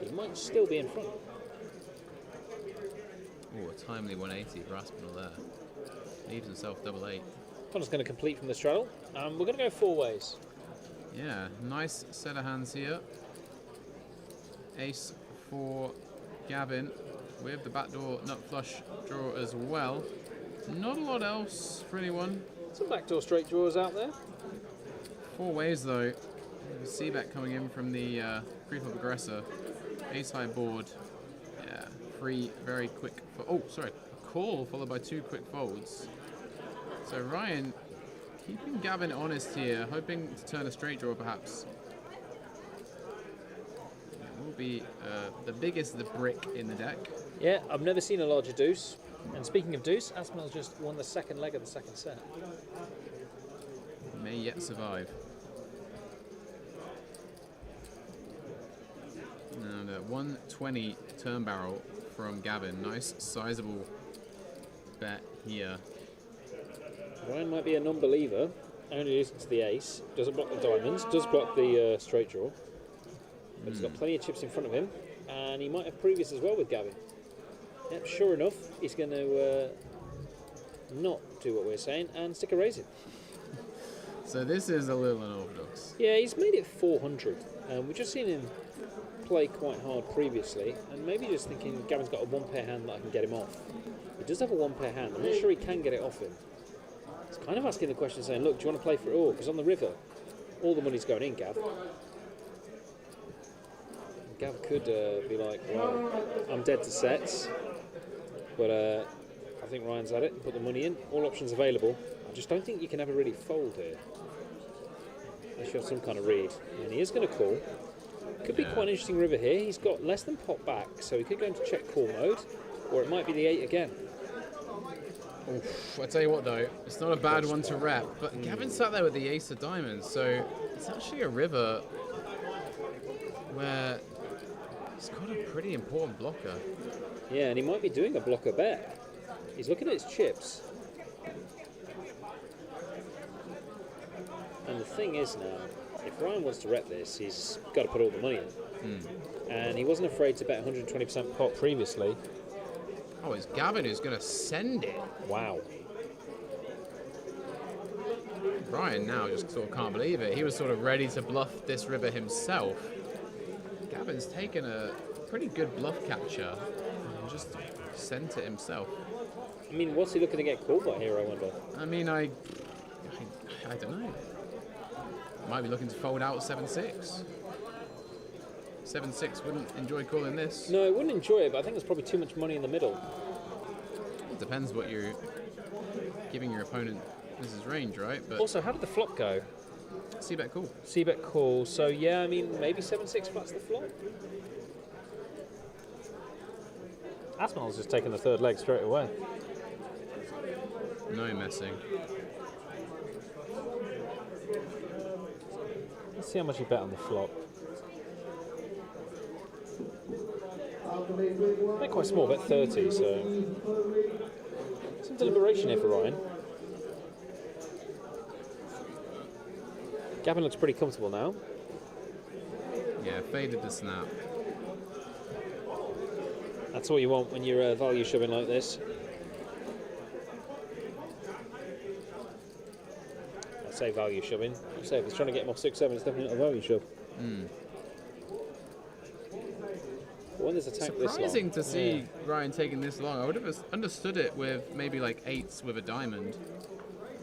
he might still be in front. Oh, a timely 180 for Aspinall there. Leaves himself double 8. Connor's going to complete from the straddle. We're going to go 4 ways. Yeah, nice set of hands here. Ace for Gavin with the backdoor nut flush draw as well. Not a lot else for anyone. Some backdoor straight drawers out there. 4 ways though. C-bet coming in from the pre-flop aggressor. Ace high board. Yeah, 3 very quick. Oh, sorry. A call followed by 2 quick folds. So Ryan keeping Gavin honest here, hoping to turn a straight draw perhaps. It will be the biggest brick in the deck. Yeah, I've never seen a larger deuce. And speaking of deuce, Aspinall just won the second leg of the second set. May yet survive. And a 120 turn barrel from Gavin. Nice sizable bet here. Ryan might be a non-believer. Only listens to the ace. Doesn't block the diamonds. Does block the straight draw. But he's got plenty of chips in front of him. And he might have previous as well with Gavin. Yep, sure enough, he's going to not do what we're saying and stick a raising. So this is a little unorthodox. Yeah, he's made it 400. We've just seen him play quite hard previously. And maybe just thinking Gavin's got a 1-pair hand that I can get him off. He does have a 1-pair hand. I'm not sure he can get it off him. He's kind of asking the question saying, look, do you want to play for it all? Because on the river, all the money's going in, Gav. Gav could be like, well, I'm dead to sets. But I think Ryan's at it and put the money in. All options available. I just don't think you can ever really fold here. Unless you have some kind of read. And he is going to call. Could be quite an interesting river here. He's got less than pot back, so he could go into check call mode. Or it might be the 8 again. Oof, I tell you what though, it's not a bad one to rep, but Gavin sat there with the ace of diamonds, so it's actually a river where he's got a pretty important blocker. Yeah, and he might be doing a blocker bet. He's looking at his chips. And the thing is now, if Ryan wants to rep this, he's got to put all the money in. And he wasn't afraid to bet 120% pot previously. Oh, it's Gavin who's going to send it. Wow. Ryan now just sort of can't believe it. He was sort of ready to bluff this river himself. Gavin's taken a pretty good bluff catcher and just sent it himself. I mean, what's he looking to get called by here, I wonder? I mean, I don't know. Might be looking to fold out 7-6. 7-6 wouldn't enjoy calling this. No, I wouldn't enjoy it, but I think there's probably too much money in the middle. It depends what you're giving your opponent as his range, right? But Also, how did the flop go? C-bet call. C-bet call, so yeah, I mean, maybe 7-6 flats the flop. Aspinall's just taken the third leg straight away. No messing. Let's see how much he bet on the flop. Bet quite small, bet 30, so some deliberation here for Ryan. Gavin looks pretty comfortable now. Yeah, faded the snap. That's what you want when you're value shoving like this. I say value shoving. I say if he's trying to get him off 6-7, it's definitely not a value shove. But when there's a tank this long, Surprising to see Ryan taking this long. I would have understood it with maybe like 8s with a diamond,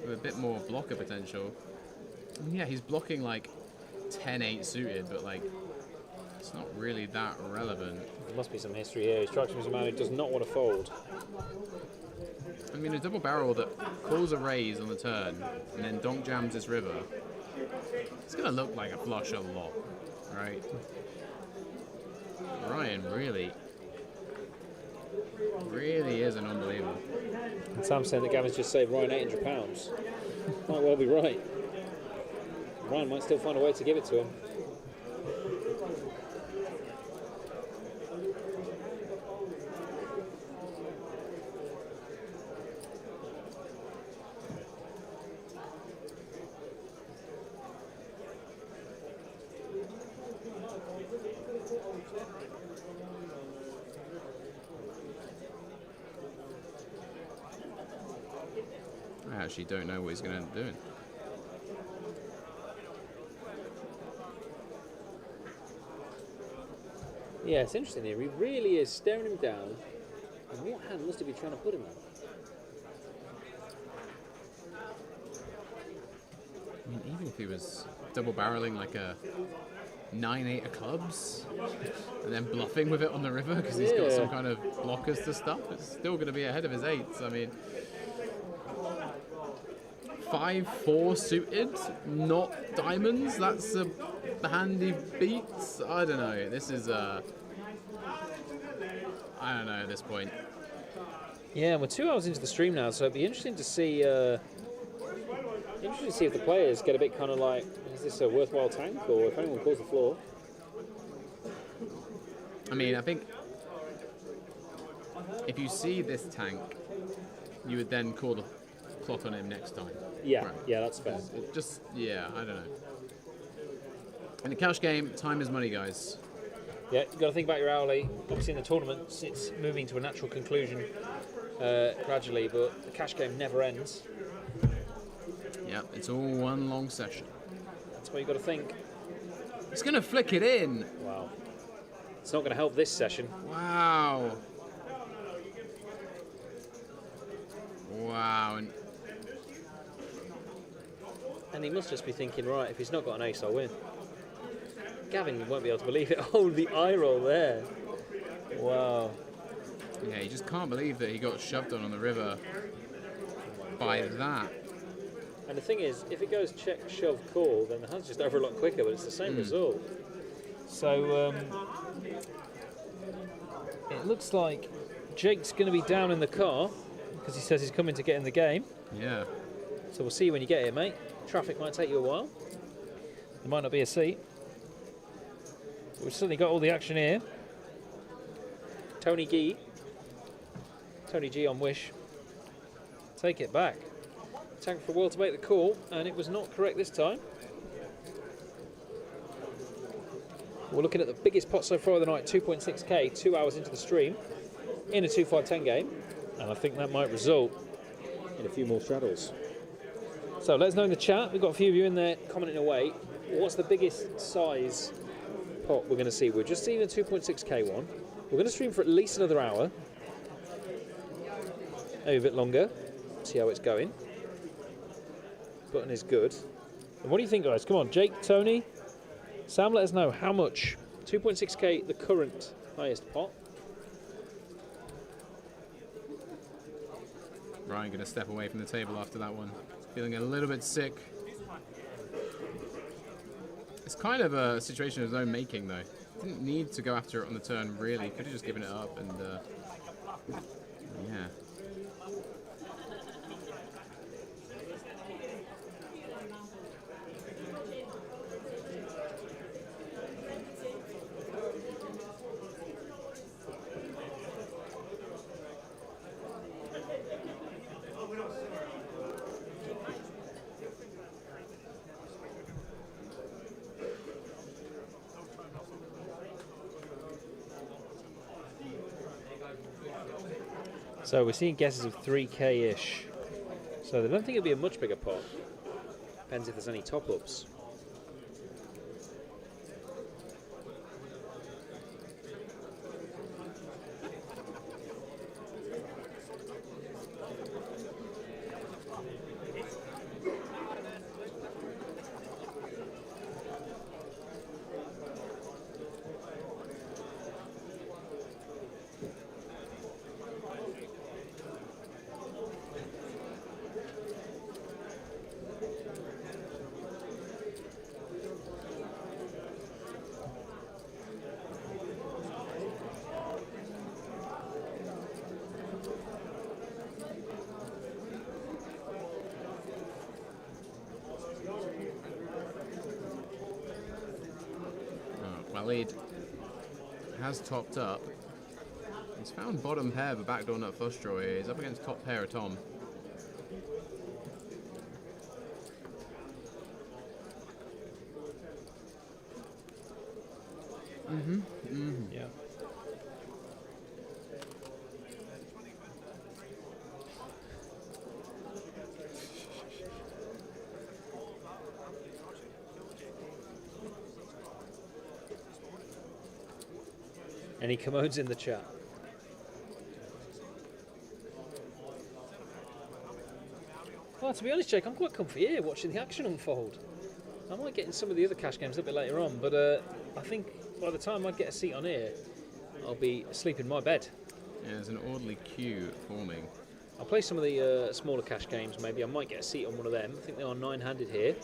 with a bit more blocker potential. And yeah, he's blocking like 10-8 suited, but like it's not really that relevant. there must be some history here. He strikes me as a man who does not want to fold. I mean, a double barrel that calls a raise on the turn and then donk jams this river, it's going to look like a flush a lot, right? Ryan really is an unbeliever. And Sam's saying that Gavin's just saved Ryan £800. Might well be right. Ryan might still find a way to give it to him. I actually don't know what he's going to end up doing. Yeah, it's interesting here. He really is staring him down. And what hand must he be trying to put him on? I mean, even if he was double barreling like a 9-8 of clubs and then bluffing with it on the river because he's got some kind of blockers to stuff, it's still going to be ahead of his eights. I mean, 5-4 suited, not diamonds. That's a handy beats. I don't know. This is I don't know at this point. Yeah, we're 2 hours into the stream now, so it'd be interesting to see. Interesting to see if the players get a bit kind of like, is this a worthwhile tank, or if anyone calls the floor. I mean, I think if you see this tank, you would then call the plot on him next time. Yeah, Right. yeah, that's fair. Yeah, I don't know. In a cash game, time is money, guys. Yeah, you've got to think about your hourly. Obviously, in the tournament, it's moving to a natural conclusion gradually, but the cash game never ends. Yep, it's all one long session. That's what you've got to think. He's going to flick it in. Wow. It's not going to help this session. Wow. Wow. And he must just be thinking, right, if he's not got an ace, I'll win. Gavin won't be able to believe it. Oh, the eye roll there. Wow. Yeah, you just can't believe that he got shoved on the river by that. And the thing is, if it goes check, shove, call, then the hand's just over a lot quicker, but it's the same result. So, it looks like Jake's going to be down in the car, because he says he's coming to get in the game. Yeah. So we'll see you when you get here, mate. Traffic might take you a while. There might not be a seat. But we've certainly got all the action here. Tony G on Wish. Take it back. Tank for a while to make the call, and it was not correct this time. We're looking at the biggest pot so far of the night, 2.6k, 2 hours into the stream, in a 2-5-10 game, and I think that might result in a few more straddles. So let us know in the chat. We've got a few of you in there commenting away. What's the biggest size pot we're going to see? We're just seeing a 2.6k one. We're going to stream for at least another hour, maybe a bit longer. See how it's going. Button is good. And what do you think, guys? Come on, Jake, Tony, Sam, let us know how much. 2.6k, the current highest pot. Ryan going to step away from the table after that one. Feeling a little bit sick. It's kind of a situation of his own making, though. Didn't need to go after it on the turn, really. Could have just given it up and, yeah. So we're seeing guesses of 3k-ish. So they don't think it'll be a much bigger pot. Depends if there's any top-ups. Walid has topped up. He's found bottom pair of a backdoor nut flush draw here. He's up against top pair of Tom. Yeah. Any commodes in the chat? Well, to be honest, Jake, I'm quite comfy here watching the action unfold. I might get in some of the other cash games a little bit later on, but I think by the time I get a seat on here, I'll be asleep in my bed. Yeah, there's an orderly queue forming. I'll play some of the smaller cash games, maybe. I might get a seat on one of them. I think they are 9-handed here.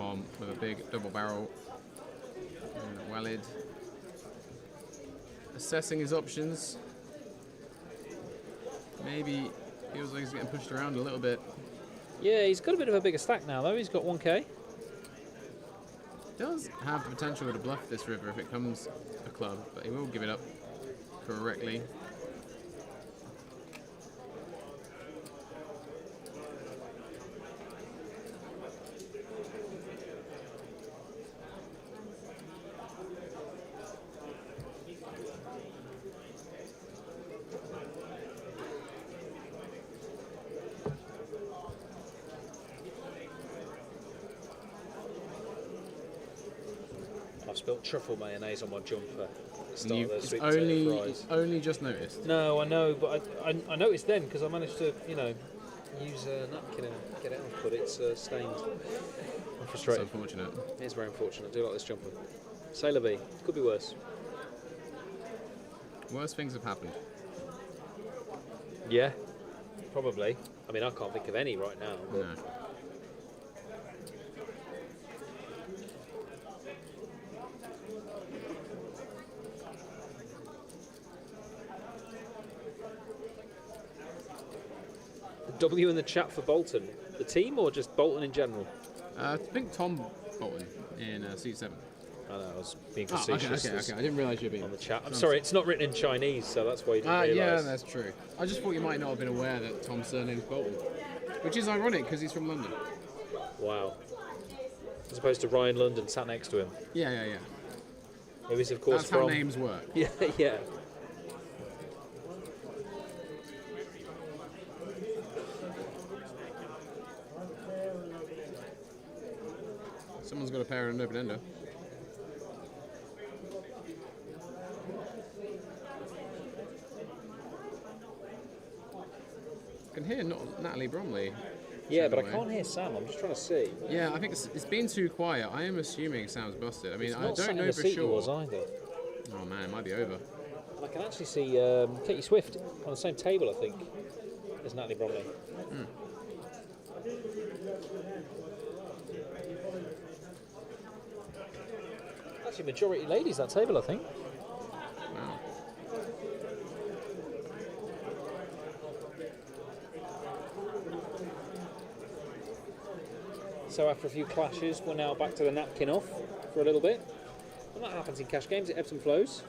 Tom with a big double barrel. And Walid assessing his options. Maybe feels like he's getting pushed around a little bit. Yeah, he's got a bit of a bigger stack now, though. He's got 1k. Does have the potential to bluff this river if it comes a club, but he will give it up correctly. I've spilt truffle mayonnaise on my jumper at the start of the sweet potato fries. Only just noticed. No, I know, but I noticed then because I managed to, use a napkin and get it off, but it's stained. I'm frustrated. It's unfortunate. It is very unfortunate. I do like this jumper. Sailor B. Could be worse. Worse things have happened. Yeah, probably. I mean, I can't think of any right now. But No. W in the chat for Bolton. The team or just Bolton in general? I think Tom Bolton in seat 7. I know, I was being Oh, facetious. okay. I didn't realise you were being On the chat. I'm sorry, it's not written in Chinese, so that's why you didn't realise. Yeah, that's true. I just thought you might not have been aware that Tom's surname is Bolton, which is ironic because he's from London. Wow. As opposed to Ryan London sat next to him. Yeah. Who is, of course, That's from... how names work. Yeah, yeah. Someone's got a pair and an open ender. I can hear Natalie Bromley. Yeah, but I away. can't hear Sam. I'm just trying to see. Yeah, I think it's been too quiet. I am assuming Sam's busted. I mean, It's I not sat don't in know the for seat he sure. was either. Oh man, it might be over. And I can actually see Katie Swift on the same table, I think, as Natalie Bromley. Actually, majority ladies, that table, I think. Wow. So after a few clashes, we're now back to the napkin off for a little bit. And that happens in cash games, it ebbs and flows.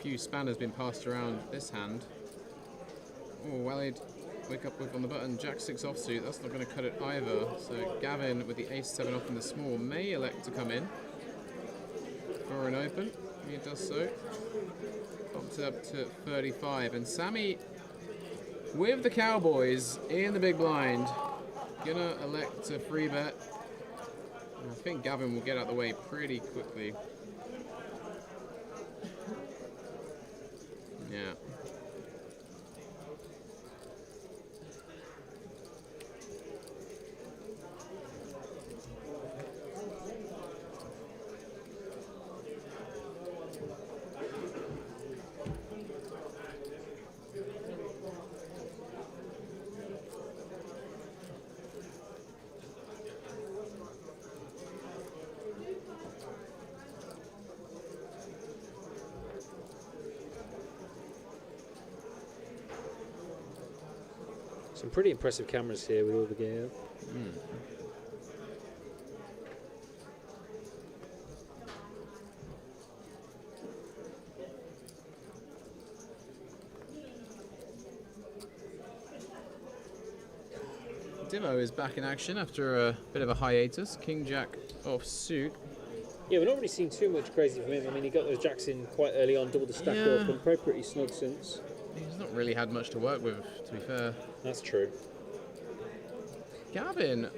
Few spanners been passed around this hand. Oh, Walid, wake up with on the button. Jack 6 offsuit, that's not going to cut it either. So Gavin with the ace 7 off in the small may elect to come in for an open. He does so. Bumps it up to 35. And Sammy with the Cowboys in the big blind. Gonna elect to free bet. And I think Gavin will get out of the way pretty quickly. Yeah. Some pretty impressive cameras here with all the gear. Dimo is back in action after a bit of a hiatus. King Jack off suit. Yeah, we've not really seen too much crazy from him. I mean, he got those jacks in quite early on, doubled the stack Yeah. up, and pretty snug since. He's not really had much to work with, to be fair. That's true. Gavin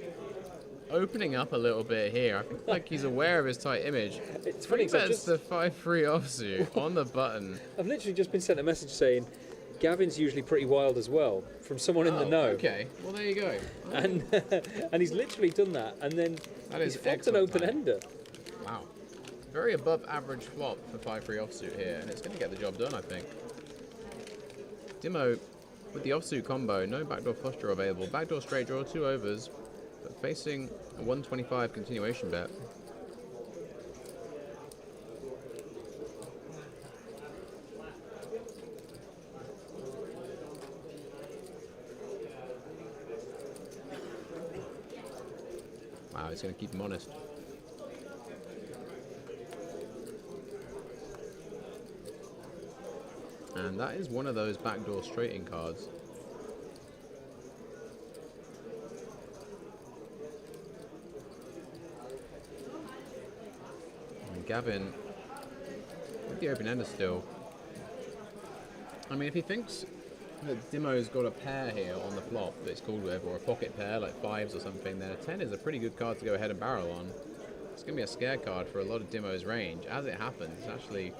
opening up a little bit here. I think like he's aware of his tight image. It's funny Three because bets the 5-3 offsuit on the button. I've literally just been sent a message saying Gavin's usually pretty wild as well from someone in the know. Okay, well there you go. And and he's literally done that, and then That he's is flopped an excellent open planning. ender. Wow. Very above average flop for 5-3 offsuit here, and it's going to get the job done, I think. Dimo with the offsuit combo, no backdoor flush draw available. Backdoor straight draw, 2 overs, but facing a 125 continuation bet. Wow, it's going to keep him honest. And that is one of those backdoor straighting cards. And Gavin with the open ender still. I mean, if he thinks that Dimo's got a pair here on the flop that it's called with, or a pocket pair like 5s or something, then a 10 is a pretty good card to go ahead and barrel on. It's going to be a scare card for a lot of Dimo's range. As it happens, it's actually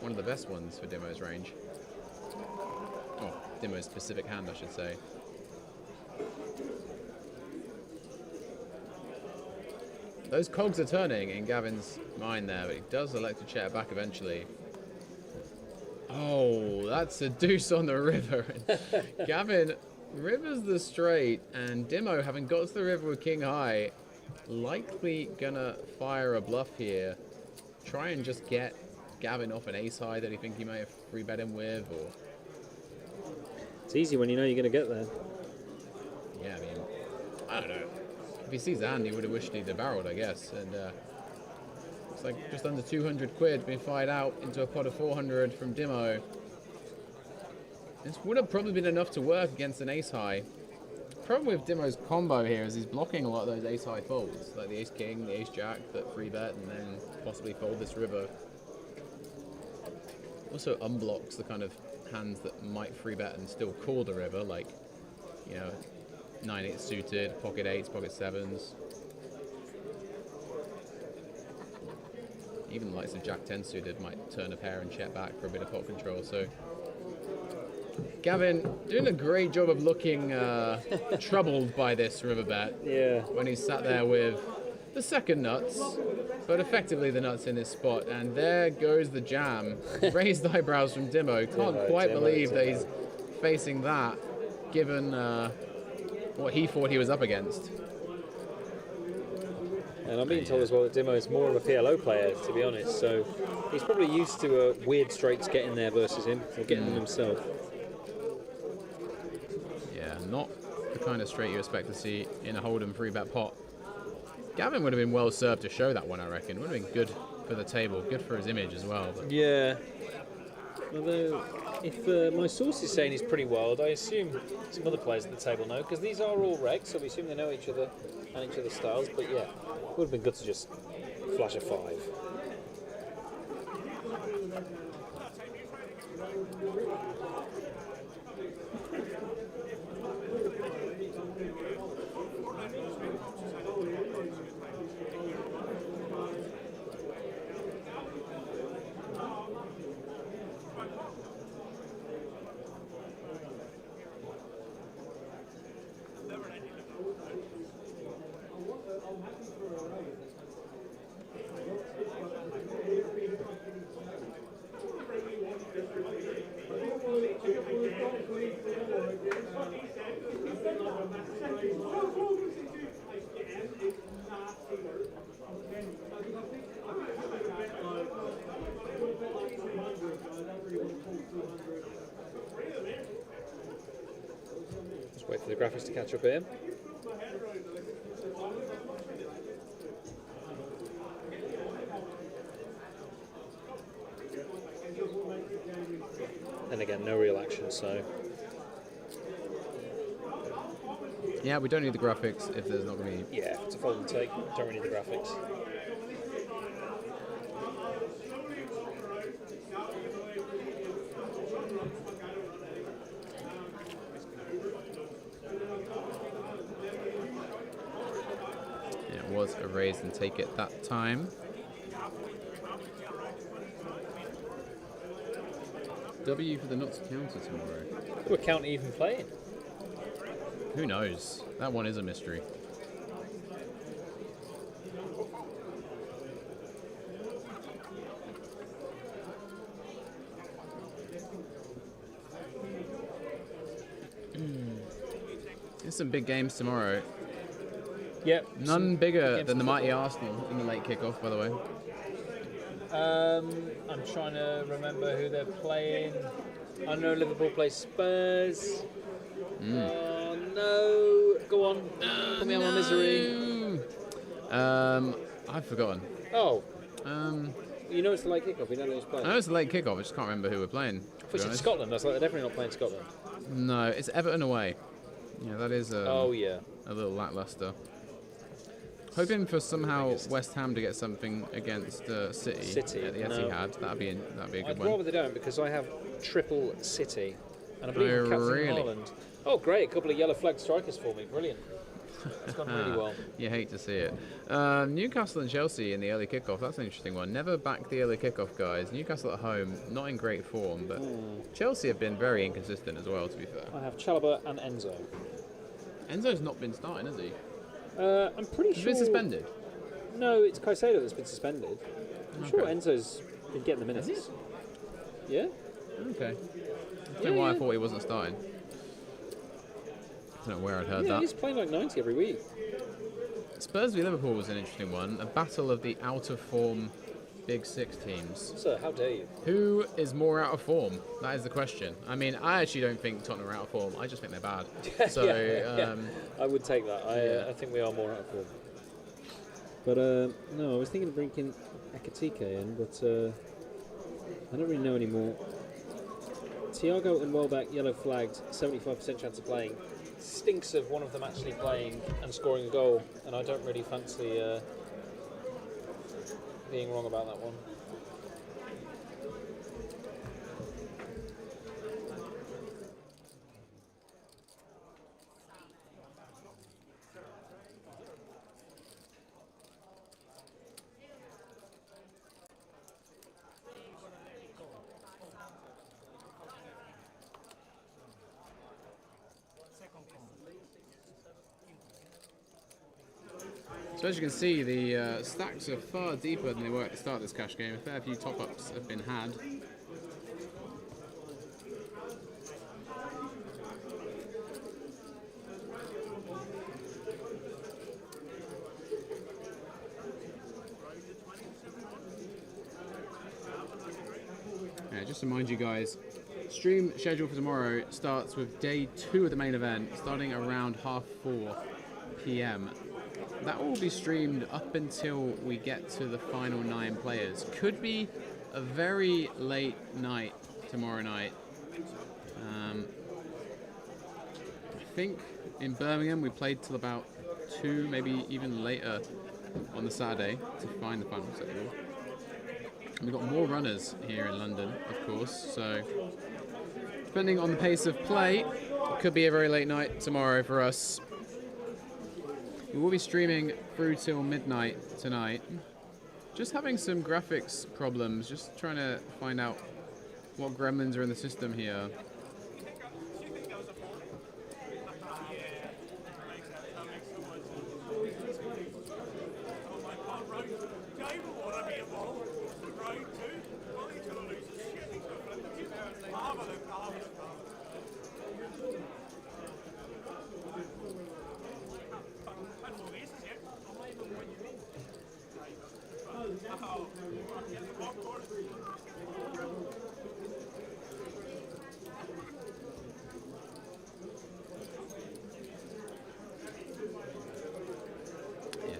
one of the best ones for Dimo's range. Oh, Dimo's specific hand, I should say. Those cogs are turning in Gavin's mind there, but he does elect to check back eventually. Oh, that's a deuce on the river. Gavin rivers the straight, and Dimo, having got to the river with king high, likely gonna fire a bluff here. Try and just get Gavin off an ace high that he think he may have free bet him with, or... It's easy when you know you're going to get there. Yeah, I mean, I don't know. If he sees Andy, he would have wished he'd have barreled, I guess. And looks like just under 200 quid being fired out into a pot of 400 from Dimo. This would have probably been enough to work against an ace high. Problem with Dimo's combo here is he's blocking a lot of those ace high folds, like the ace king, the ace jack that free bet and then possibly fold this river. Also unblocks the kind of hands that might free bet and still call the river, like, you know, 9-8 suited, pocket 8s, pocket 7s. Even the likes of Jack 10 suited might turn a pair and check back for a bit of pot control. So Gavin doing a great job of looking troubled by this river bet. Yeah. When he's sat there with the second nuts, but effectively the nuts in this spot. And there goes the jam. Raised eyebrows from Dimo. Can't quite believe that he's facing that, given what he thought he was up against. And I'm being told as well that Dimo is more of a PLO player, to be honest. So he's probably used to weird straights getting there versus him, or getting them himself. Yeah, not the kind of straight you expect to see in a Hold'em 3-bet pot. Gavin would have been well served to show that one, I reckon. Would have been good for the table, good for his image as well. But Yeah. Although, if my source is saying he's pretty wild, I assume some other players at the table know, because these are all regs, so we assume they know each other and each other's styles. But yeah, it would have been good to just flash a 5. the graphics to catch up here. And again, no real action, so Yeah, we don't need the graphics if there's not going to be. yeah, it's a fold and take. Don't really need the graphics. Yeah, it was a raise and take it that time. W for the not to counter tomorrow. What account are you even playing? Who knows? That one is a mystery. There's some big games tomorrow. Yep. None bigger than the mighty Arsenal in the late kickoff, by the way. I'm trying to remember who they're playing. I know Liverpool play Spurs. Oh no! Go on, put me out of my misery. I've forgotten. Oh. You know it's the late kickoff. You don't know who's playing. I know it's a late kickoff. I just can't remember who we're playing. Which is Scotland. I was like, they're definitely not playing Scotland. No, it's Everton away. Yeah, that is. Oh yeah. A little lackluster. Hoping for somehow West Ham to get something against City at the Etihad. That'd be a good I'd one. rather they don't because I have triple City, and I believe I'm captain really? Haaland. Oh great! A couple of yellow flag strikers for me. Brilliant. It's gone really well. You hate to see it. Newcastle and Chelsea in the early kickoff. That's an interesting one. Never back the early kickoff, guys. Newcastle at home, not in great form, but Chelsea have been very inconsistent as well, to be fair. I have Chalobah and Enzo. Enzo's not been starting, has he? I'm pretty He's sure. been suspended. No, it's Caicedo that's been suspended. I'm sure Enzo's been getting the minutes. Yeah? Okay. I don't know why I thought he wasn't starting. I don't know where I'd heard Yeah, that. he's playing like 90 every week. Spurs v Liverpool was an interesting one. A battle of the out of form Big Six teams. Sir, how dare you? Who is more out of form? That is the question. I mean, I actually don't think Tottenham are out of form. I just think they're bad. So, I would take that. I think we are more out of form. But no, I was thinking of bringing Ekatike in, but I don't really know anymore. Thiago and Welbeck yellow flagged, 75% chance of playing. Stinks of one of them actually playing and scoring a goal, and I don't really fancy being wrong about that one. So as you can see, the stacks are far deeper than they were at the start of this cash game. A fair few top-ups have been had. Yeah, just to remind you guys, stream schedule for tomorrow starts with day 2 of the main event, starting around 4:30 p.m. That will be streamed up until we get to the final 9 players. Could be a very late night tomorrow night. I think in Birmingham we played till about 2, maybe even later on the Saturday to find the final signal. We've got more runners here in London, of course, so depending on the pace of play, it could be a very late night tomorrow for us. We will be streaming through till midnight tonight. Just having some graphics problems, just trying to find out what gremlins are in the system here.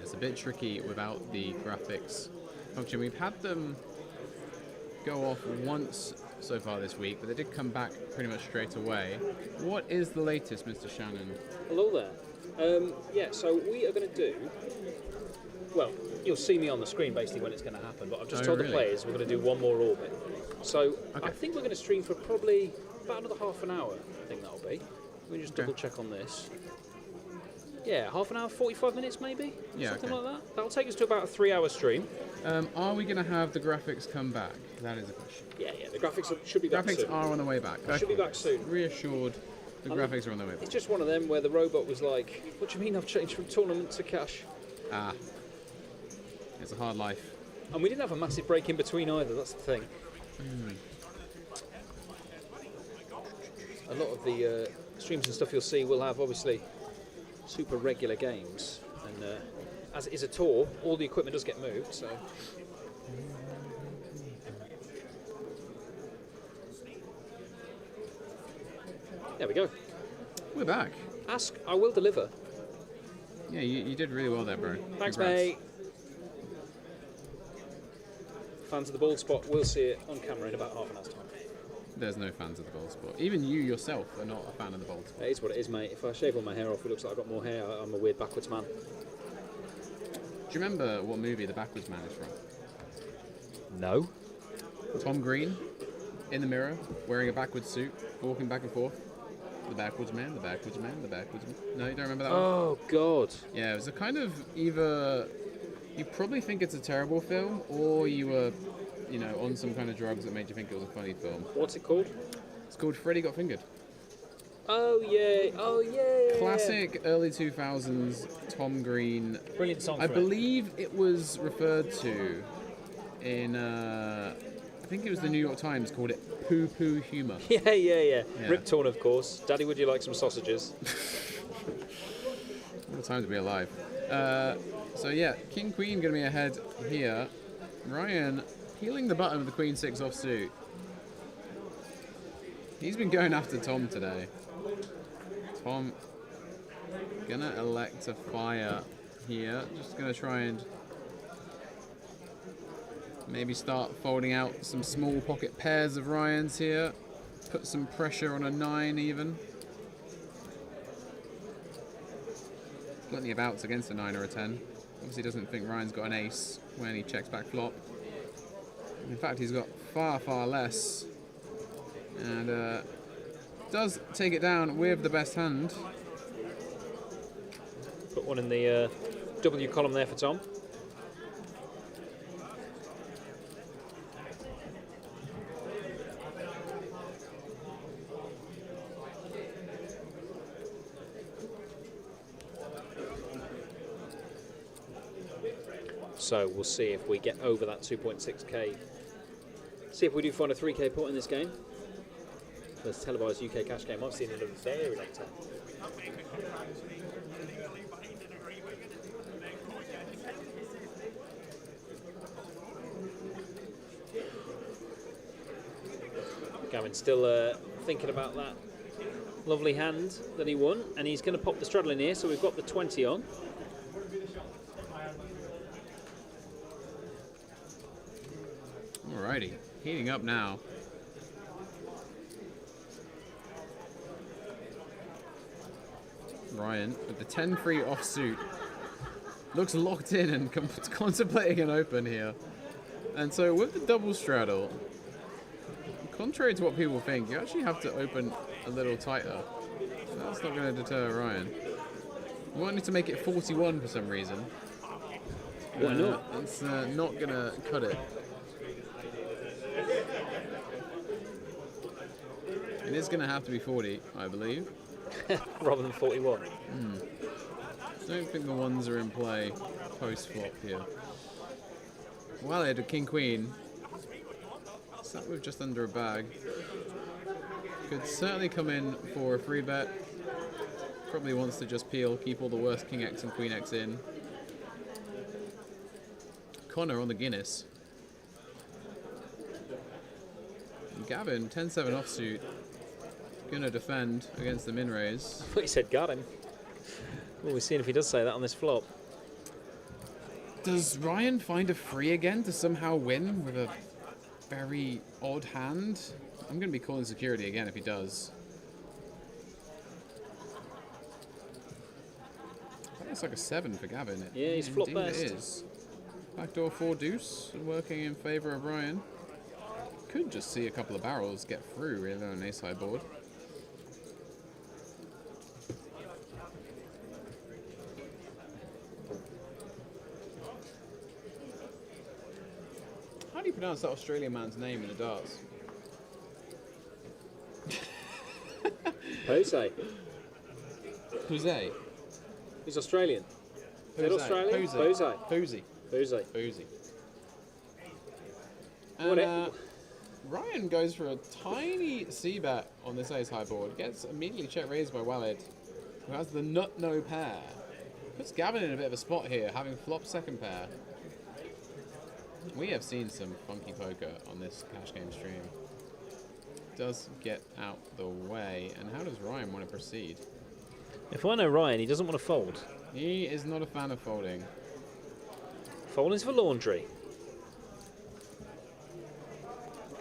It's a bit tricky without the graphics function. We've had them go off once so far this week, but they did come back pretty much straight away. What is the latest, Mr. Shannon? Hello there. Yeah, so we are going to do... Well, you'll see me on the screen basically when it's going to happen, but I've just told the players we're going to do one more orbit. So I think we're going to stream for probably about another half an hour, I think that'll be. Let me just double check on this. Yeah, half an hour, 45 minutes maybe? Yeah, something like that. That'll take us to about a 3-hour stream. Are we going to have the graphics come back? That is a question. Yeah, the graphics should be back soon. Graphics are on the way back. Should be back soon. Reassured, the graphics are on the way back. It's just one of them where the robot was like, what do you mean I've changed from tournament to cash? Ah. It's a hard life. And we didn't have a massive break in between either, that's the thing. A lot of the streams and stuff you'll see will have obviously super regular games, and as it is a tour, all the equipment does get moved, so... There we go. We're back. Ask, I will deliver. Yeah, you did really well there, bro. Thanks, Congrats. mate. Fans of the bald spot will see it on camera in about half an hour's time. There's no fans of the bold spot. Even you yourself are not a fan of the bold spot. It is what it is, mate. If I shave all my hair off, it looks like I've got more hair. I'm a weird backwards man. Do you remember what movie the Backwards Man is from? No. Tom Green, in the mirror, wearing a backwards suit, walking back and forth. The Backwards Man, the Backwards Man, the Backwards Man. No, you don't remember that one? Oh, God. Yeah, it was a kind of either... You probably think it's a terrible film, or you were, you know, on some kind of drugs that made you think it was a funny film. What's it called? It's called Freddy Got Fingered. Oh, yeah. Oh, yeah. Classic early 2000s Tom Green. Brilliant song I for believe it was referred to in, I think it was the New York Times, called it poo-poo humour. Yeah. Rip Torn, of course. Daddy, would you like some sausages? What a time to be alive. So yeah, King Queen going to be ahead here. Ryan peeling the button with the Queen 6 offsuit. He's been going after Tom today. Tom gonna elect to fire here. Just gonna try and maybe start folding out some small pocket pairs of Ryan's here. Put some pressure on a 9 even. Plenty of outs against a 9 or a 10. Obviously doesn't think Ryan's got an ace when he checks back flop. In fact, he's got far, far less. And does take it down with the best hand. Put one in the W column there for Tom. So we'll see if we get over that 2.6k. See if we do find a 3k pot in this game. First televised UK cash game I've seen in a very long time. Gavin's still thinking about that lovely hand that he won, and he's going to pop the straddle in here, so we've got the 20 on. Alrighty, heating up now. Ryan with the 10-free offsuit looks locked in and contemplating an open here. And so with the double straddle, contrary to what people think, you actually have to open a little tighter. So that's not going to deter Ryan. We wanted to make it 41 for some reason. Why not? It's not going to cut it. It is going to have to be 40, I believe. Rather than 41. I don't think the ones are in play post-flop here. Well, they had King Queen. Sat with just under a bag. Could certainly come in for a free bet. Probably wants to just peel, keep all the worst King X and Queen X in. Connor on the Guinness. And Gavin, 10-7 offsuit. Gonna defend against the min raise. I thought you said got him. Well, we're seeing if he does say that on this flop. Does Ryan find a free again to somehow win with a very odd hand? I'm going to be calling security again if he does. That's like a 7 for Gavin. Yeah, he's flop Indeed best. it is. Backdoor 4 deuce working in favour of Ryan. Could just see a couple of barrels get through really on an ace-high board. How do you pronounce that Australian man's name in the darts? Jose. Jose. He's Australian. Is it Australian? Jose. Jose. Jose. Jose. Jose. What And Ryan goes for a tiny c-bet on this ace-high board. Gets immediately check raised by Walid, who has the nut-no pair. Puts Gavin in a bit of a spot here, having flopped second pair. We have seen some funky poker on this cash game stream. Does get out the way. And how does Ryan want to proceed? If I know Ryan, he doesn't want to fold. He is not a fan of folding. Folding's for laundry.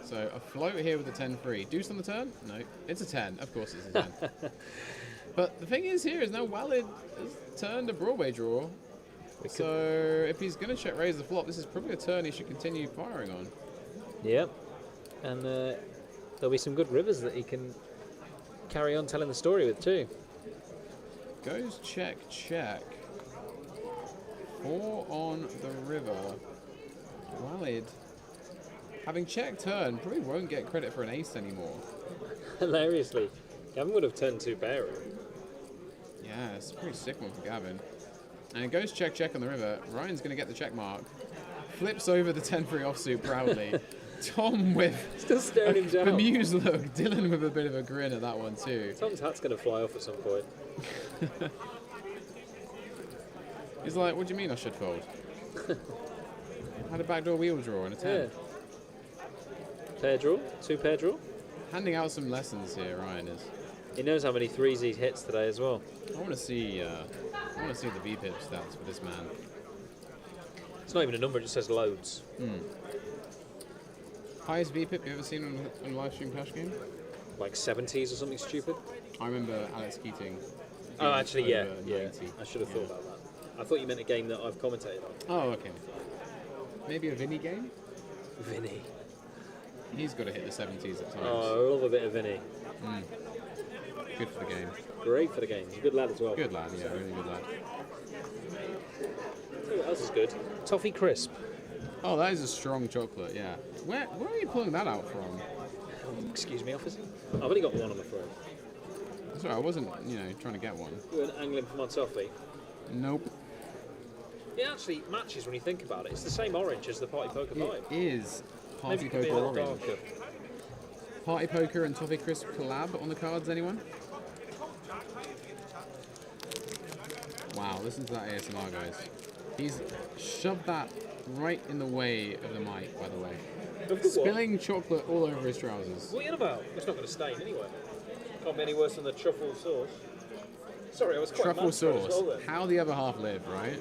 So a float here with a 10-3. Deuce on the turn? No. It's a 10. Of course it's a 10. But the thing is here is now Walid has turned a Broadway draw. So if he's going to check raise the flop, this is probably a turn he should continue firing on. Yep. And there'll be some good rivers that he can carry on telling the story with too. Goes check, check. 4 on the river. Walid, having checked turn, probably won't get credit for an ace anymore. Hilariously, Gavin would have turned 2 pair. Yeah, it's a pretty sick one for Gavin. And it goes check, check on the river. Ryan's going to get the check mark. Flips over the 10-3 offsuit proudly. Tom with Still staring him down. bemused look. Dylan with a bit of a grin at that one too. Tom's hat's going to fly off at some point. He's like, what do you mean I should fold? Had a backdoor wheel draw and a 10. Yeah. Pair draw, 2 pair draw. Handing out some lessons here, Ryan is. He knows how many 3s he hits today as well. I want to see the VPIP stats for this man. It's not even a number, it just says loads. Highest VPIP you ever seen on a live stream cash game? Like 70s or something stupid. I remember Alex Keating. Oh, actually, yeah. over Yeah. 90. I should have thought about that. I thought you meant a game that I've commentated on. Oh, okay. Maybe a Vinny game? Vinny. He's got to hit the 70s at times. Oh, I love a bit of Vinny. Good for the game. Great for the game. He's a good lad as well. Good lad, yeah, really good lad. Tell you what else is good? Toffee crisp. Oh, that is a strong chocolate, yeah. Where are you pulling that out from? Excuse me, officer. I've only got one, I'm afraid. Sorry, I wasn't, trying to get one. You weren't angling for my toffee. Nope. It actually matches when you think about it. It's the same orange as the Party Poker vibe. It is Party Maybe it could be a Poker little orange. darker. Party Poker and Toffee Crisp collab on the cards, anyone? Wow, listen to that ASMR, guys. He's shoved that right in the way of the mic, by the way. Of the what? Spilling chocolate all over his trousers. What are you on about? It's not going to stain anyway. Can't be any worse than the truffle sauce. Sorry, I was quite Truffle mad for it as sauce. well then. How the other half live, right?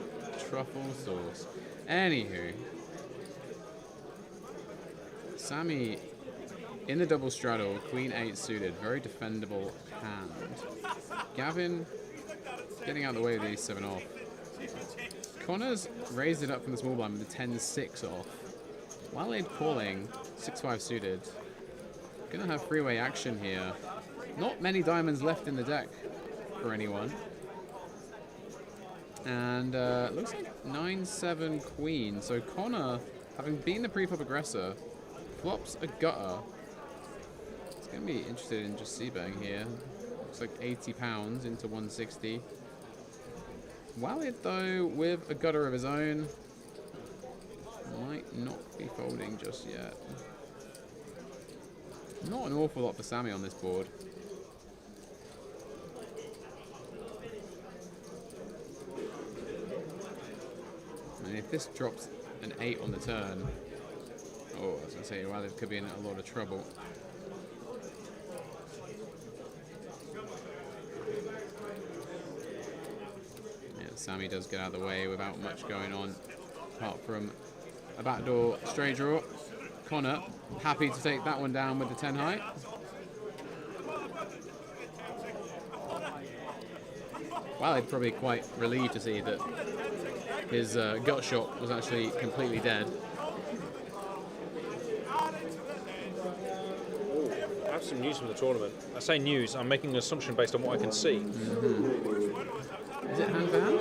Truffle sauce. Anywho. Sammy in the double straddle, Queen 8 suited. Very defendable hand. Gavin getting out of the way of the ace 7 off. Connor's raised it up from the small blind with the 10-6 off. Walid calling 6-5 suited. Gonna have freeway action here. Not many diamonds left in the deck for anyone. And looks like 9-7 queen. So Connor, having been the pre-flop aggressor, flops a gutter. It's gonna be interested in just c-betting here. Looks like 80 pounds into 160. Walid though, with a gutter of his own, might not be folding just yet. Not an awful lot for Sammy on this board. And if this drops an 8 on the turn, oh, I was going to say, Walid could be in a lot of trouble. Yeah, Sammy does get out of the way without much going on. apart from a backdoor stray draw. Connor, happy to take that one down with the 10 high. Well, he's probably quite relieved to see that his gut shot was actually completely dead. I have some news from the tournament. I say news, I'm making an assumption based on what I can see. Is it hand to hand?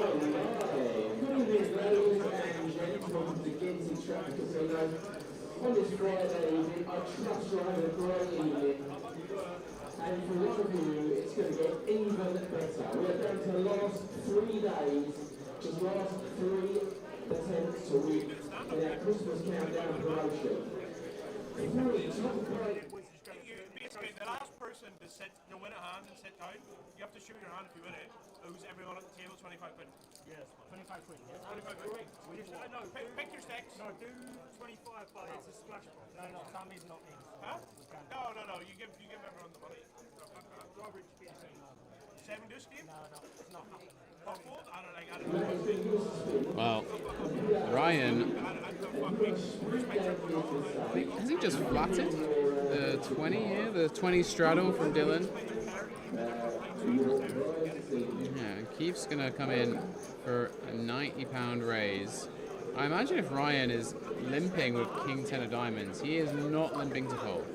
On this Friday evening, I trust you'll have a great evening. And for a lot of you, it's going to get even better. We are down to the last 3 days, just last 3 attempts to win in our Christmas countdown promotion. 3 top grade. Basically, the last person to sit, win a hand and sit down, you have to shoot your hand if you win it. Owes everyone at the table 25 quid. Yes, 25 quid. Yes. 25 quid. No, pick your sticks. No, do 25, but it's a splash pot. No, that means not me. Huh? No. You give everyone the money. Robert speaking. 7 deuce game? No, it's not happening. Fold? I don't know. Well, Ryan, has he just flatted the 20 here? The 20 straddle from Dylan? Yeah, Keith's going to come in for a £90 raise. I imagine if Ryan is limping with King 10 of diamonds, he is not limping to fold.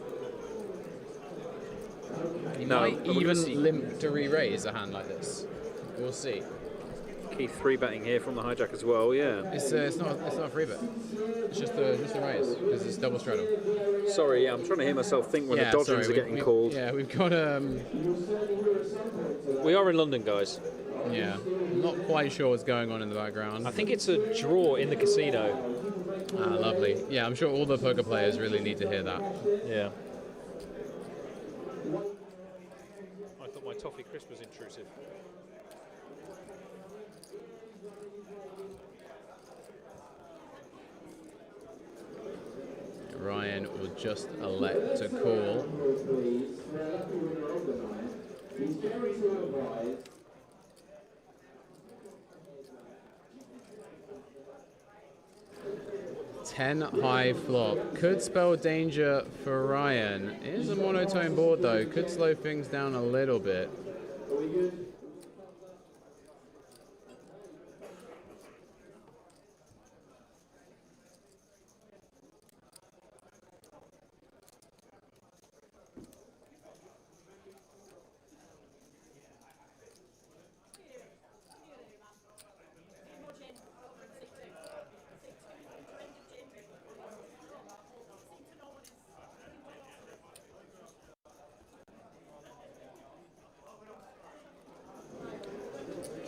He might even limp to re-raise a hand like this. We'll see. Keith 3-betting here from the hijack as well, yeah. It's not a free bet. It's just a raise because it's double straddle. Sorry, yeah, I'm trying to hear myself think when the Dodgers are getting called. Yeah, we've got We are in London, guys. yeah, I'm not quite sure what's going on in the background. I think it's a draw in the casino. Ah, lovely. Yeah, I'm sure all the poker players really need to hear that. Yeah. I thought my toffee crisp was intrusive. Ryan will just elect to call. Ten high flop could spell danger for Ryan. It is a monotone board though, could slow things down a little bit.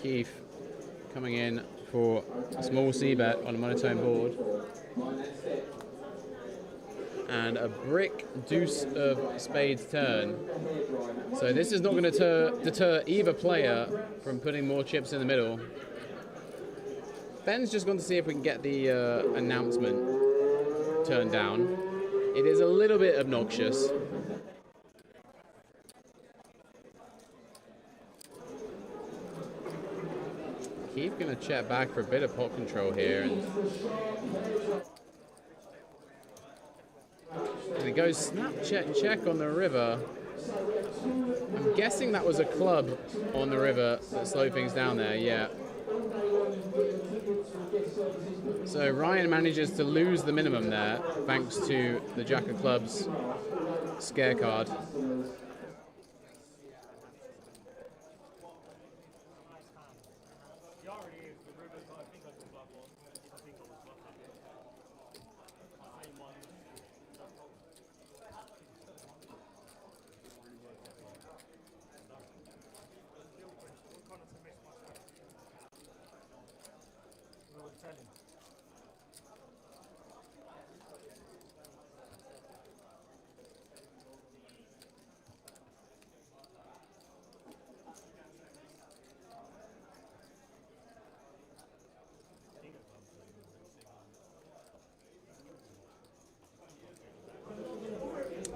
Keith coming in for a small c-bet on a monotone board. And a brick deuce of spades turn. So this is not going to deter either player from putting more chips in the middle. Ben's just going to see if we can get the announcement turned down. It is a little bit obnoxious. Keith going to check back for a bit of pot control here, and he goes snap check on the river. I'm guessing that was a club on the river that slowed things down there. Yeah. So Ryan manages to lose the minimum there thanks to the Jack of Clubs scare card.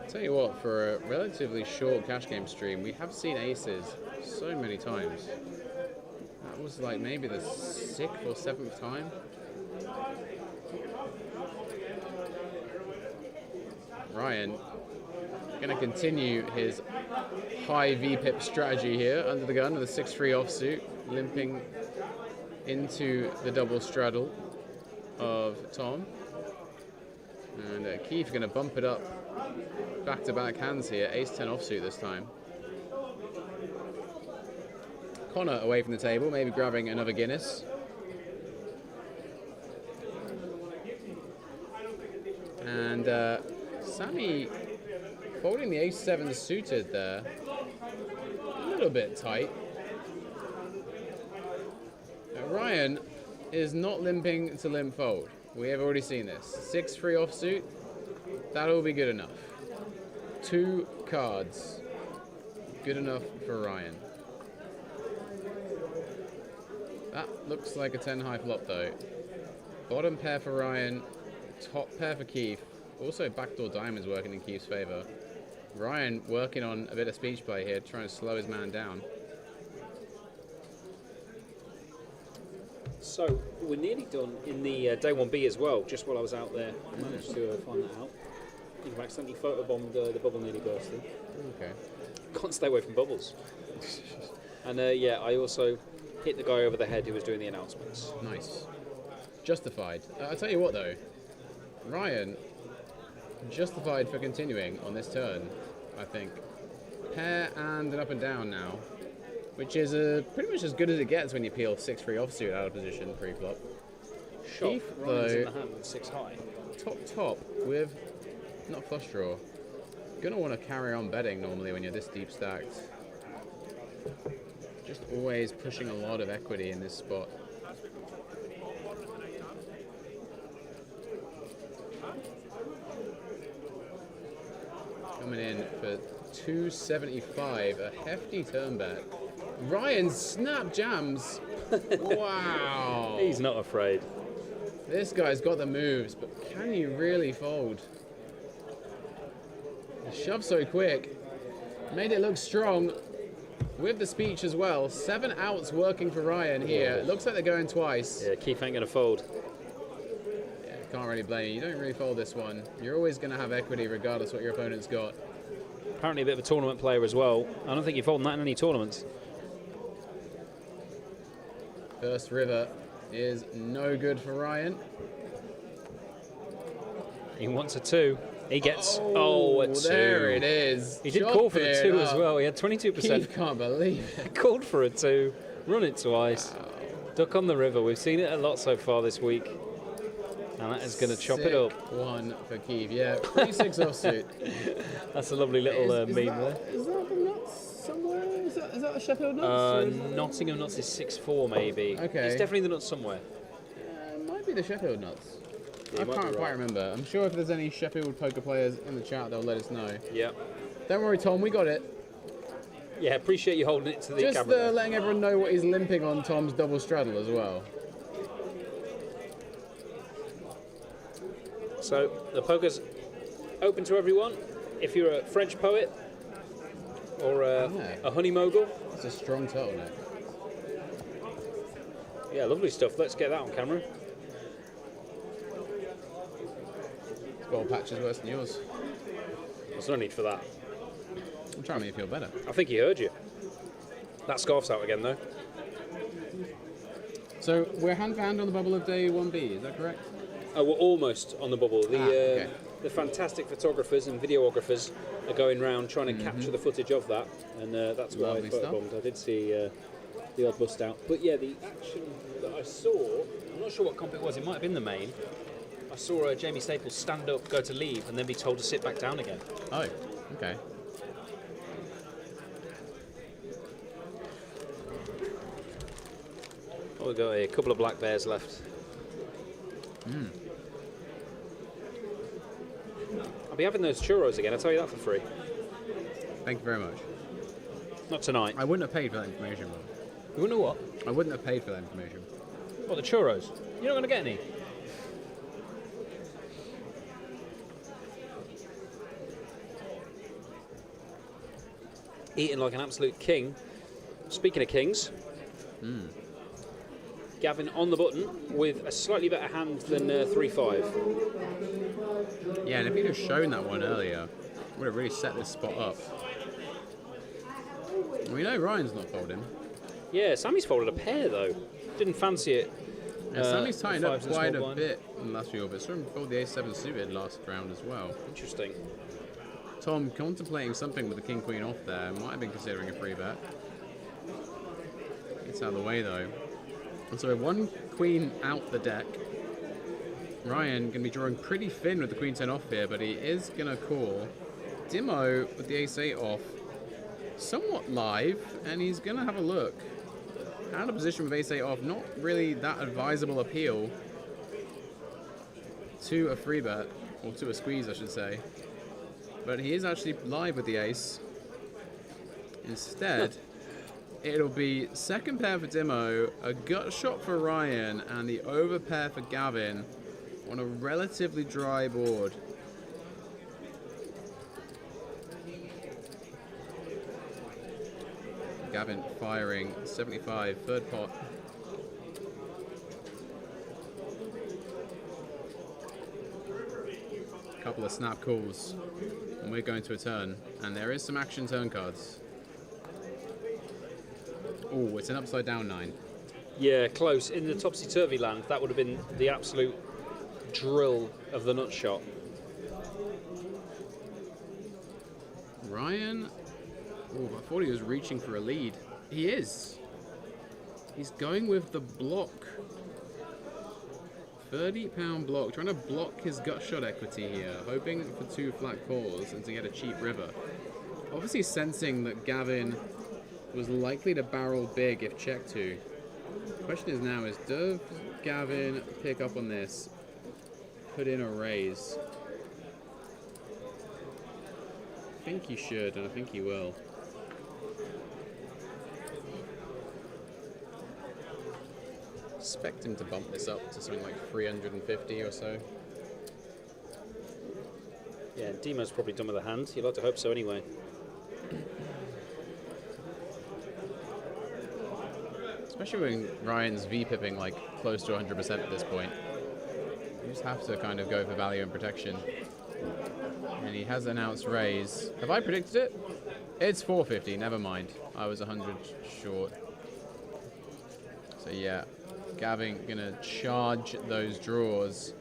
Tell you what, for a relatively short cash game stream, we have seen aces so many times. That was like maybe the 6th or 7th time. Ryan going to continue his high VPIP strategy here under the gun with a 6-3 offsuit, limping into the double straddle of Tom. And Keith going to bump it up back-to-back hands here, ace-10 offsuit this time. Connor away from the table, maybe grabbing another Guinness. And Sammy folding the ace-7 suited there. A little bit tight. Ryan is not limping to limp fold. We have already seen this. 6-3 offsuit, that'll be good enough. 2 cards, good enough for Ryan. That looks like a 10 high flop though. Bottom pair for Ryan, top pair for Keith. Also backdoor diamonds working in Keith's favor. Ryan working on a bit of speech play here, trying to slow his man down. So we're nearly done in the day 1B as well. Just while I was out there, I managed to find that out. You've accidentally photobombed the bubble nearly bursting. Okay. Can't stay away from bubbles. And yeah, I also hit the guy over the head who was doing the announcements. Nice. Justified. I'll tell you what though, Ryan justified for continuing on this turn, I think. Pair and an up and down now, which is pretty much as good as it gets when you peel 6-3 offsuit out of position pre-flop. Shot. Keith, Ryan's in though, the hand with 6 high. top with not flush draw. Gonna want to carry on betting normally when you're this deep stacked. Just always pushing a lot of equity in this spot. Coming in for 275, a hefty turn bet. Ryan snap jams. Wow. He's not afraid. This guy's got the moves, but can you really fold? The shove so quick. Made it look strong with the speech as well. 7 outs working for Ryan here. It looks like they're going twice. Yeah, Keith ain't going to fold. Yeah, can't really blame you. You don't really fold this one. You're always going to have equity regardless what your opponent's got. Apparently a bit of a tournament player as well. I don't think you're folding that in any tournaments. First river is no good for Ryan. He wants a 2. He gets, a 2. There it is. He did Chop call for the it 2 as up. well. He had 22%. Keith can't believe it. Called for a 2. Run it twice. Wow. Duck on the river. We've seen it a lot so far this week. And that is going to chop it up. Sick one for Keith. Yeah, 3-6 offsuit. That's a lovely little meme there. Is that the nuts somewhere? Is that a Sheffield nuts? Nottingham nuts is 6-4 maybe. Okay. It's definitely the nuts somewhere. It might be the Sheffield nuts. Yeah, I you might can't be quite right. remember. I'm sure if there's any Sheffield poker players in the chat, they'll let us know. Yeah. Don't worry, Tom, we got it. Yeah, appreciate you holding it to the Just camera. there. letting everyone know what he's limping on Tom's double straddle as well. So the poker's open to everyone. If you're a French poet or a honey mogul. It's a strong turtleneck. Yeah, lovely stuff. Let's get that on camera. This ball patch is worse than yours. There's no need for that. I'm trying to make you feel better. I think he heard you. That scarf's out again though. So we're hand for hand on the bubble of day 1B, is that correct? Oh, we're almost on the bubble. Okay. The fantastic photographers and videographers are going round trying to capture the footage of that, and that's why I Lovely stuff. photobombed. I did see the odd bust out. But yeah, the action that I saw, I'm not sure what comp it was, it might have been the main. I saw Jamie Staples stand up, go to leave, and then be told to sit back down again. Oh, okay. Oh, we've got a couple of black bears left. I'll be having those churros again, I'll tell you that for free. Thank you very much. Not tonight. I wouldn't have paid for that information, Rob. You wanna know what? I wouldn't have paid for that information. What, the churros? You're not going to get any? Eating like an absolute king. Speaking of kings, Gavin on the button with a slightly better hand than 3-5. Yeah, and if he'd have shown that one earlier, would have really set this spot up. We know Ryan's not folding. Yeah, Sammy's folded a pair though. Didn't fancy it. Yeah, Sammy's tightened up fives and quite small a blind. bit in the last few bits. Saw him fold the ace-7 suited last round as well. Interesting. Tom contemplating something with the king-queen off there. Might have been considering a free bet. It's out of the way though. And so with one queen out the deck, Ryan going to be drawing pretty thin with the queen 10 off here, but he is going to call. Dimo with the ace 8 off, somewhat live, and he's going to have a look. Out of position with ace 8 off, not really that advisable appeal to a free bet, or to a squeeze I should say. But he is actually live with the ace. Instead, it'll be second pair for Dimo, a gut shot for Ryan, and the over pair for Gavin on a relatively dry board. Gavin firing 75, third pot. Couple of snap calls, and we're going to a turn. And there is some action turn cards. Oh, it's an upside down 9. Yeah, close. In the topsy-turvy land, that would have been the absolute drill of the nut shot. Ryan, oh, I thought he was reaching for a lead. He is. He's going with the block. £30 block, trying to block his gut shot equity here, hoping for 2 flat calls and to get a cheap river. Obviously sensing that Gavin was likely to barrel big if check to. The question is now is, does Gavin pick up on this, put in a raise? I think he should, and I think he will. Expect him to bump this up to something like 350 or so. Yeah, Dimo's probably done with a hand. You'd like to hope so anyway. Especially when Ryan's V-pipping like close to 100% at this point. You just have to kind of go for value and protection. And he has announced raise. Have I predicted it? It's 450, never mind. I was 100 short. So yeah, Gavin gonna charge those draws.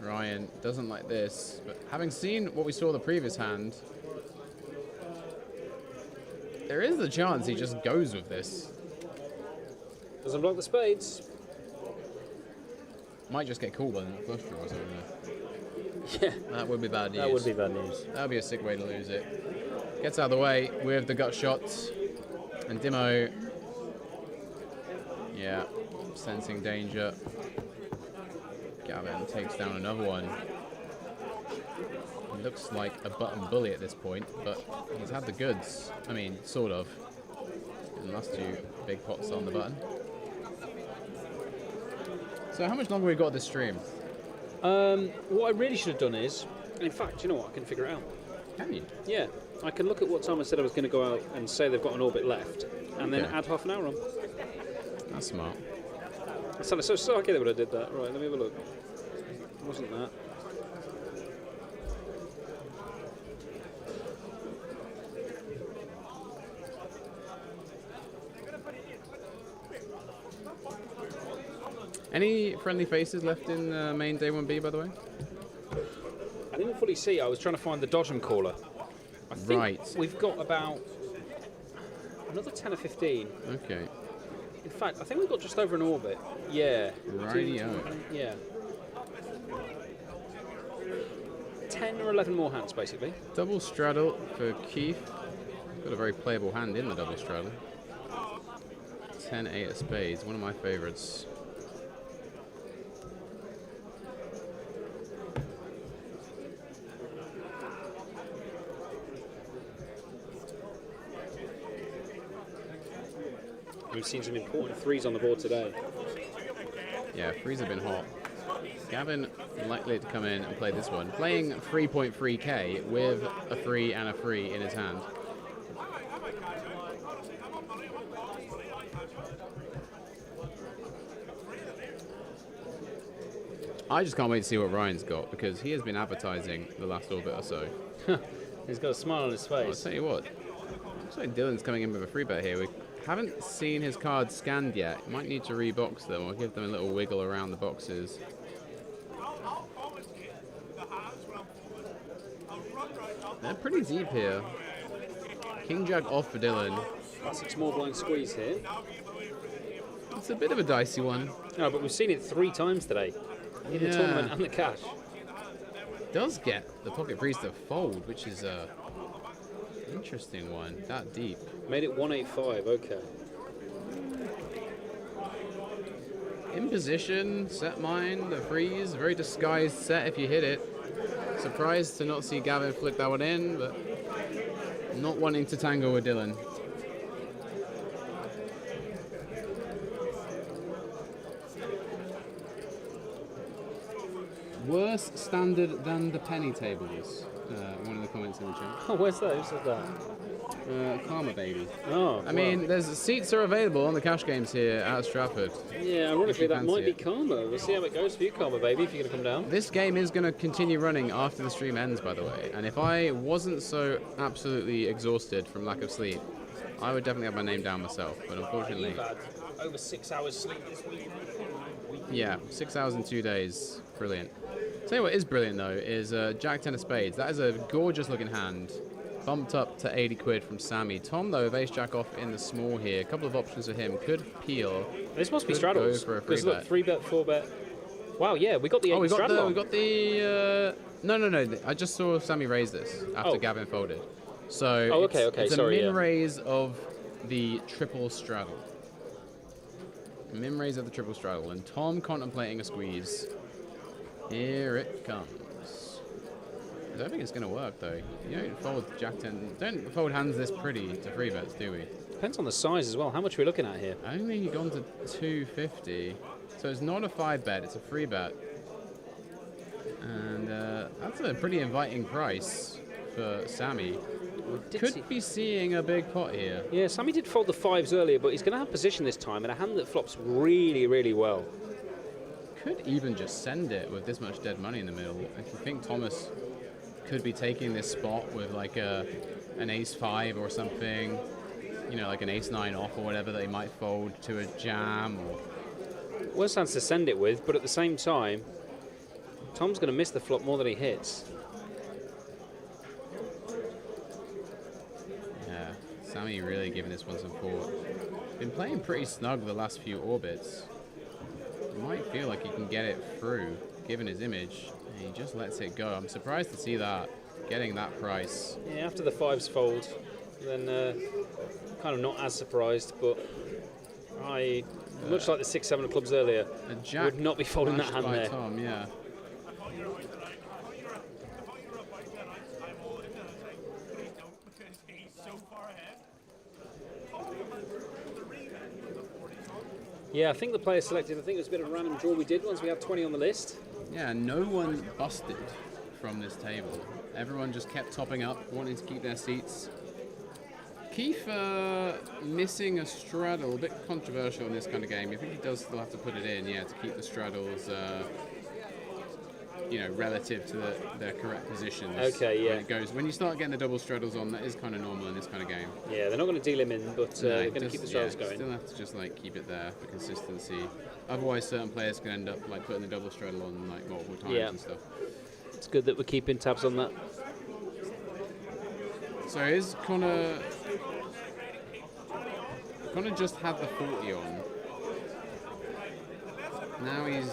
Ryan doesn't like this, but having seen what we saw the previous hand, there is the chance he just goes with this. Doesn't block the spades. Might just get called on flush draw or something. Yeah, That would be bad news. that would be bad news. That would be a sick way to lose it. Gets out of the way with the gut shots. And Dimo, yeah, sensing danger. Gavin takes down another one. He looks like a button bully at this point, but he's had the goods. I mean, sort of. And the last 2 big pots on the button. So how much longer we got this stream? What I really should have done is, in fact, you know what? I can figure it out. Can you? Yeah, I can look at what time I said I was going to go out and say they've got an orbit left, and then Okay. add half an hour on. That's smart. That sounded so sarky when I did that. Right, let me have a look. It wasn't that. Any friendly faces left in main day 1B, by the way? I didn't fully see. I was trying to find the Dodgem caller. I think Right. we've got about another 10 or 15. Okay. In fact, I think we've got just over an orbit. Yeah. Rightio. Yeah. 10 or 11 more hands, basically. Double straddle for Keith. Got a very playable hand in the double straddle. 10-8 of spades, one of my favorites. We've seen some important threes on the board today. Yeah, threes have been hot. Gavin likely to come in and play this one. Playing 3.3k with a 3 and a 3 in his hand. I just can't wait to see what Ryan's got, because he has been advertising the last little bit or so. He's got a smile on his I'll face. tell you what, looks like Dylan's coming in with a free bet here. We haven't seen his cards scanned yet. Might need to rebox them or give them a little wiggle around the boxes. I'll commentate the hands when I'm forward. I'll run right. They're pretty deep here. King Jack off for Dylan. Classic small blind squeeze here. It's a bit of a dicey one. No, but we've seen it 3 times today. In the tournament and the cash. Does get the pocket priest to fold, which is a interesting one. That deep. Made it 185, okay. In position, set mine, the freeze, very disguised set if you hit it. Surprised to not see Gavin flick that one in, but not wanting to tangle with Dylan. Worse standard than the penny tables. One of the comments in the chat. Oh, where's that? Who said that? Karma baby. Oh, I mean, there's seats are available on the cash games here at Stratford. yeah, ironically, that fancy might be it. Karma. We'll see how it goes for you, Karma, baby, if you're going to come down. This game is going to continue running after the stream ends, by the way. And if I wasn't so absolutely exhausted from lack of sleep, I would definitely have my name down myself. But unfortunately, You've had over 6 hours sleep this week. yeah, 6 hours in 2 days. Brilliant. Tell you what is brilliant, though, is Jack 10 of spades. That is a gorgeous-looking hand. Bumped up to 80 quid from Sammy. Tom, though, with ace jack off in the small here. A couple of options for him. Could peel. This must be Could straddles. go for a free Because look, bet. 3 bet, 4 bet. Wow, yeah, we got the 8 We got straddle the. on. We got the. No. I just saw Sammy raise this after Oh. Gavin folded. So. Oh, okay, it's sorry, a min yeah. raise of the triple straddle. Min raise of the triple straddle, and Tom contemplating a squeeze. Here it comes. I don't think it's going to work, though. You don't fold Jack 10. Don't fold hands this pretty to free bets, do we? Depends on the size as well. How much are we looking at here? I think you've gone to 250. So it's not a 5 bet, it's a 3 bet. And that's a pretty inviting price for Sammy. Could be seeing a big pot here. Yeah, Sammy did fold the 5s earlier, but he's going to have position this time, and a hand that flops really, really well. Could even just send it with this much dead money in the middle. If you think Thomas could be taking this spot with like an ace 5 or something, you know, like an ace 9 off or whatever, they might fold to a jam. Or Worst hands to send it with, but at the same time, Tom's going to miss the flop more than he hits. yeah, Sammy really giving this one some thought. Been playing pretty snug the last few orbits. Might feel like he can get it through, given his image. And he just lets it go. I'm surprised to see that, getting that price. Yeah, after the 5s fold, then kind of not as surprised, but I, much like the 6, 7 of clubs earlier, A jack would not be folding that flashed hand by there. Tom, yeah. I thought you were right tonight. I thought you were about that. I'm all in, and I was like, please don't, because he's so far ahead. Talking about the rebate with the 40s on. Yeah, I think the player selected, I think it was a bit of a random draw we did once we had 20 on the list. Yeah, no one busted from this table. Everyone just kept topping up, wanting to keep their seats. Keith missing a straddle, a bit controversial in this kind of game. I think he does still have to put it in, yeah, to keep the straddles, you know, relative to their correct positions. Okay, yeah. When you start getting the double straddles on, that is kind of normal in this kind of game. Yeah, they're not going to deal him in, but they're going to keep the straddles going. Still have to just like keep it there for consistency. Otherwise, certain players can end up like putting the double straddle on like multiple times Yeah. and stuff. It's good that we're keeping tabs on that. So is Connor just had the 40 on. Now he's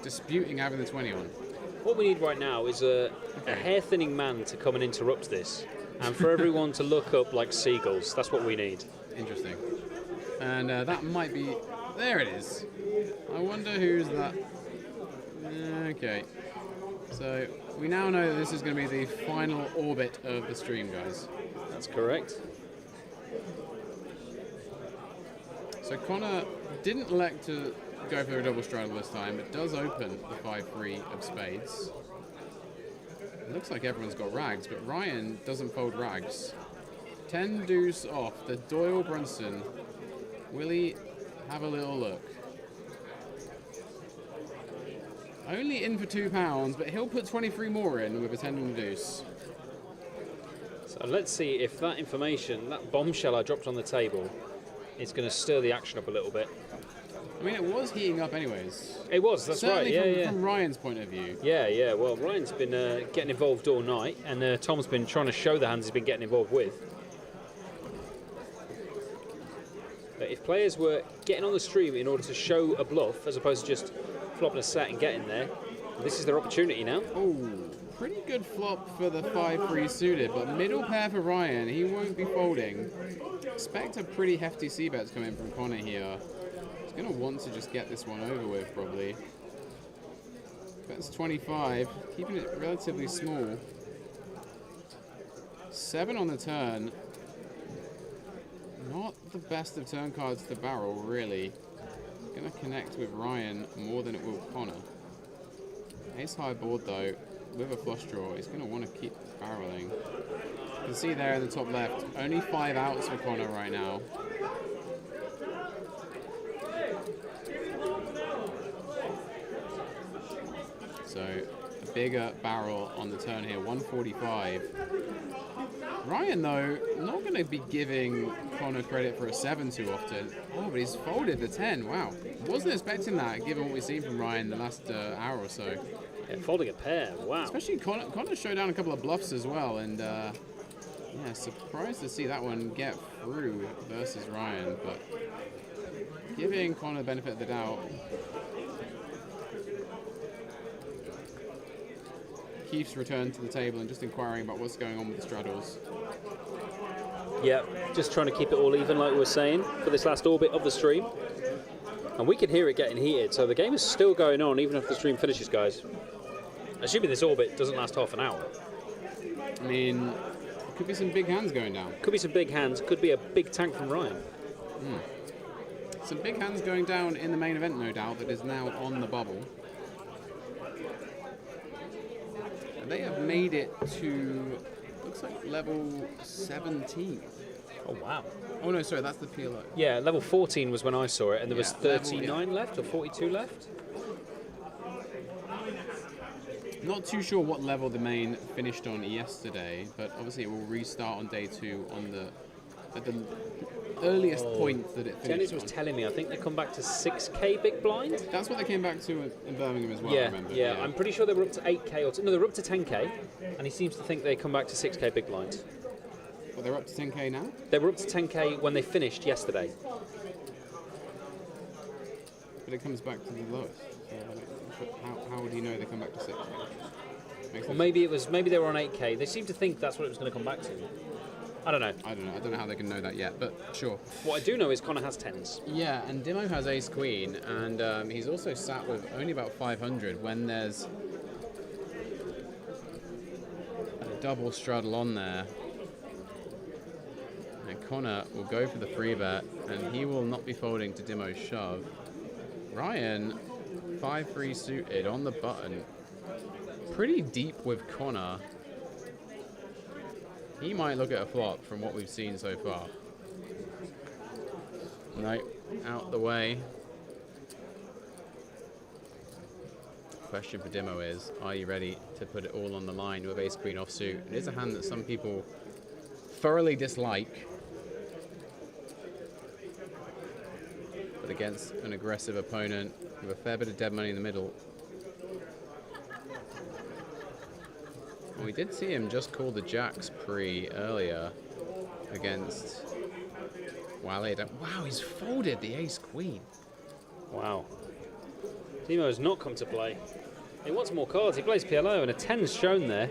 disputing having the 20 on. What we need right now is a hair-thinning man to come and interrupt this, and for everyone to look up like seagulls. That's what we need. Interesting. And that might be... There it is. I wonder who's that. Okay. So we now know that this is going to be the final orbit of the stream, guys. That's correct. So Connor didn't elect to go for a double straddle this time. It does open the 5-3 of spades. It looks like everyone's got rags, but Ryan doesn't fold rags. 10 deuce off, the Doyle Brunson. Will he have a little look? Only in for £2, but he'll put 23 more in with a 10 and a deuce. So let's see if that information, that bombshell I dropped on the table, is going to stir the action up a little bit. I mean, it was heating up anyways. It was, that's Certainly right, yeah, from Ryan's point of view. Yeah. Well, Ryan's been getting involved all night, and Tom's been trying to show the hands he's been getting involved with. But if players were getting on the stream in order to show a bluff, as opposed to just flopping a set and getting there, this is their opportunity now. Oh, pretty good flop for the 5-3 suited, but middle pair for Ryan. He won't be folding. Expect a pretty hefty c-bets coming from Connor here. He's going to want to just get this one over with, probably. That's 25, keeping it relatively small. 7 on the turn. Not the best of turn cards to barrel, really. Going to connect with Ryan more than it will Connor. Ace high board, though, with a flush draw. He's going to want to keep barreling. You can see there in the top left, only 5 outs for Connor right now. So, a bigger barrel on the turn here, 145. Ryan, though, not going to be giving Connor credit for a 7 too often. Oh, but he's folded the 10. Wow. Wasn't expecting that, given what we've seen from Ryan the last hour or so. Yeah, folding a pair, wow. Especially Connor showed down a couple of bluffs as well, and yeah, surprised to see that one get through versus Ryan, but giving Connor the benefit of the doubt. Keith's returned to the table and just inquiring about what's going on with the straddles. Yeah, just trying to keep it all even, like we were saying, for this last orbit of the stream. And we can hear it getting heated, so the game is still going on even after the stream finishes, guys. Assuming this orbit doesn't last half an hour. I mean, could be some big hands going down. Could be some big hands, could be a big tank from Ryan. Some big hands going down in the main event, no doubt, that is now on the bubble. And they have made it to, looks like level 17. Oh, wow. Oh, no, sorry, that's the PLO. Yeah, level 14 was when I saw it, and there was Yeah, 39 left, or 42 left? Not too sure what level the main finished on yesterday, but obviously it will restart on day 2 on at the earliest point that it finished Dennis on. was telling me, I think they come back to 6k big blind. That's what they came back to in Birmingham as well, I Yeah, remember. yeah, I'm pretty sure they were up to 8k, or no, they were up to 10k, and he seems to think they come back to 6k big blind. But they're up to 10k now? They were up to 10k when they finished yesterday. But it comes back to the lowest. So how would you know they come back to 6? Makes Or sense. maybe they were on 8k. They seem to think that's what it was going to come back to. I don't know. I don't know how they can know that yet, but sure. What I do know is Connor has 10s. Yeah, and Dimo has ace queen, and he's also sat with only about 500 when there's a double straddle on there. And Connor will go for the free bet, and he will not be folding to Dimo's shove. Ryan, 5-3 suited on the button. Pretty deep with Connor. He might look at a flop from what we've seen so far. No, out the way. Question for Dimo is, are you ready to put it all on the line with ace queen offsuit? It is a hand that some people thoroughly dislike, but against an aggressive opponent with a fair bit of dead money in the middle. Well, we did see him just call the jacks earlier against Wale. Wow, he's folded the ace queen. Wow. Dimo has not come to play. He wants more cards. He plays PLO, and a 10's shown there.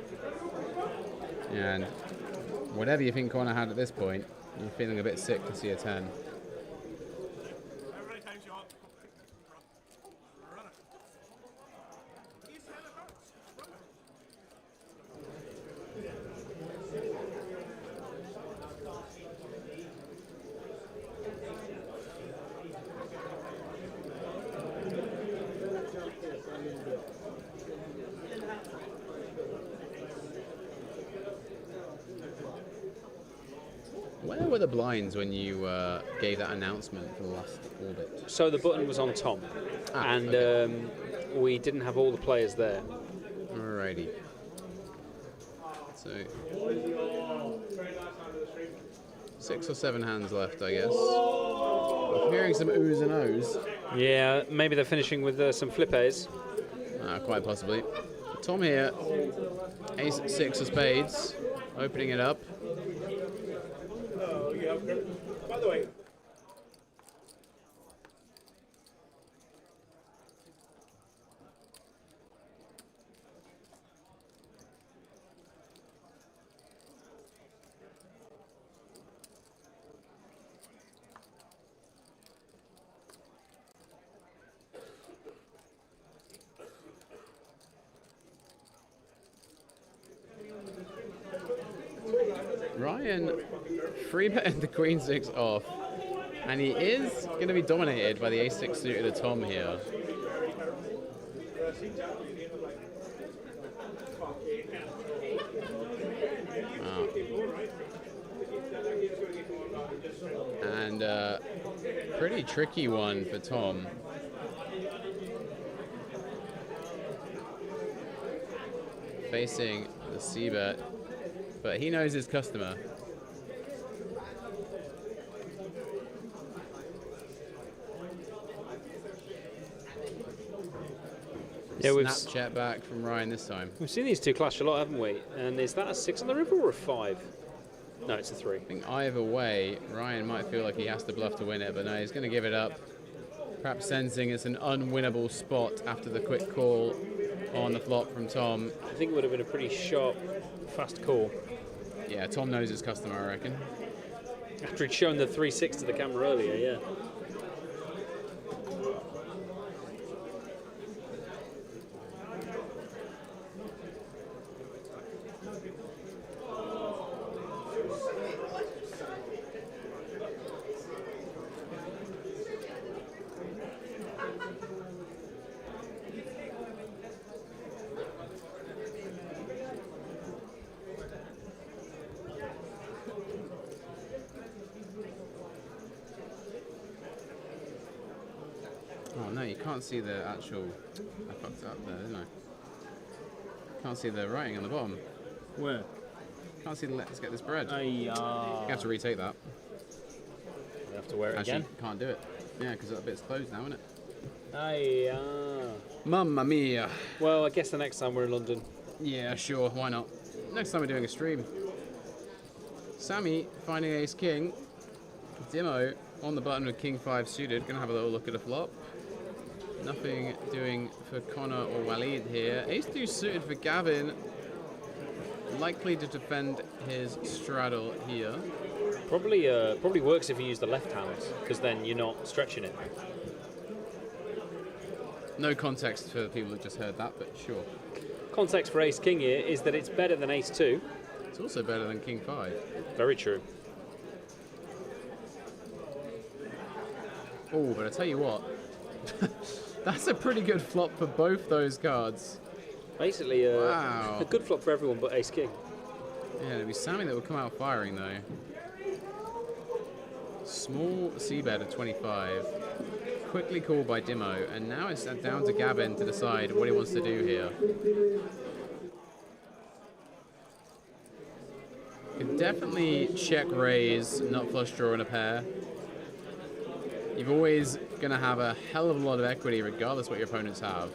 And whatever you think Connor had at this point, you're feeling a bit sick to see a 10. Every time you want, run it. He's had it hurt. Run it. Where were the blinds when you gave that announcement for the last orbit? So the button was on Tom, and we didn't have all the players there. Alrighty. So 6 or 7 hands left, I guess. I'm hearing some oohs and ohs. Yeah, maybe they're finishing with some flippes. Quite possibly. Tom here, ace 6 of spades, opening it up. No, yeah. By the way, Ryan free betting the queen 6 off, and he is going to be dominated by the ace 6 suited of Tom here. Wow. And pretty tricky one for Tom. Facing the c-bet, but he knows his customer. Yeah, Snapchat back from Ryan this time. We've seen these two clash a lot, haven't we? And is that a 6 on the river or a 5? No, it's a 3. I think either way, Ryan might feel like he has to bluff to win it, but no, he's going to give it up. Perhaps sensing it's an unwinnable spot after the quick call on the flop from Tom. I think it would have been a pretty sharp, fast call. Yeah, Tom knows his customer, I reckon. After he'd shown the 3-6 to the camera earlier, yeah. Oh no, you can't see the actual... I fucked up there, didn't I? Can't see the writing on the bottom. Where? Can't see the let's get this bread. Hey, You have to retake that. We have to wear it Actually, again. can't do it. Yeah, because that bit's closed now, isn't it? Hey, Mamma mia. well, I guess the next time we're in London. Yeah, sure, why not? Next time we're doing a stream. Sammy finding ace king. Dimo on the button with king 5 suited. Gonna have a little look at a flop. Nothing doing for Connor or Waleed here. Ace 2 suited for Gavin. Likely to defend his straddle here. Probably works if you use the left hand, because then you're not stretching it. No context for the people that just heard that, but sure. Context for ace king here is that it's better than ace 2. It's also better than king 5. Very true. Oh, but I tell you what. That's a pretty good flop for both those cards. Basically, Wow. a good flop for everyone but ace king. Yeah, it'd be Sammy that would come out firing though. Small c-bet at 25. Quickly called by Dimo, and now it's down to Gavin to decide what he wants to do here. Could definitely check raise, nut flush draw in a pair. You're always going to have a hell of a lot of equity regardless what your opponents have.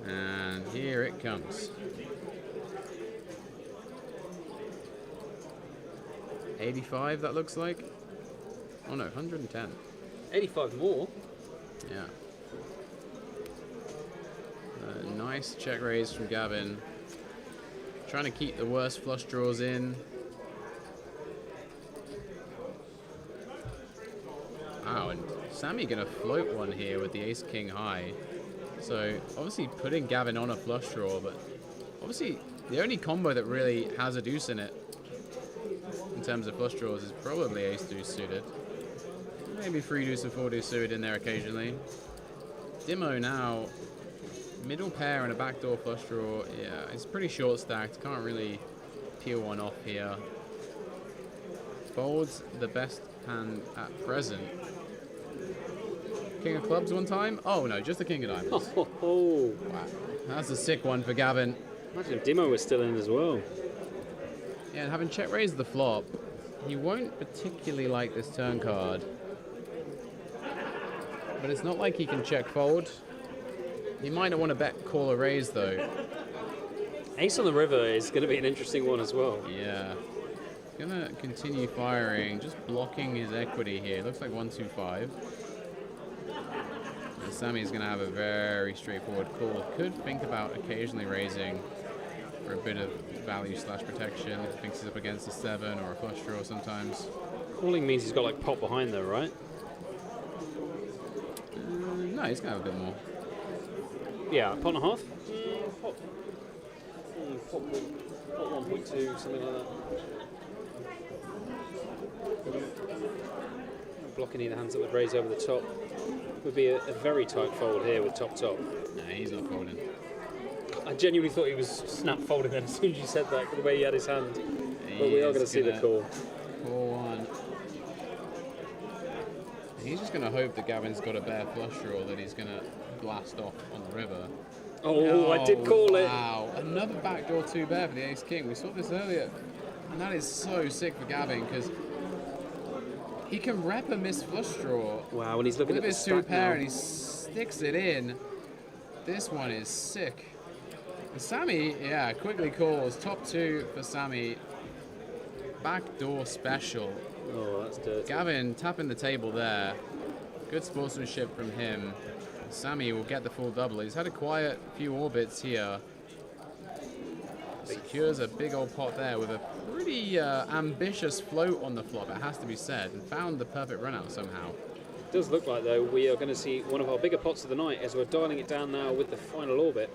And here it comes. 85, that looks like. Oh no, 110. 85 more. Yeah. Nice check raise from Gavin. Trying to keep the worst flush draws in. Wow, and Sammy gonna float one here with the ace king high. So obviously putting Gavin on a flush draw, but obviously the only combo that really has a deuce in it in terms of flush draws is probably ace deuce suited. Maybe 3 deuce and 4 deuce suited in there occasionally. Dimo now, middle pair and a backdoor flush draw. Yeah, it's pretty short stacked. Can't really peel one off here. Folds the best hand at present. King of Clubs one time? Oh no, just the King of Diamonds. Oh. Wow. That's a sick one for Gavin. Imagine if Dimo was still in as well. Yeah, and having check raised the flop, he won't particularly like this turn card. But it's not like he can check fold. He might not want to bet call or raise though. Ace on the river is going to be an interesting one as well. Yeah. Gonna continue firing, just blocking his equity here. Looks like 1-2-5. And Sammy's gonna have a very straightforward call. Could think about occasionally raising for a bit of value / protection. Thinks he's up against a 7 or a flush draw sometimes. Calling means he's got like pot behind though, right? No, he's gonna have a bit more. Yeah, pot and a half? Pot. Pot 1.2, something like that. Blocking either hands that would raise over the top. Would be a very tight fold here with top. No, he's not folding. I genuinely thought he was snap folding then as soon as you said that, the way he had his hand. But we are going to see the call. Call one. He's just going to hope that Gavin's got a bare flush draw that he's going to blast off on the river. Oh, I did call it. Wow, another backdoor 2 bare for the ace king. We saw this earlier. And that is so sick for Gavin because he can rep a missed flush draw. Wow, and he's looking with at the his 2 stack pair now. and he sticks it in. This one is sick. And Sammy, yeah, quickly calls. Top 2 for Sammy. Backdoor special. Oh, that's dirty. Gavin tapping the table there. Good sportsmanship from him. Sammy will get the full double. He's had a quiet few orbits here. Secures a big old pot there with a pretty ambitious float on the flop, it has to be said, and found the perfect run out somehow. It does look like, though, we are going to see one of our bigger pots of the night as we're dialing it down now with the final orbit.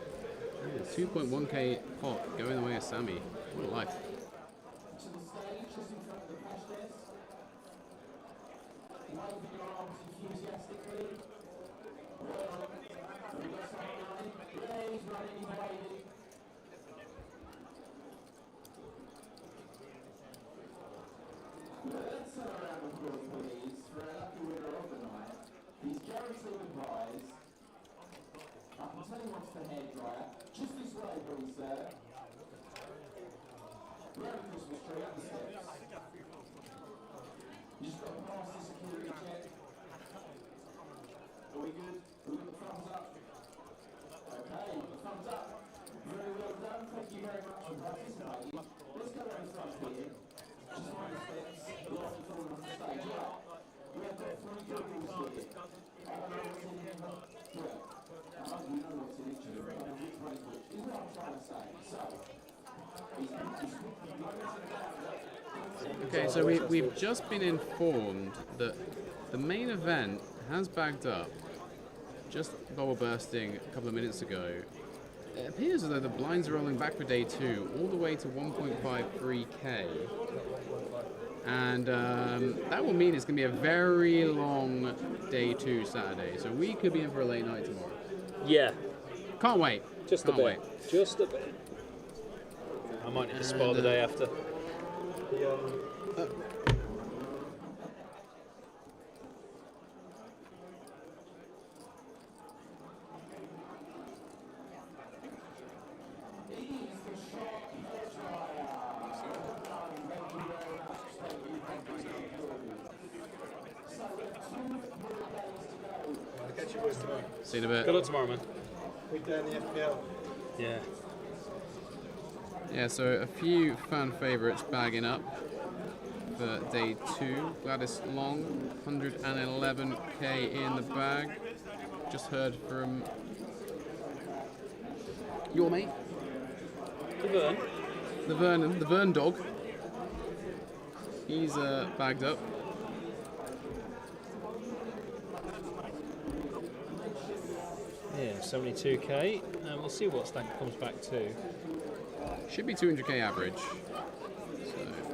Yeah, 2.1k pot going the way of Sammy. What a life. Let's turn around of course, please, for our lucky winner of the night. He's guaranteed a prize. I can tell you what's the hairdryer. Just this way, please, sir. We're at the Christmas tree, up the steps. You just got to pass the security check. Are we good? We got the thumbs up? Okay, the thumbs up. Very well done. Thank you very much for participating. Let's go around the front here. Just mind the steps. The lot is all on the stage. Right. We have got 3 tables here. I don't know what's in here. Well, we know what's in each of them. I don't know which one is which. Is what I'm trying to say. So, Okay, so we've just been informed that the main event has bagged up just bubble bursting a couple of minutes ago. It appears as though the blinds are rolling back for day 2 all the way to 1.53k. And that will mean it's going to be a very long day 2 Saturday. So we could be in for a late night tomorrow. Yeah. Can't wait. Just Can't a bit. wait. Just a bit. I might need to spar the day after. Catch you boys tomorrow. See you in a Good bit. luck tomorrow, man. Week down the FPL. Yeah. Yeah, so a few fan favourites bagging up for day 2. Gladys Long, 111k in the bag. Just heard from your mate, The Vern. the Vern dog. He's bagged up. Yeah, 72k. And we'll see what stack comes back to. Should be 200k average.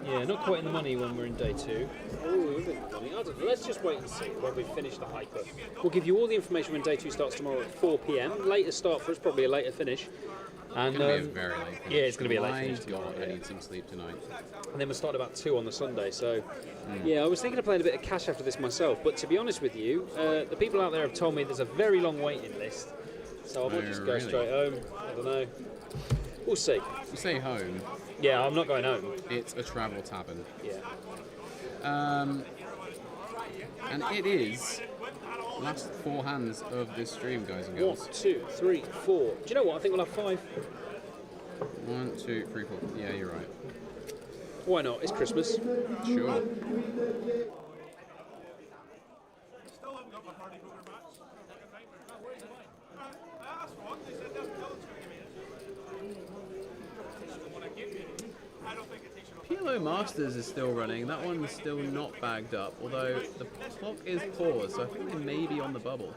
Yeah, not quite in the money when we're in day 2. Oh, we're in the money. I don't know. Let's just wait and see when we finish the hyper. We'll give you all the information when day 2 starts tomorrow at 4 p.m. Later start for us, probably a later finish. And It's going to be a very late finish. yeah, it's going to be a late finish My tomorrow, God, yeah. I need some sleep tonight. and then we're starting about 2 on the Sunday. So, yeah, I was thinking of playing a bit of cash after this myself. But to be honest with you, the people out there have told me there's a very long waiting list. So I might just go really? straight home. I don't know. We'll see. You say home, Yeah, I'm not going home. it's a travel tavern. Yeah. And it is last 4 hands of this stream, guys and girls. 1, 2, 3, 4. Do you know what? I think we'll have 5. 1, 2, 3, 4. Yeah, you're right. Why not? It's Christmas. Sure. Still haven't got my party poker match. Where's the wine? I asked for one. They said no, tell them to give me it. Still want to give me it. I don't think it takes you PLO Masters is still running. That one's still not bagged up, although the clock is paused, so I think they may be on the bubble.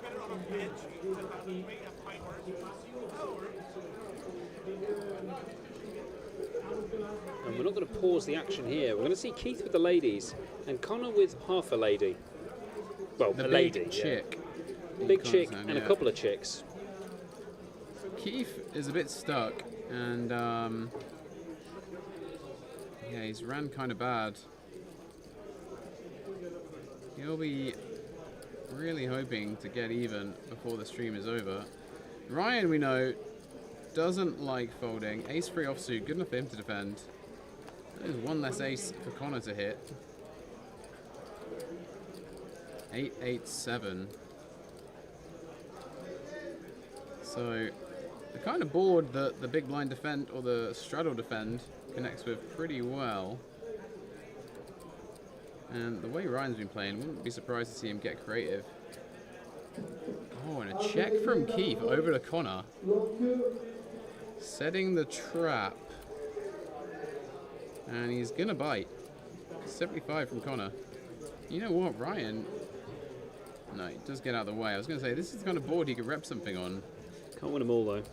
And we're not going to pause the action here. We're going to see Keith with the ladies and Connor with half a lady. Well, The a big lady. yeah. chick. Big chick Constantine, and a yeah. couple of chicks. Keith is a bit stuck, and yeah, he's ran kind of bad. He'll be really hoping to get even before the stream is over. Ryan, we know, doesn't like folding. Ace free offsuit, good enough for him to defend. There's one less ace for Connor to hit. 8-8-7. So the kind of board that the big blind defend or the straddle defend connects with pretty well. And the way Ryan's been playing, wouldn't be surprised to see him get creative. Oh, and a check from Keith over to Connor. Setting the trap. And he's gonna bite. 75 from Connor. You know what, Ryan? No, he does get out of the way. I was gonna say, this is the kind of board he could rep something on. Can't win them all though.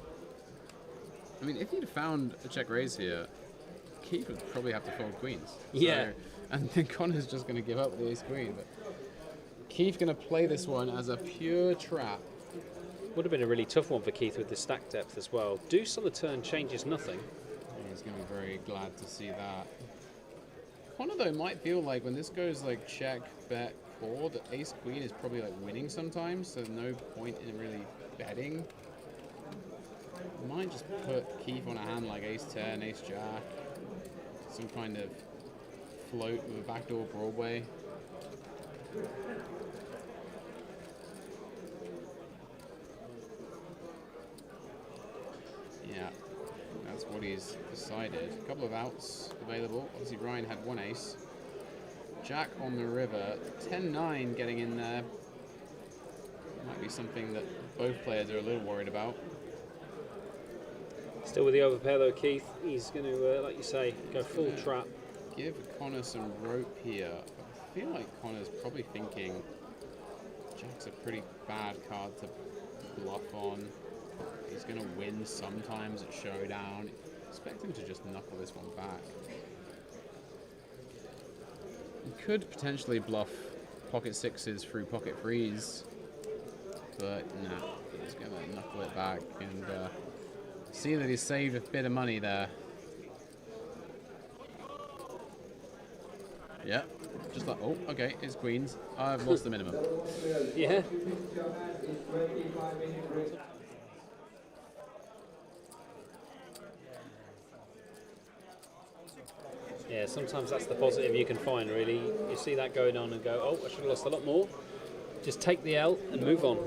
I mean, if he'd found a check raise here, Keith would probably have to fold queens. Yeah. So, and then Connor's just going to give up the ace queen. But Keith going to play this one as a pure trap. Would have been a really tough one for Keith with the stack depth as well. Deuce on the turn changes nothing. And he's going to be very glad to see that. Connor, though, might feel like when this goes like check, bet, call, that ace queen is probably like winning sometimes, so no point in really betting. Might just put Keith on a hand like ace 10, ace jack, some kind of float with a backdoor Broadway. Yeah, that's what he's decided. A couple of outs available. Obviously Ryan had one ace. Jack on the river, 10-9 getting in there. Might be something that both players are a little worried about. Still with the overpair though, Keith. He's going to, like you say, go full trap. Give Connor some rope here. I feel like Connor's probably thinking Jack's a pretty bad card to bluff on. He's going to win sometimes at showdown. Expect him to just knuckle this one back. He could potentially bluff pocket sixes through pocket threes, but nah, he's going to knuckle it back and see that he's saved a bit of money there. Yeah, just like, oh, okay, it's queens. I've lost the minimum. Yeah. Yeah, sometimes that's the positive you can find, really. You see that going on and go, oh, I should have lost a lot more. Just take the L and move on.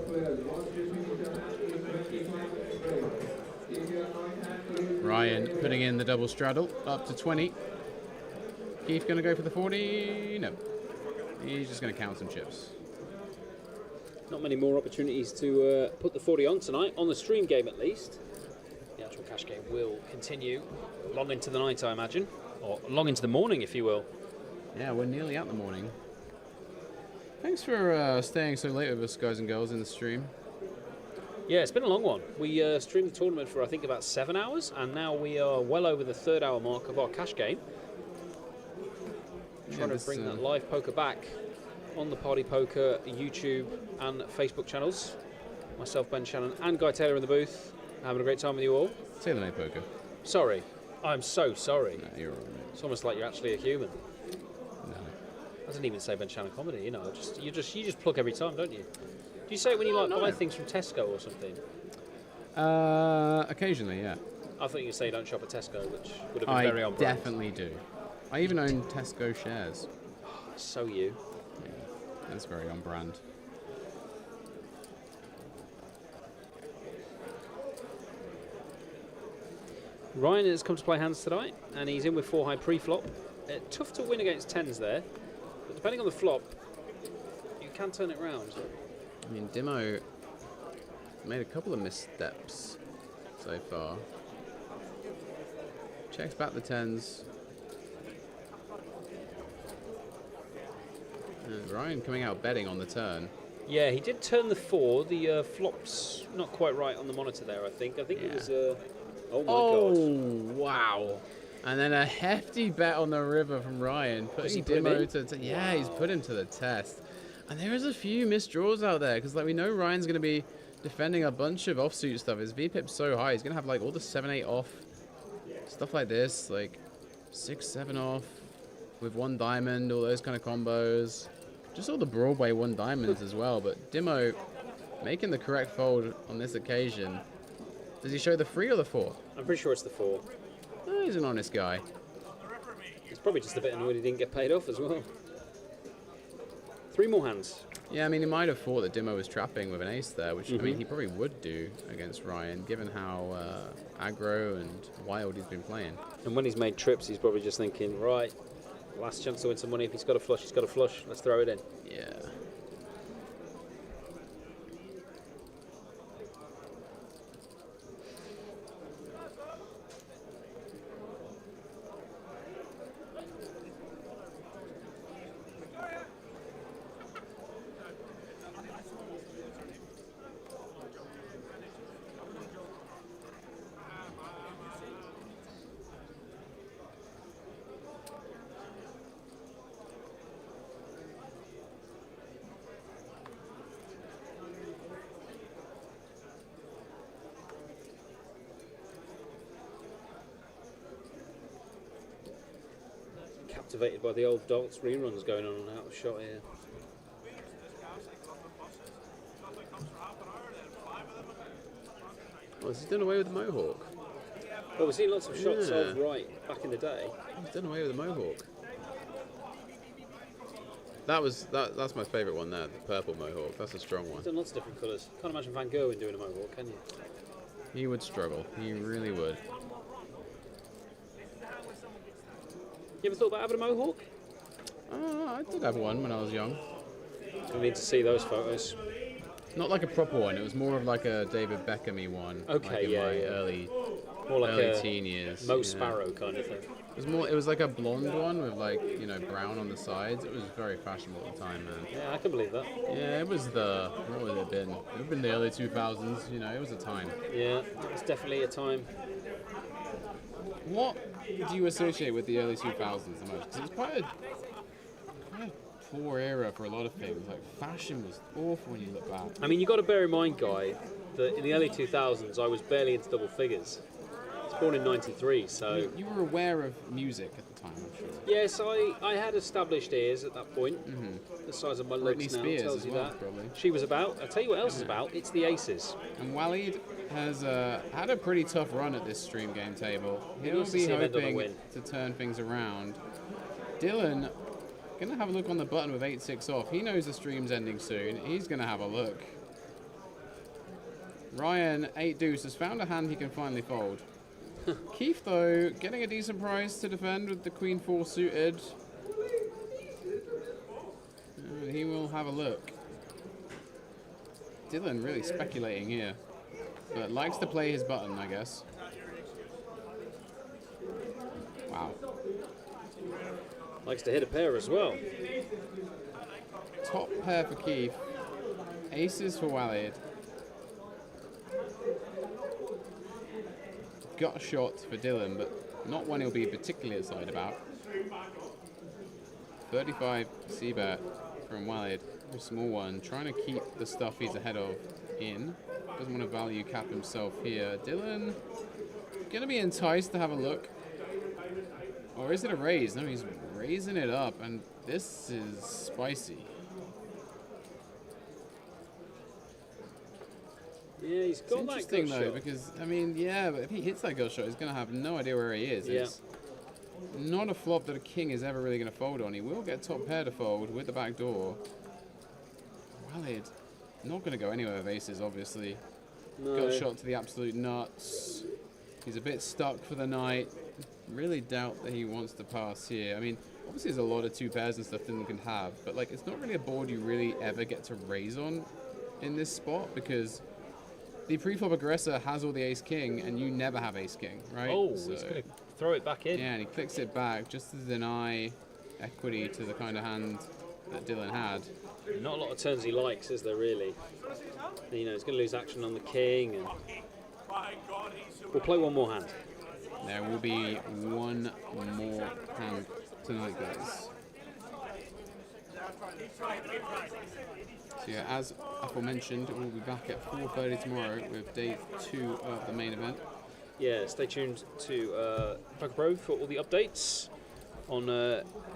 Ryan putting in the double straddle, up to 20. Keith going to go for the 40? No. He's just going to count some chips. Not many more opportunities to put the 40 on tonight, on the stream game at least. The actual cash game will continue long into the night, I imagine. Or long into the morning, if you will. Yeah, we're nearly out in the morning. Thanks for staying so late with us, guys and girls, in the stream. Yeah, it's been a long one. We streamed the tournament for, I think, about 7 hours, and now we are well over the 3rd hour mark of our cash game. Trying to bring that live poker back on the Party Poker YouTube and Facebook channels. Myself, Ben Shannon, and Guy Taylor in the booth. Having a great time with you all? Tailor-made poker. Sorry. I'm so sorry. No, you're all right. It's almost like you're actually a human. No. Doesn't even say Ben Shannon comedy, you know. You just plug every time, don't you? Do you say it when you like buy things from Tesco or something? Occasionally, yeah. I thought you say you don't shop at Tesco, which would have been very on I brand. definitely do. I even own Tesco shares. So you. Yeah, that's very on brand. Ryan has come to play hands tonight, and he's in with 4 high pre-flop. Tough to win against 10s there, but depending on the flop, you can turn it round. I mean, Dimo made a couple of missteps so far. Checks back the 10s. And Ryan coming out betting on the turn. Yeah, he did turn the 4. The flop's not quite right on the monitor there, I think. It Yeah. was... oh my Oh, god. wow. And then a hefty bet on the river from Ryan, Has he putting put him Dimo to yeah, he's put him to the test. And there is a few missed draws out there because like we know Ryan's going to be defending a bunch of offsuit stuff. His VPIP's so high, he's going to have like all the 7-8 off stuff like this, like 6-7 off with 1 diamond, all those kind of combos. Just all the Broadway 1 diamonds as well. But Dimo making the correct fold on this occasion. Does he show the 3 or the 4? I'm pretty sure it's the 4. Oh, he's an honest guy. He's probably just a bit annoyed he didn't get paid off as well. 3 more hands. Yeah, I mean, he might have thought that Dimo was trapping with an ace there, which, I mean, he probably would do against Ryan, given how aggro and wild he's been playing. And when he's made trips, he's probably just thinking, right, last chance to win some money. If he's got a flush, he's got a flush. Let's throw it in. Yeah. Captivated by the old Darts reruns going on and out of shot here. Oh, has he done away with the Mohawk? Well, we've seen lots of shots Yeah. of right back in the day. He's done away with the Mohawk. That's my favourite one there, the purple Mohawk. That's a strong one. He's done lots of different colours. Can't imagine Van Gerwen doing a mohawk, can you? He would struggle. He really would. You ever thought about having a mohawk? I did have one when I was young. I need to see those photos. Not like a proper one. It was more of like a David Beckham-y one. Okay, like in yeah, my yeah. early More like a teen years. Mo yeah. Sparrow kind of thing. It was more. It was like a blonde one with like brown on the sides. It was very fashionable at the time, man. Yeah, I can believe that. Yeah, it was what would it have been? It would have been the early 2000s. It was a time. Yeah, it's definitely a time. What do you associate with the early 2000s the most? 'Cause it was quite a poor era for a lot of things. Like fashion was awful when you look back. I mean, you got to bear in mind, Guy, that in the early 2000s, I was barely into double figures. I was born in '93, so You were aware of music at the time, I'm sure. yes, I had established ears at that point. The size of my legs Britney now Spears tells as you well, that. probably. She was about. I tell you what else is about. It's the Aces. And Walid has had a pretty tough run at this stream game table. He He'll wants to be see him end on a hoping win. to turn things around. Dylan, gonna have a look on the button with 8-6 off. He knows the stream's ending soon. He's gonna have a look. Ryan, 8 deuce, has found a hand he can finally fold. Keith, though, getting a decent price to defend with the Queen 4 suited. He will have a look. Dylan really speculating here, but likes to play his button, I guess. Wow. Likes to hit a pair as well. Top pair for Keith. Aces for Walid. Got a shot for Dylan, but not one he'll be particularly excited about. 35 c-bet from Walid. A small one, trying to keep the stuff he's ahead of in. doesn't want to value cap himself here. Dylan, going to be enticed to have a look. Or is it a raise? No, he's raising it up, and this is spicy. Yeah, he's It's got that interesting gut though, shot. because I mean, yeah, but if he hits that gut shot, he's going to have no idea where he is. Yeah. It's not a flop that a king is ever really going to fold on. He will get top pair to fold with the back door. Valid. Not going to go anywhere with aces, obviously. No. Gut shot to the absolute nuts. He's a bit stuck for the night. Really doubt that he wants to pass here. I mean, obviously there's a lot of two pairs and stuff Dylan can have, but like it's not really a board you really ever get to raise on in this spot because the pre-flop aggressor has all the ace-king and you never have ace-king, right? Oh, So- he's going to throw it back in. yeah, and he clicks it back just to deny equity to the kind of hand that Dylan had. Not a lot of turns he likes, is there really? You know, he's going to lose action on the king. And My God, he's so we'll play one more hand. There will be one more hand tonight, guys. So yeah, as aforementioned, we'll be back at 4:30 tomorrow with day 2 of the main event. Yeah, stay tuned to Poker Pro for all the updates on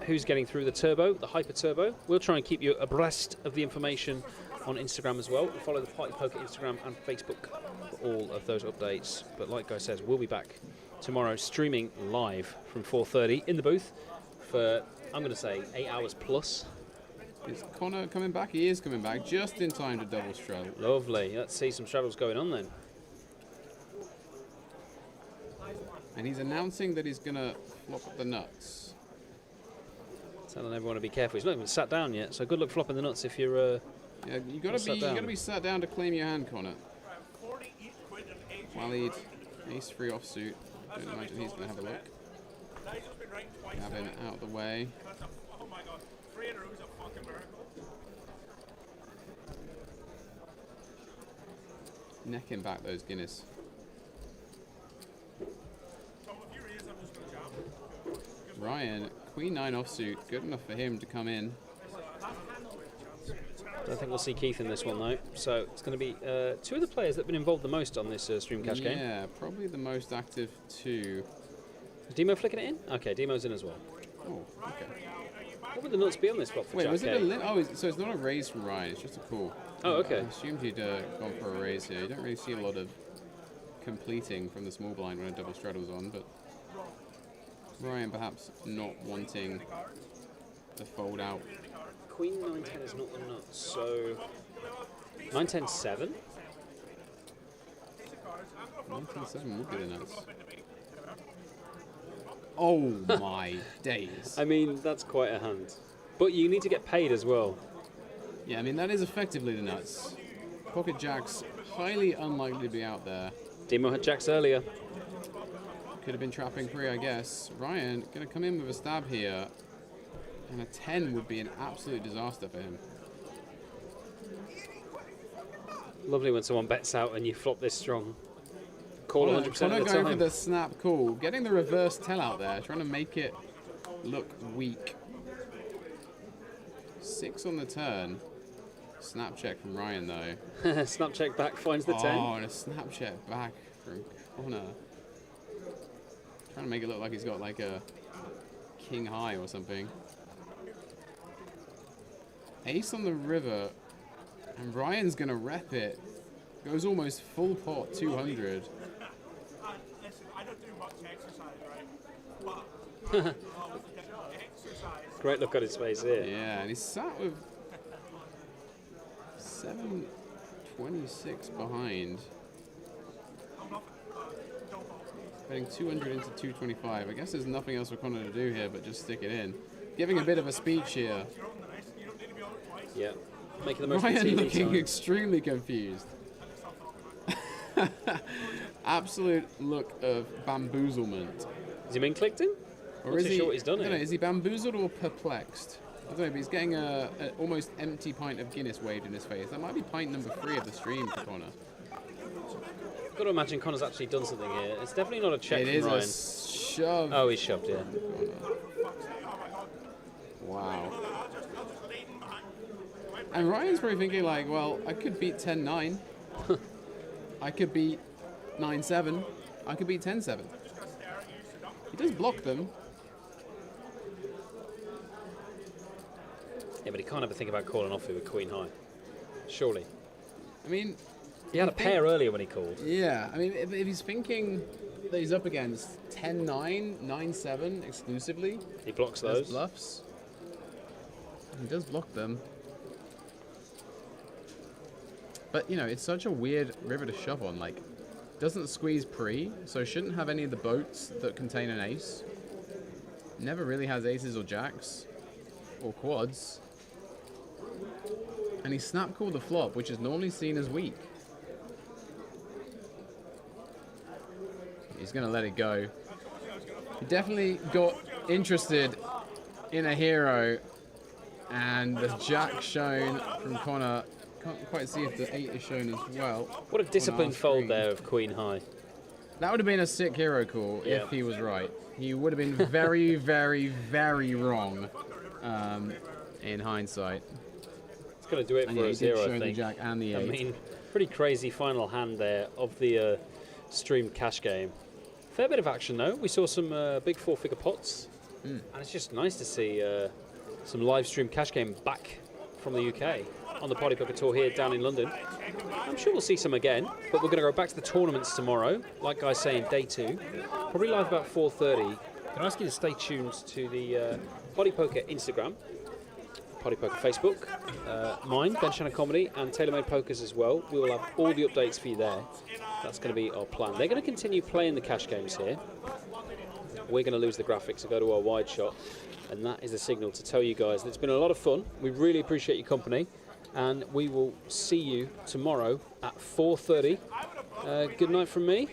who's getting through the turbo, the hyper turbo. We'll try and keep you abreast of the information on Instagram as well. Follow the Party Poker Instagram and Facebook for all of those updates. But like Guy says, we'll be back tomorrow streaming live from 4:30 in the booth for, I'm going to say, 8 hours plus. Is Connor coming back? He is coming back just in time to double straddle. Lovely. Let's see some straddles going on then. And he's announcing that he's going to flop the nuts. Telling everyone to be careful. He's not even sat down yet, so good luck flopping the nuts if you're... Yeah, you got Sat down. to be sat down to claim your hand, Connor. 40 each quid and AJ. Waleed, ace-3 offsuit. Don't imagine he's going to have a look. Nigel's been right twice. Gavin out the way. That's a, oh my God, 3 in a row is a fucking miracle. Necking back those Guinness. Tom, if you raise, I'm just going to jam. Ryan, Queen 9 offsuit. Good enough for him to come in. Don't think we'll see Keith in this one though. So it's going to be 2 of the players that have been involved the most on this stream cash game. Yeah, probably the most active too. Is Demo flicking it in? Okay, Demo's in as well. Oh, okay. What would the nuts be on this flop for Wait, Jack was it K? a limp? Oh, so it's not a raise from Ryan, it's just a call. Oh, okay. I assumed he'd gone for a raise here. You don't really see a lot of completing from the small blind when a double straddle's on, but Ryan perhaps not wanting to fold out. Queen 9-10 is not the nuts, so 9-10-7? 19-7 would be the nuts. Oh my days. I mean, that's quite a hand. But you need to get paid as well. Yeah, I mean, that is effectively the nuts. Pocket jacks, highly unlikely to be out there. Demo had jacks earlier. Could have been trapping pre, I guess. Ryan going to come in with a stab here. And a 10 would be an absolute disaster for him. Lovely when someone bets out and you flop this strong. Call 100% of Connor the going for time. the snap call. Getting the reverse tell out there. Trying to make it look weak. 6 on the turn. Snap check from Ryan, though. Snap check back finds the 10. Oh, and a snap check back from Connor. Trying to make it look like he's got like a king high or something. Ace on the river, and Ryan's gonna rep it. Goes almost full pot, 200. Listen, I don't do much exercise, right? But exercise. Great look on his face here. Yeah, and he's sat with 726 behind. Betting 200 into 225. I guess there's nothing else for Connor to do here but just stick it in. Giving a bit of a speech here. Yeah. Making the most Ryan of TV looking time. extremely confused. Absolute look of bamboozlement. Has he been clicked in? Or Not is too he, sure what he's done I don't here. know, is he bamboozled or perplexed? I don't know, but he's getting an almost empty pint of Guinness waved in his face. That might be pint number 3 of the stream for Connor. I've got to imagine Connor's actually done something here. It's definitely not a check It from is Ryan. a shove. Oh, he's shoved, yeah. Wow. And Ryan's probably thinking like, well, I could beat 10-9. I could beat 9-7. I could beat 10-7. He does block them. Yeah, but he can't ever think about calling off it with Queen High. Surely. I mean, He had a pair earlier when he called. yeah. I mean, if he's thinking that he's up against 10-9, 9-7 exclusively, He blocks as those. bluffs, he does block them. But, you know, it's such a weird river to shove on. Like, doesn't squeeze pre, so shouldn't have any of the boats that contain an ace. Never really has aces or jacks or quads. And he snap called the flop, which is normally seen as weak. He's going to let it go. He definitely got interested in a hero, and the jack shown from Connor. Can't quite see if the 8 is shown as well. What a disciplined fold screen. there of Queen High. That would have been a sick hero call Yeah. if he was right. He would have been very, very, very wrong in hindsight. It's going to do it And for yeah, he us did here, show I the think. jack and the 8. I mean, pretty crazy final hand there of the streamed cash game. Fair bit of action though. We saw some big 4-figure pots, and it's just nice to see some live stream cash game back from the UK on the Party Poker Tour here down in London. I'm sure we'll see some again, but we're going to go back to the tournaments tomorrow. Like guys saying, day 2, probably live about 4:30. Can I ask you to stay tuned to the Party Poker Instagram, Party Poker Facebook, mine, Ben Shannon Comedy, and TaylorMade Pokers as well. We will have all the updates for you there. That's going to be our plan. They're going to continue playing the cash games here. We're going to lose the graphics and go to our wide shot, and that is the signal to tell you guys that it's been a lot of fun. We really appreciate your company, and we will see you tomorrow at 4:30. Good night from me.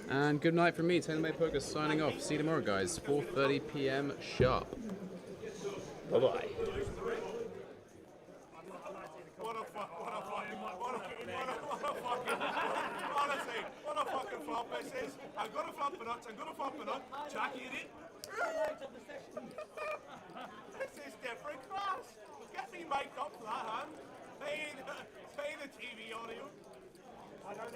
And good night from me, TaylorMade Poker signing off. See you tomorrow, guys. 4:30 p.m. sharp. Bye-bye. What a honestly, what a fucking flop this is. I'm gonna flop it up, Jackie it in. This is different class. Get me mic'd up for that hand. Pay the TV audio. I don't